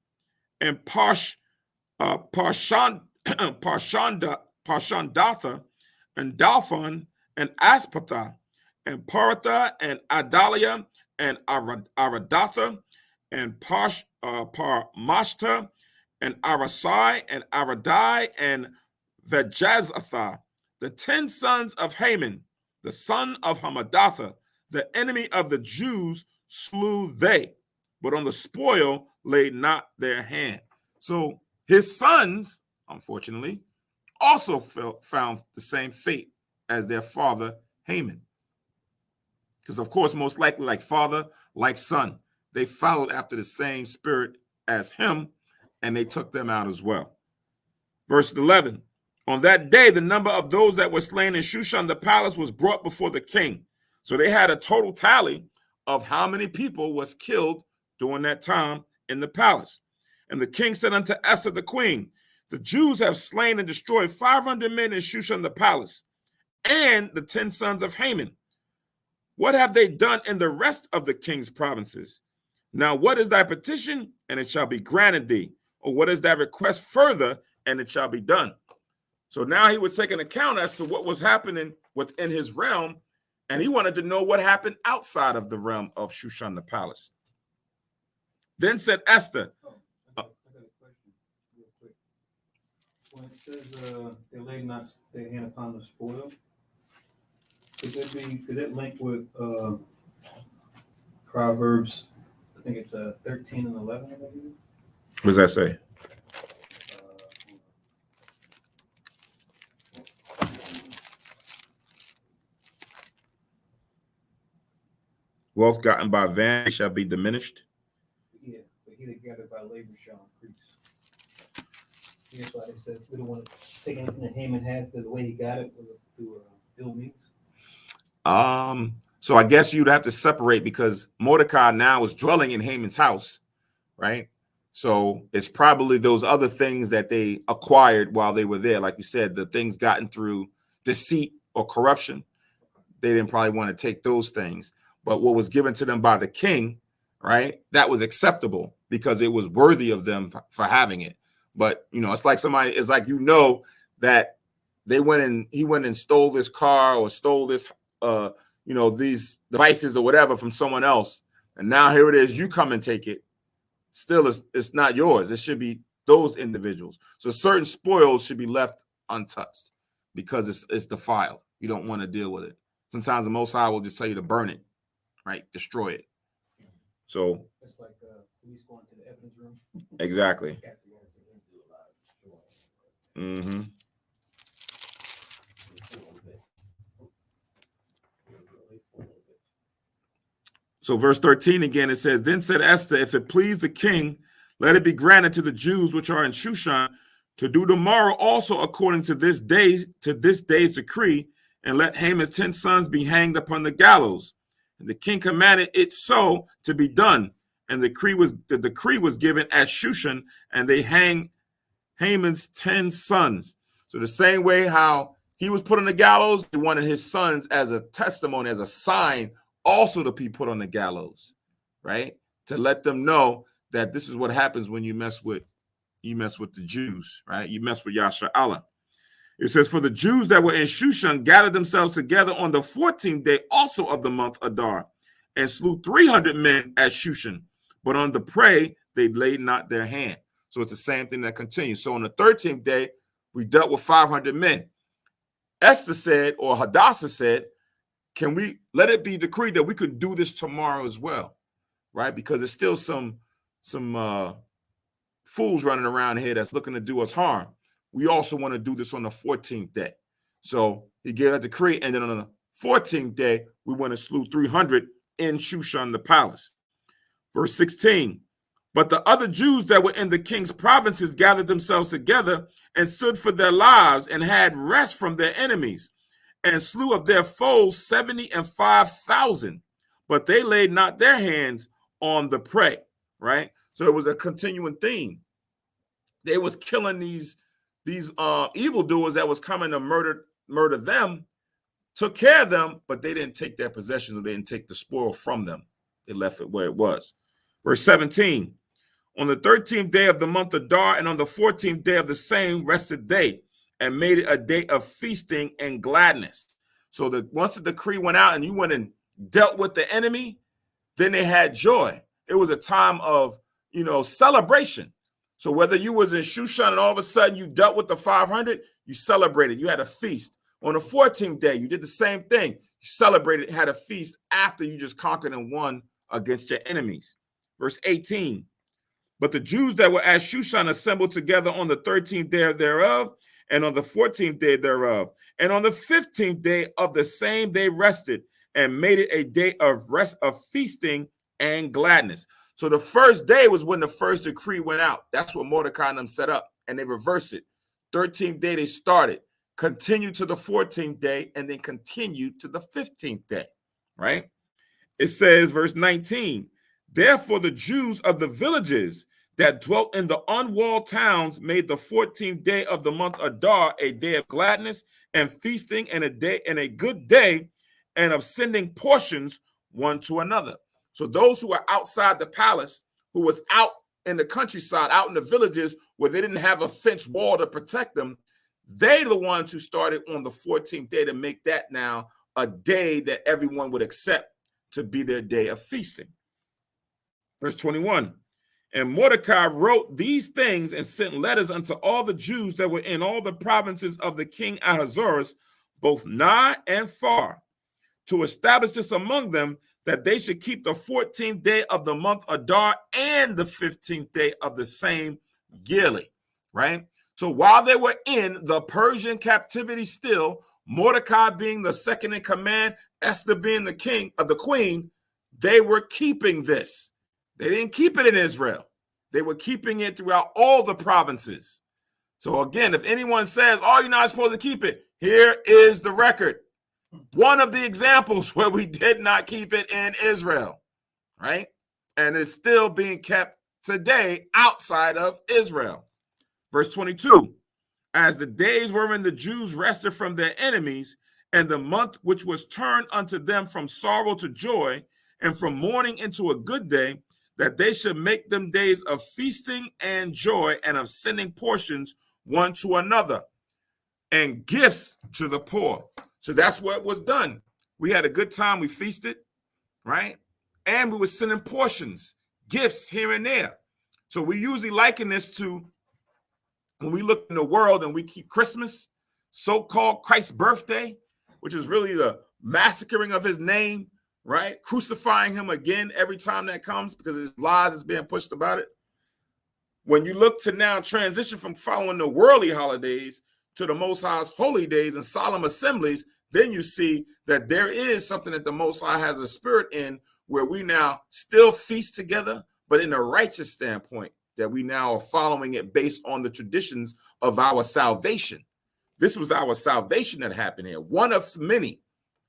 And Parshandatha and Dalphon and Aspatha and Paratha and Adalia and Aradatha and Parmashta and Arasai and Aradai and Vejazatha, the 10 sons of Haman, the son of Hamadatha, the enemy of the Jews, slew they, but on the spoil laid not their hand. So his sons, unfortunately, also found the same fate as their father Haman. Because, of course, most likely, like father, like son, they followed after the same spirit as him, and they took them out as well. Verse 11. On that day, the number of those that were slain in Shushan the palace was brought before the king. So they had a total tally of how many people was killed during that time in the palace. And the king said unto Esther the queen, the Jews have slain and destroyed 500 men in Shushan the palace, and the 10 sons of Haman. what have they done in the rest of the king's provinces? Now, what is thy petition? And it shall be granted thee. Or what is thy request further? And it shall be done. So now he was taking account as to what was happening within his realm, and he wanted to know what happened outside of the realm of Shushan the palace. Then said Esther. I got a question real quick. When it says they laid not their hand upon the spoil, could that link with Proverbs? I think it's 13 and 11. What does that say? Wealth gotten by vanity shall be diminished. Yeah, but he that gathered by labor shall increase. That's why they said we don't want to take anything that Haman had, the way he got it through ill means. So I guess you'd have to separate, because Mordecai now is dwelling in Haman's house, right? So it's probably those other things that they acquired while they were there. Like you said, the things gotten through deceit or corruption. They didn't probably want to take those things. But what was given to them by the king, right, that was acceptable because it was worthy of them for having it. But, it's like it's like, that he went and stole this car or stole this, these devices or whatever from someone else. And now here it is, you come and take it. Still, it's not yours. It should be those individuals. So certain spoils should be left untouched because it's defiled. You don't want to deal with it. Sometimes the Most High will just tell you to burn it, right? Destroy it. So it's like police going to the evidence room. Exactly. Mm-hmm. So verse 13 again, it says, then said Esther, if it please the king, let it be granted to the Jews which are in Shushan to do tomorrow also according to this day's decree, and let Haman's 10 sons be hanged upon the gallows. And the king commanded it so to be done. And the decree was given at Shushan, and they hanged Haman's 10 sons. So the same way how he was put on the gallows, he wanted his sons as a testimony, as a sign, also to be put on the gallows, right? To let them know that this is what happens when you mess with the Jews, right? You mess with Yasha Allah. It says, for the Jews that were in Shushan gathered themselves together on the 14th day also of the month Adar, and slew 300 men at Shushan. But on the prey they laid not their hand. So it's the same thing that continues. So on the 13th day, we dealt with 500 men. Esther said, or Hadassah said, can we let it be decreed that we could do this tomorrow as well, right? Because there's still some fools running around here that's looking to do us harm. We also want to do this on the 14th day. So he gave a decree, and then on the 14th day, we went and slew 300 in Shushan the palace. Verse 16, but the other Jews that were in the king's provinces gathered themselves together and stood for their lives and had rest from their enemies, and slew of their foes 75,000, but they laid not their hands on the prey, right? So it was a continuing theme. They was killing these evildoers that was coming to murder them, took care of them, but they didn't take their possessions, or they didn't take the spoil from them. They left it where it was. Verse 17, on the 13th day of the month of Adar, and on the 14th day of the same rested they, and made it a day of feasting and gladness. So that once the decree went out and you went and dealt with the enemy, then they had joy. It was a time of, celebration. So whether you was in Shushan and all of a sudden you dealt with the 500, you celebrated. You had a feast. On the 14th day, you did the same thing. You celebrated, had a feast after you just conquered and won against your enemies. Verse 18, but the Jews that were at Shushan assembled together on the 13th day thereof, and on the 14th day thereof, and on the 15th day of the same day rested, and made it a day of rest, of feasting and gladness. So the first day was when the first decree went out. That's what Mordecai and them set up, and they reversed it. 13th day they started, continued to the 14th day, and then continued to the 15th day, right? It says, verse 19, therefore the Jews of the villages that dwelt in the unwalled towns made the 14th day of the month Adar a day of gladness and feasting, and a good day, and of sending portions one to another. So those who are outside the palace, who was out in the countryside, out in the villages where they didn't have a fence wall to protect them, they're the ones who started on the 14th day to make that now a day that everyone would accept to be their day of feasting. Verse 21, and Mordecai wrote these things and sent letters unto all the Jews that were in all the provinces of the king Ahasuerus, both nigh and far, to establish this among them, that they should keep the 14th day of the month Adar and the 15th day of the same yearly, right? So while they were in the Persian captivity still, Mordecai being the second in command, Esther being the king of the queen, they were keeping this. They didn't keep it in Israel. They were keeping it throughout all the provinces. So again, if anyone says, oh, you're not supposed to keep it, here is the record. One of the examples where we did not keep it in Israel, right? And it's still being kept today outside of Israel. Verse 22, as the days wherein the Jews rested from their enemies, and the month which was turned unto them from sorrow to joy, and from mourning into a good day, that they should make them days of feasting and joy, and of sending portions one to another, and gifts to the poor. So that's what was done. We had a good time. We feasted, right? And we were sending portions, gifts here and there. So we usually liken this to when we look in the world and we keep Christmas, so-called Christ's birthday, which is really the massacring of his name, right? Crucifying him again every time that comes because his lies is being pushed about it. When you look to now transition from following the worldly holidays to the Most High's holy days and solemn assemblies, then you see that there is something that the Most High has a spirit in where we now still feast together, but in a righteous standpoint, that we now are following it based on the traditions of our salvation. This was our salvation that happened here, one of many,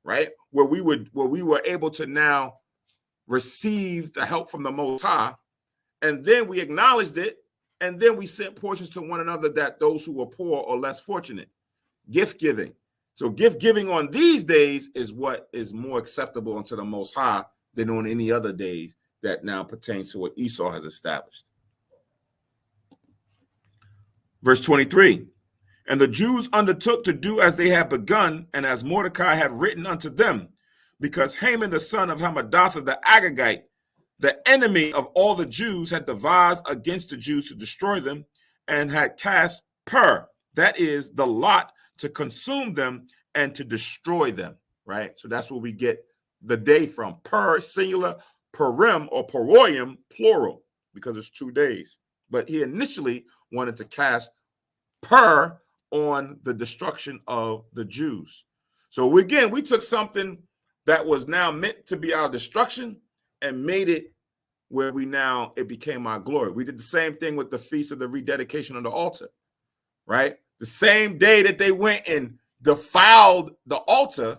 right? Where we were able to now receive the help from the Most High, and then we acknowledged it, and then we sent portions to one another, that those who were poor or less fortunate. Gift giving. So gift giving on these days is what is more acceptable unto the Most High than on any other days that now pertains to what Esau has established. Verse 23, and the Jews undertook to do as they had begun, and as Mordecai had written unto them, because Haman the son of Hammedatha the Agagite, the enemy of all the Jews, had devised against the Jews to destroy them, and had cast pur, that is the lot, to consume them and to destroy them, right? So that's where we get the day from. Pur, singular, Purim or Purim, plural, because it's 2 days. But he initially wanted to cast pur on the destruction of the Jews. So again, we took something that was now meant to be our destruction and made it where it became our glory. We did the same thing with the Feast of the Rededication of the Altar, right? The same day that they went and defiled the altar, a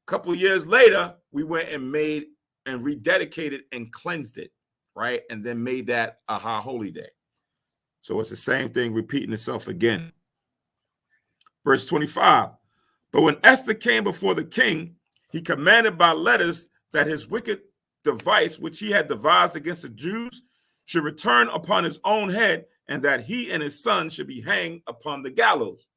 couple of years later, we went and made and rededicated and cleansed it, right? And then made that a high holy day. So it's the same thing repeating itself again. Verse 25, but when Esther came before the king, he commanded by letters that his wicked device, which he had devised against the Jews, should return upon his own head, and that he and his son should be hanged upon the gallows.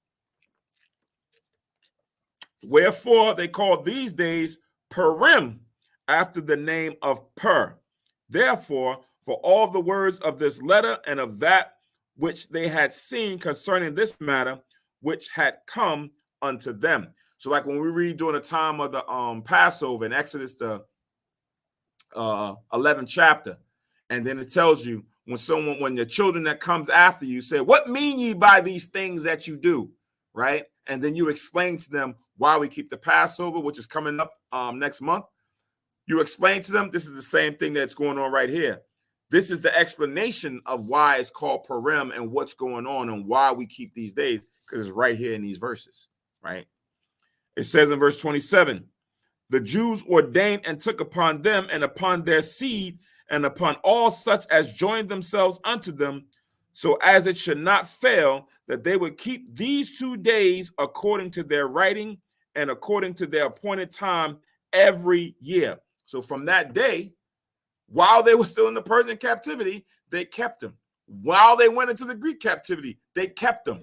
Wherefore they call these days Purim, after the name of Pur. Therefore, for all the words of this letter and of that which they had seen concerning this matter, which had come unto them. So like when we read during the time of the Passover in Exodus, the 11th chapter, and then it tells you when your children that comes after you say, what mean ye by these things that you do, right? And then you explain to them why we keep the Passover, which is coming up next month. You explain to them, this is the same thing that's going on right here. This is the explanation of why it's called Purim and what's going on and why we keep these days, because it's right here in these verses, right? It says in verse 27, the Jews ordained and took upon them and upon their seed and upon all such as joined themselves unto them, so as it should not fail, that they would keep these 2 days according to their writing and according to their appointed time every year. So from that day, while they were still in the Persian captivity, they kept them. While they went into the Greek captivity, they kept them.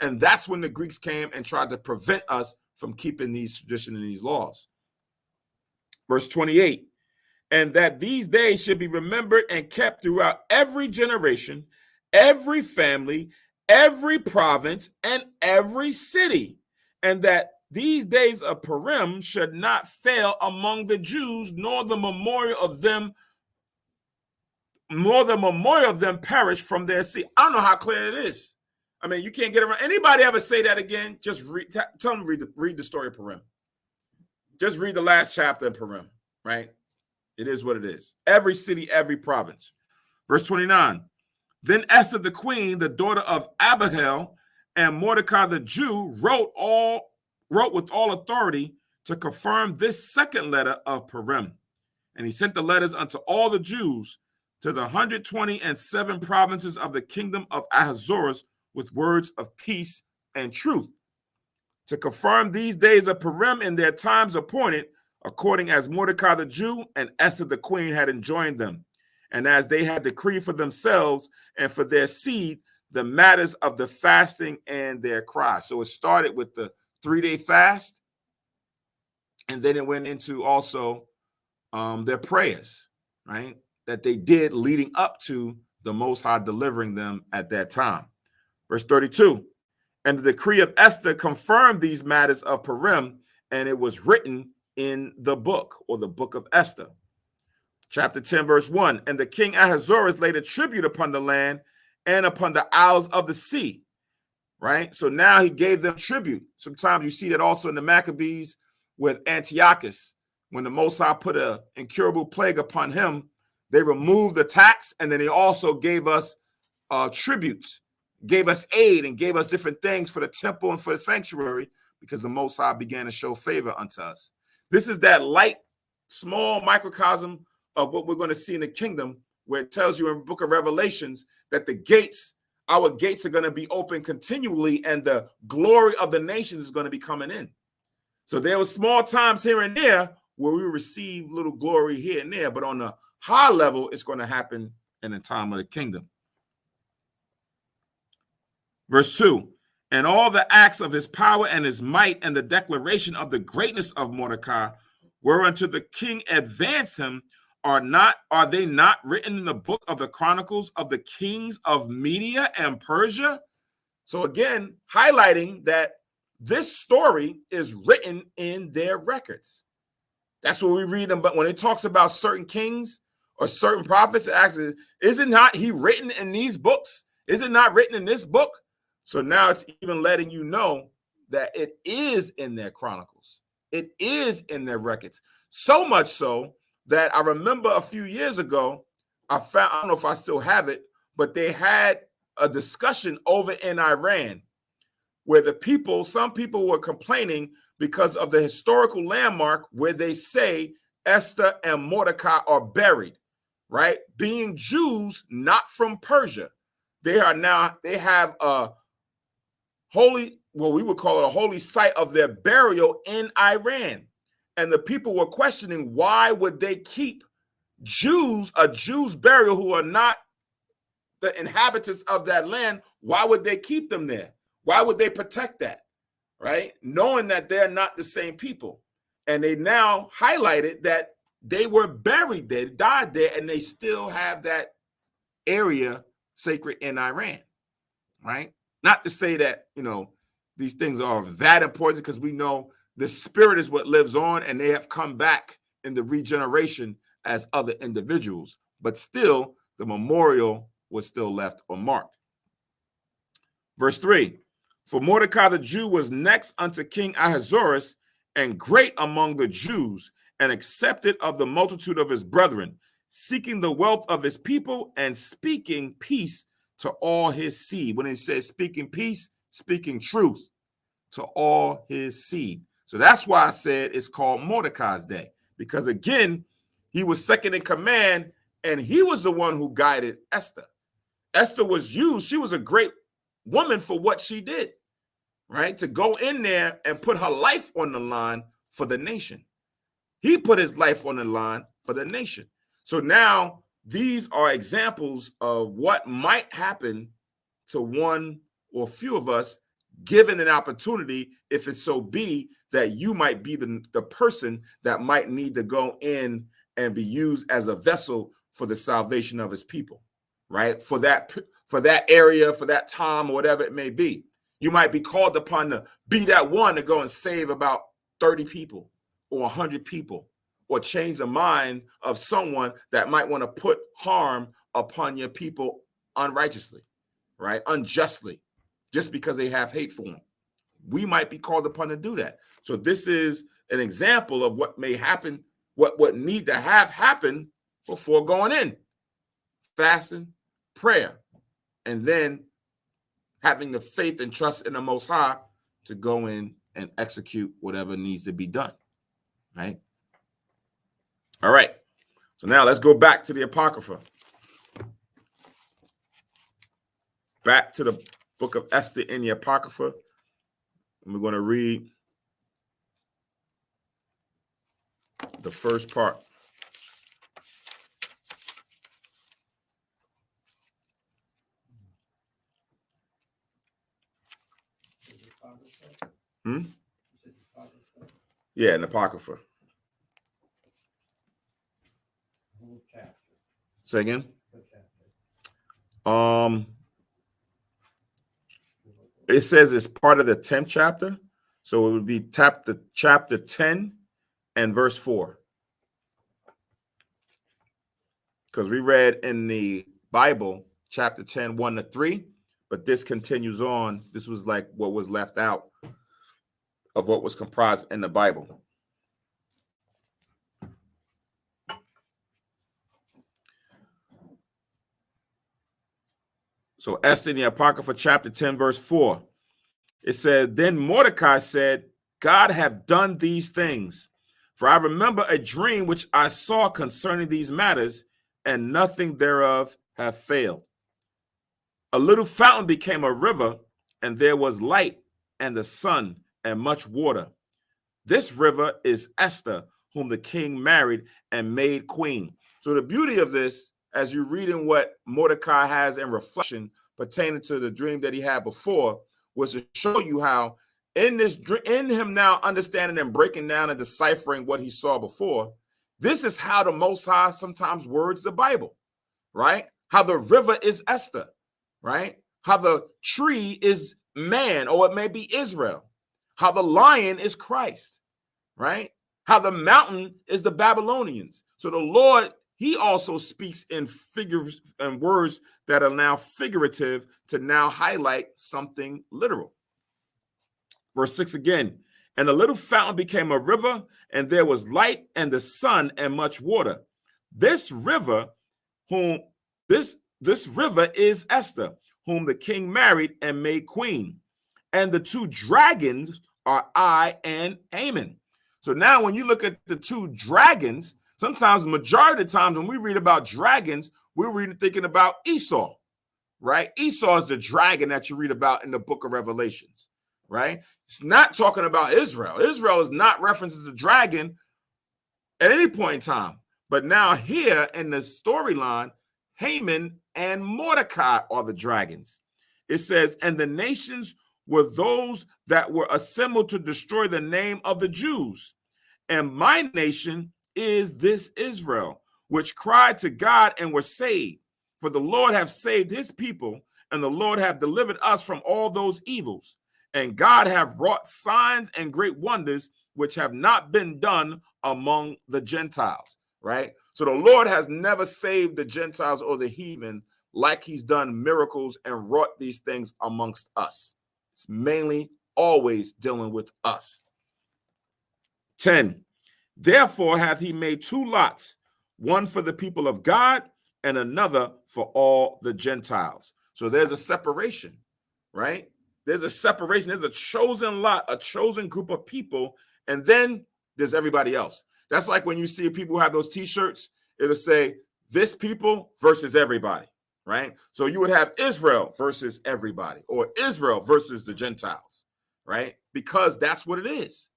And that's when the Greeks came and tried to prevent us from keeping these traditions and these laws. Verse 28, and that these days should be remembered and kept throughout every generation, every family, every province, and every city, and that these days of Purim should not fail among the Jews, nor the memorial of them perish from their seed. I don't know how clear it is. I mean, you can't get around. Anybody ever say that again? Just tell them read the story of Purim. Just read the last chapter in Purim, right? It is what it is. Every city, every province. Verse 29. Then Esther the queen, the daughter of Abihail, and Mordecai the Jew wrote with all authority to confirm this second letter of Purim. And he sent the letters unto all the Jews to the 127 provinces of the kingdom of Ahasuerus with words of peace and truth, to confirm these days of Purim in their times appointed, according as Mordecai the Jew and Esther the queen had enjoined them, and as they had decreed for themselves and for their seed the matters of the fasting and their cry. So it started with the 3-day fast, and then it went into also their prayers, right, that they did leading up to the Most High delivering them at that time. Verse 32, and the decree of Esther confirmed these matters of Purim, and it was written in the book, or the book of Esther. Chapter 10, verse 1, and the king Ahasuerus laid a tribute upon the land and upon the isles of the sea, right? So now he gave them tribute. Sometimes you see that also in the Maccabees with Antiochus. When the Most High put an incurable plague upon him, they removed the tax, and then they also gave us tributes, gave us aid, and gave us different things for the temple and for the sanctuary, because the Most High began to show favor unto us. This is that light, small microcosm of what we're going to see in the kingdom, where it tells you in the book of Revelations that the gates, our gates are going to be open continually, and the glory of the nations is going to be coming in. So there were small times here and there where we receive little glory here and there, but on the high level, it's going to happen in the time of the kingdom. Verse 2, and all the acts of his power and his might and the declaration of the greatness of Mordecai, whereunto the king advanced him, are they not written in the book of the chronicles of the kings of Media and Persia? So again, highlighting that this story is written in their records. That's what we read them. But when it talks about certain kings or certain prophets, it actually, is it not he written in these books? Is it not written in this book? So now it's even letting you know that it is in their chronicles. It is in their records. So much so that I remember a few years ago, I don't know if I still have it, but they had a discussion over in Iran where some people were complaining because of the historical landmark where they say Esther and Mordecai are buried, right? Being Jews, not from Persia. They have a holy, well, we would call it a holy site of their burial in Iran. And the people were questioning, why would they keep a Jews burial who are not the inhabitants of that land? Why would they keep them there? Why would they protect that? Right? Knowing that they're not the same people. And they now highlighted that they were buried there, died there, and they still have that area sacred in Iran. Right? Not to say that, these things are that important, because we know the spirit is what lives on, and they have come back in the regeneration as other individuals. But still, the memorial was still left unmarked. Verse 3, for Mordecai the Jew was next unto King Ahasuerus, and great among the Jews, and accepted of the multitude of his brethren, seeking the wealth of his people, and speaking peace to all his seed. When it says speaking peace, speaking truth to all his seed. So that's why I said it's called Mordecai's Day, because again, he was second in command, and he was the one who guided Esther. Esther was used. She was a great woman for what she did, right? To go in there and put her life on the line for the nation. He put his life on the line for the nation. So now these are examples of what might happen to one or few of us, given an opportunity, if it so be that you might be the person that might need to go in and be used as a vessel for the salvation of his people, right? For that area, for that time, or whatever it may be. You might be called upon to be that one to go and save about 30 people or 100 people, or change the mind of someone that might want to put harm upon your people unrighteously, right? Unjustly, just because they have hate for them. We might be called upon to do that. So this is an example of what may happen, what need to have happen before going in. Fasting, prayer, and then having the faith and trust in the Most High to go in and execute whatever needs to be done, right? All right. So now let's go back to the Apocrypha. Back to the book of Esther in the Apocrypha. And we're going to read the first part. Yeah, in the Apocrypha. Say again? It says it's part of the 10th chapter. So it would be chapter 10 and verse 4. Because we read in the Bible, chapter 10, 1-3, but this continues on. This was like what was left out of what was comprised in the Bible. So Esther in the Apocrypha, chapter 10, verse 4. It said, then Mordecai said, God hath done these things. For I remember a dream which I saw concerning these matters, and nothing thereof hath failed. A little fountain became a river, and there was light, and the sun, and much water. This river is Esther, whom the king married and made queen. So the beauty of this, as you're reading what Mordecai has in reflection pertaining to the dream that he had before, was to show you how in him now understanding and breaking down and deciphering what he saw before, this is how the Most High sometimes words the Bible, right? How the river is Esther, right? How the tree is man, or it may be Israel. How the lion is Christ, right? How the mountain is the Babylonians. So the Lord, he also speaks in figures and words that are now figurative to now highlight something literal. Verse 6 again, and a little fountain became a river, and there was light and the sun and much water. This river is Esther, whom the king married and made queen. And the two dragons are I and Haman. So now when you look at the two dragons, sometimes the majority of the times when we read about dragons, we're thinking about Esau, right? Esau is the dragon that you read about in the book of Revelations, right? It's not talking about Israel. Israel is not references the dragon at any point in time. But now here in the storyline, Haman and Mordecai are the dragons. It says, and the nations were those that were assembled to destroy the name of the Jews. And my nation is this Israel, which cried to God and were saved. For the Lord hath saved his people, and the Lord hath delivered us from all those evils. And God hath wrought signs and great wonders, which have not been done among the Gentiles, right? So the Lord has never saved the Gentiles or the heathen like he's done miracles and wrought these things amongst us. It's mainly always dealing with us. 10. Therefore hath he made two lots, one for the people of God and another for all the Gentiles. So there's a separation, right? There's a separation. There's a chosen lot, a chosen group of people, and then there's everybody else. That's like when you see people who have those T-shirts, it'll say this people versus everybody, right? So you would have Israel versus everybody, or Israel versus the Gentiles, right? Because that's what it is.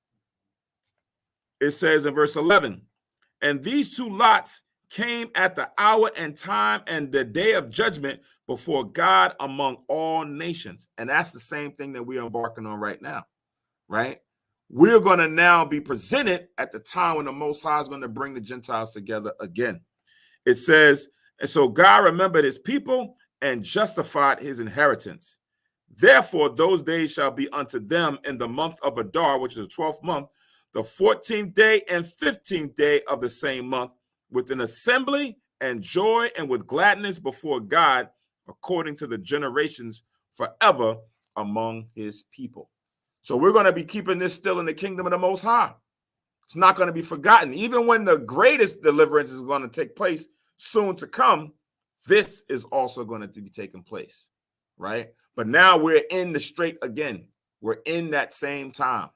it says in verse 11, and these two lots came at the hour and time and the day of judgment before God among all nations. And that's the same thing that we're embarking on right now, right? We're going to now be presented at the time when the Most High is going to bring the Gentiles together again. It says, and so God remembered his people and justified his inheritance. Therefore, those days shall be unto them in the month of Adar, which is the 12th month, the 14th day and 15th day of the same month, with an assembly and joy and with gladness before God, according to the generations forever among his people. So we're going to be keeping this still in the kingdom of the Most High. It's not going to be forgotten. Even when the greatest deliverance is going to take place soon to come, this is also going to be taking place, right? But now we're in the strait again. We're in that same time,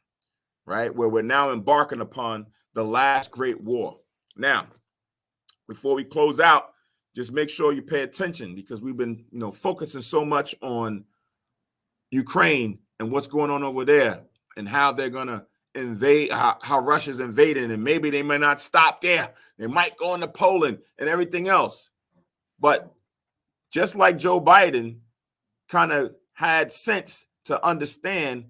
right? Where we're now embarking upon the last great war. Now, before we close out, just make sure you pay attention, because we've been, focusing so much on Ukraine and what's going on over there and how they're going to invade, how Russia's invading, and maybe they may not stop there. They might go into Poland and everything else. But just like Joe Biden kind of had sense to understand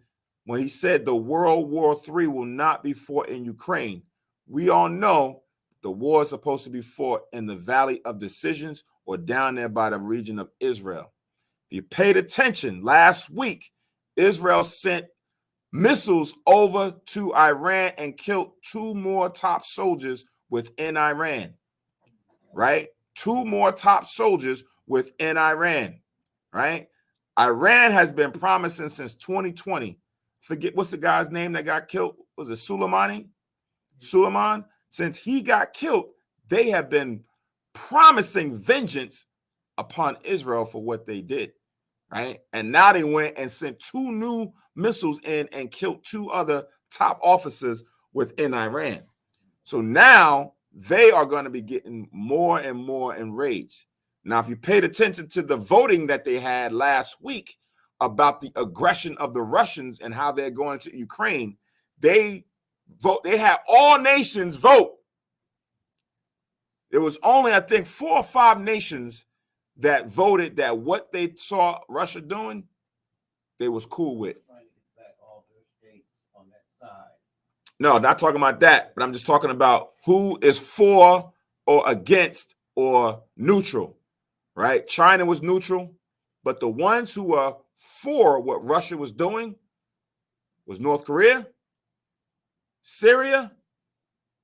when he said the World War III will not be fought in Ukraine, we all know the war is supposed to be fought in the Valley of Decisions or down there by the region of Israel. If you paid attention, last week, Israel sent missiles over to Iran and killed 2 more top soldiers within Iran, right? 2 more top soldiers within Iran, right? Iran has been promising since 2020. Forget what's the guy's name that got killed? Was it Soleimani? Suleiman? Since he got killed, they have been promising vengeance upon Israel for what they did, right? And now they went and sent 2 new missiles in and killed 2 other top officers within Iran. So now they are going to be getting more and more enraged. Now, if you paid attention to the voting that they had last week about the aggression of the Russians and how they're going to Ukraine, they had all nations vote. There was only, I think, 4 or 5 nations that voted that what they saw Russia doing, they was cool with. No, not talking about that, but I'm just talking about who is for or against or neutral, right? China was neutral, but the ones who were for what Russia was doing was North Korea, Syria,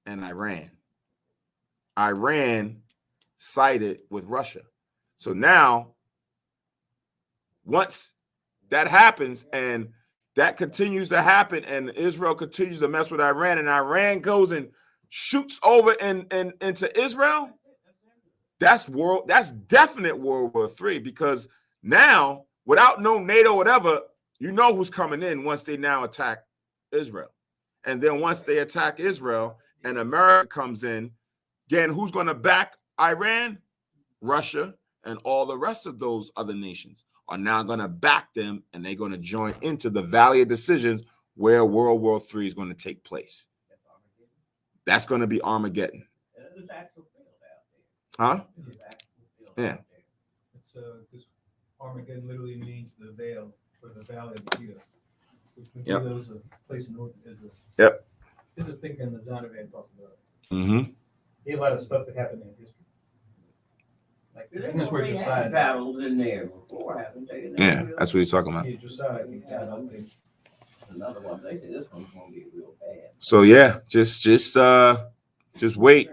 and Iran. Iran sided with Russia. So now, once that happens and that continues to happen and Israel continues to mess with Iran and Iran goes and shoots over into Israel, that's definite World War III, because now, without no NATO, whatever, you know who's coming in once they now attack Israel. And then once they attack Israel and America comes in, again, who's going to back Iran? Russia and all the rest of those other nations are now going to back them, and they're going to join into the Valley of Decisions where World War III is going to take place. That's going to be Armageddon. Huh? Yeah. It's this Armageddon literally means the veil or the Valley of Judah. Yep. Judah is a place in northern Israel. Yep. This is a thing in the Zondervan talking about. Mm-hmm. There's a lot of stuff that happened in history. Like this is where Josiah battles in there before, haven't they? Yeah, that's what he's talking about. Yeah, Josiah. Another one. They say this one's gonna get real bad. So yeah, just wait.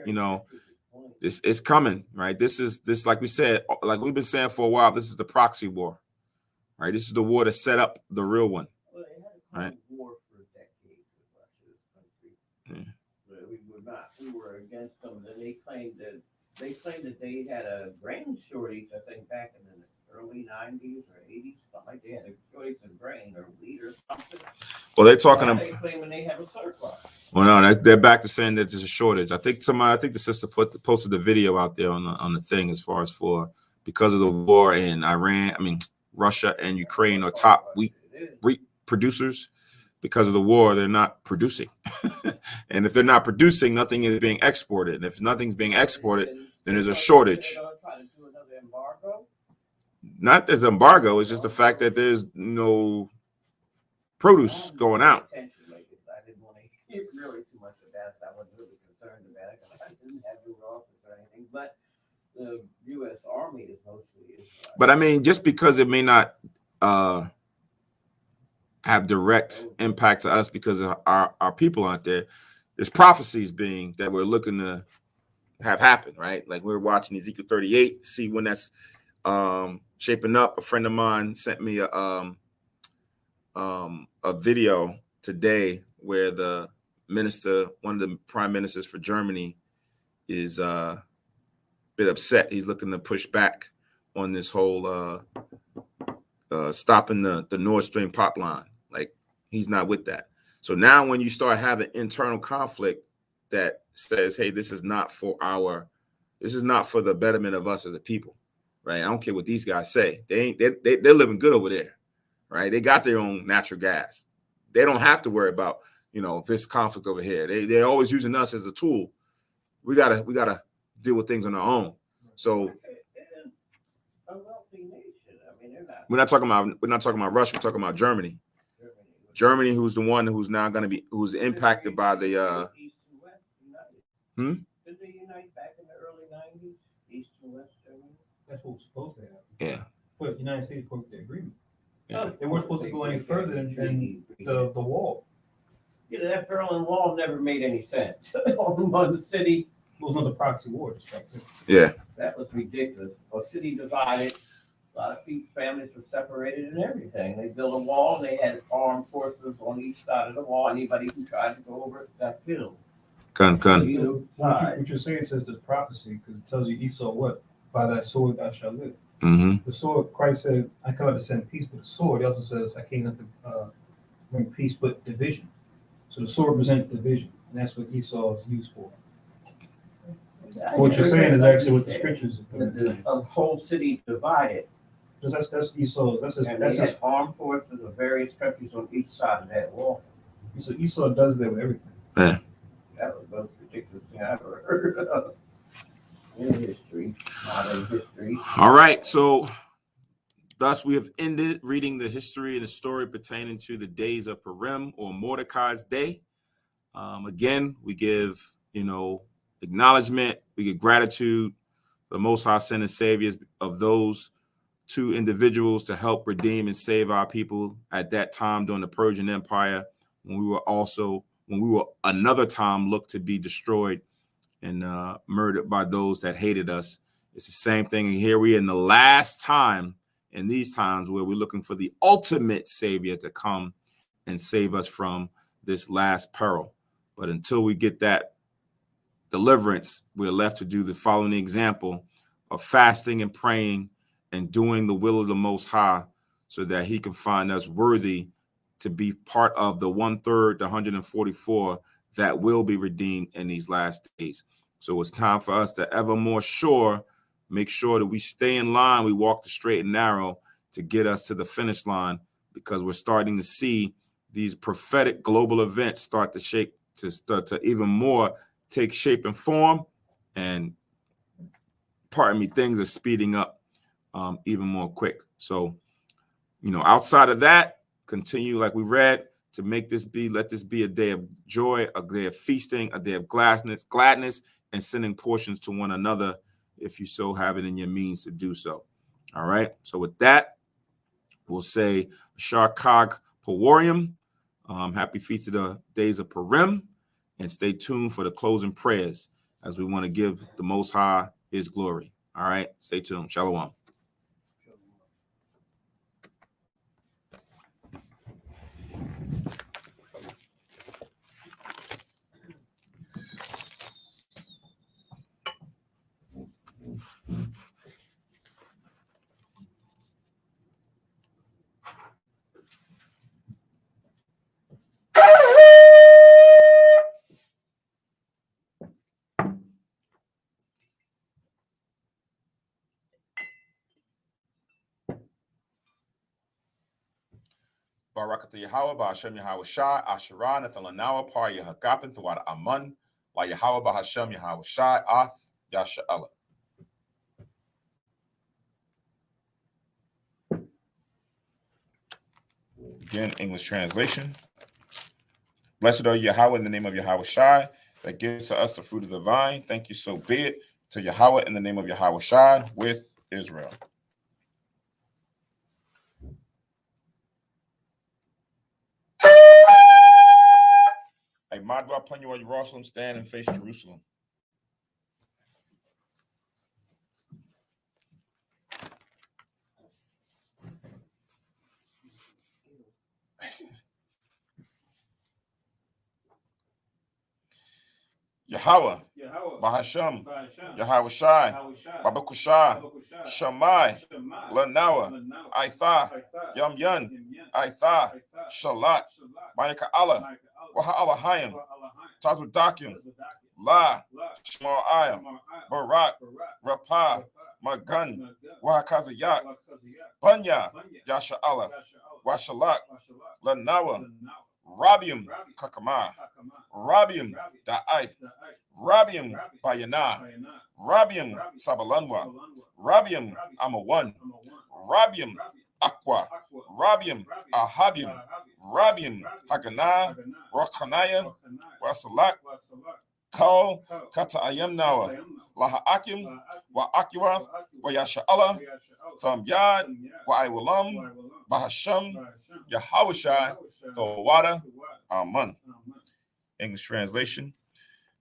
This is coming, right? This like we said, like we've been saying for a while. This is the proxy war, right? This is the war to set up the real one, right? War for decades with Russia's country. Yeah. We were against them, and they claimed that they had a grain shortage, I think, back in the early 90s or 80s, something like that. They had a shortage of grain or wheat or something. Well, they're talking about. They claiming they have a surplus. Well, no, they're back to saying that there's a shortage. I think the sister posted the video out there on the thing as far as because of the war in Iran. I mean, Russia and Ukraine are top wheat producers. because of the war, they're not producing. And if they're not producing, nothing is being exported. And if nothing's being exported, then there's a shortage. They're gonna try to do another embargo? Not as embargo, it's just the fact that there's no produce going out. I didn't want to hear really too much about it. I wasn't really concerned about it because I didn't have new office or anything. But the U.S. Army is mostly Israel. But I mean, just because it may not have direct impact to us because of our people aren't there, there's prophecies being that we're looking to have happen, right? Like we're watching Ezekiel 38, see when that's shaping up. A friend of mine sent me a video today where the minister, one of the prime ministers for Germany, is a bit upset. He's looking to push back on this whole stopping the Nord Stream pipeline. Like he's not with that. So now when you start having internal conflict that says, hey, this is not for the betterment of us as a people, right? I don't care what these guys say. They're living good over there, right? They got their own natural gas. They don't have to worry about, this conflict over here. They're always using us as a tool. We gotta deal with things on our own. So It is a wealthy nation. I mean, they're not. we're not talking about Russia. We're talking about Germany. Germany, who's the one who's now going to be impacted by the East and West united. Did they unite back in the early 90s? East and West Germany? That's what was supposed to happen. Yeah. But the United States broke the agreement. Yeah. They weren't supposed to go any further than the wall. Yeah, that Berlin Wall never made any sense. On one city, It was another proxy war. Just right there. Yeah. that was ridiculous. A city divided. A lot of families were separated and everything. They built a wall. And they had armed forces on each side of the wall. Anybody who tried to go over it got killed. What you're saying says there's prophecy because it tells you Esau what? By that sword thou shalt live. Mm-hmm. The sword, Christ said, I come to send peace, but the sword, he also says, I came not to bring peace, but division. So the sword represents division, and that's what Esau is used for. So what you're saying is actually what the scriptures are saying. A whole city divided. Because that's Esau. That's And they had armed forces of various countries on each side of that wall. So Esau does that with everything. Yeah. That was the most ridiculous thing I ever heard of in history, modern history. All right. So thus we have ended reading the history and the story pertaining to the days of Purim or Mordecai's Day. Again, we give, acknowledgement. We give gratitude for the Most High Son and Saviors of those two individuals to help redeem and save our people at that time during the Persian Empire, when we were another time looked to be destroyed and murdered by those that hated us. It's the same thing. And here we are in the last time, in these times where we're looking for the ultimate Savior to come and save us from this last peril. But until we get that deliverance, we're left to do the following example of fasting and praying and doing the will of the Most High so that he can find us worthy to be part of the 1/3, the 144 that will be redeemed in these last days. So it's time for us to ever more make sure that we stay in line. We walk the straight and narrow to get us to the finish line, because we're starting to see these prophetic global events start to even more take shape and form. And pardon me, things are speeding up even more quick. So, outside of that, continue like we read to let this be a day of joy, a day of feasting, a day of gladness, and sending portions to one another if you so have it in your means to do so. All right. So with that, we'll say Sharkag Pawarium. Happy feast of the days of Purim, and stay tuned for the closing prayers as we want to give the Most High his glory. All right. Stay tuned. Shalom. Barakatha Yahweh, Bahashem Yahweh Shai, Asherah, Nathalanawa, Par Yahagapin, Tawad Aman, La Yahweh, Bahashem Yahweh Shai, Ath, Yasha'ala. Again, English translation. Blessed are Yahweh in the name of Yahweh Shai, that gives to us the fruit of the vine. Thank you, so be it, to Yahweh in the name of Yahweh Shai with Israel. A mod upon you, Jerusalem, stand and face Jerusalem. Yahweh, Bahashem, Yahweh Shai, Babakushai, Shammai, Lanawa, Aitha, Yum Yun, Aitha, Shalat, Mayaka Allah, Waha Tazwadakim, La, Shma'ayim, Barak, Rapah, Magun, Wahakazayak, Bunya, Yasha Allah, Washalak, Lanawa, Rabium, Kakama, Rabium, Da'ai, Rabium, Bayana, Rabium, Sabalanwa, Rabium, Amawan, Rabium, Aqua, Rabium, Ahabium, Rabium, Haganah, Rakhanaya, Wasalak, Kal, Kata'ayam Nawa, Laha Akim, Wa Akiwa, Wa Yasha'ala, Thumb Yad, Wa Iwalam, Bahasham, Yahawashai, Thawada, Aman. English translation.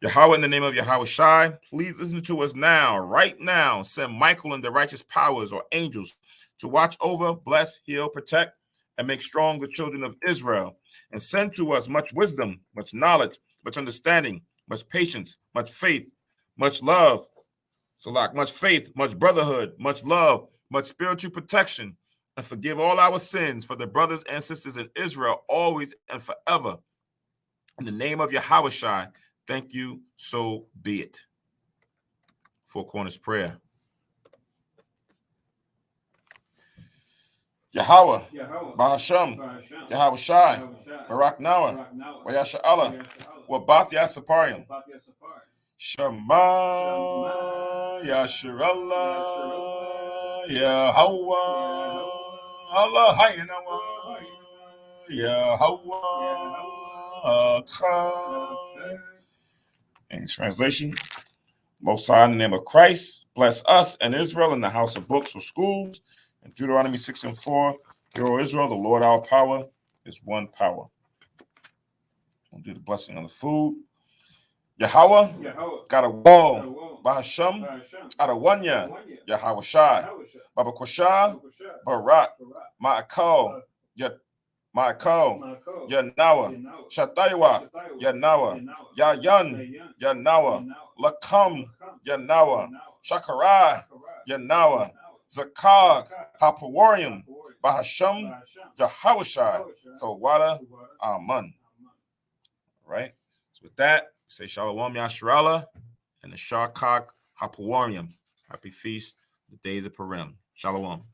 Yahweh, in the name of Yahweh Shai, please listen to us now, right now. Send Michael and the righteous powers or angels to watch over, bless, heal, protect, and make strong the children of Israel. And send to us much wisdom, much knowledge, much understanding, much patience, much faith, much love. Salak, much faith, much brotherhood, much love, much spiritual protection, and forgive all our sins for the brothers and sisters in Israel always and forever. In the name of Yahweh Shai, thank you, so be it. Four Corners Prayer. Yahweh, Bahasham, Yahweh Shai, Barak Nawa, Wayasha Allah, Wabath Yasaparim, Shema, Yashirallah, Yahweh, Allah Hayanawa, Yahweh, English translation. Most High, in the name of Christ, bless us and Israel in the house of books or schools. In Deuteronomy 6:4, Hear, O Israel, the Lord our power is one power. We'll do the blessing on the food. Yahweh, got a wall. Bahasham, Adawanya, Yahweh Shai, Baba Koshah, Barak, Ma'akal, Ma'akal, Yanawa, Shataywa, Yanawa, Yayan, Yanawa, Lakam, Yanawa, Shakarai, Yanawa, Zakar, Hapawarium, Bahasham, Yahawashai, Thawada, Aman. Right? So with that, say Shalom Yasharala and the Sharkak Hapawarium. Happy feast, the days of Purim. Shalom.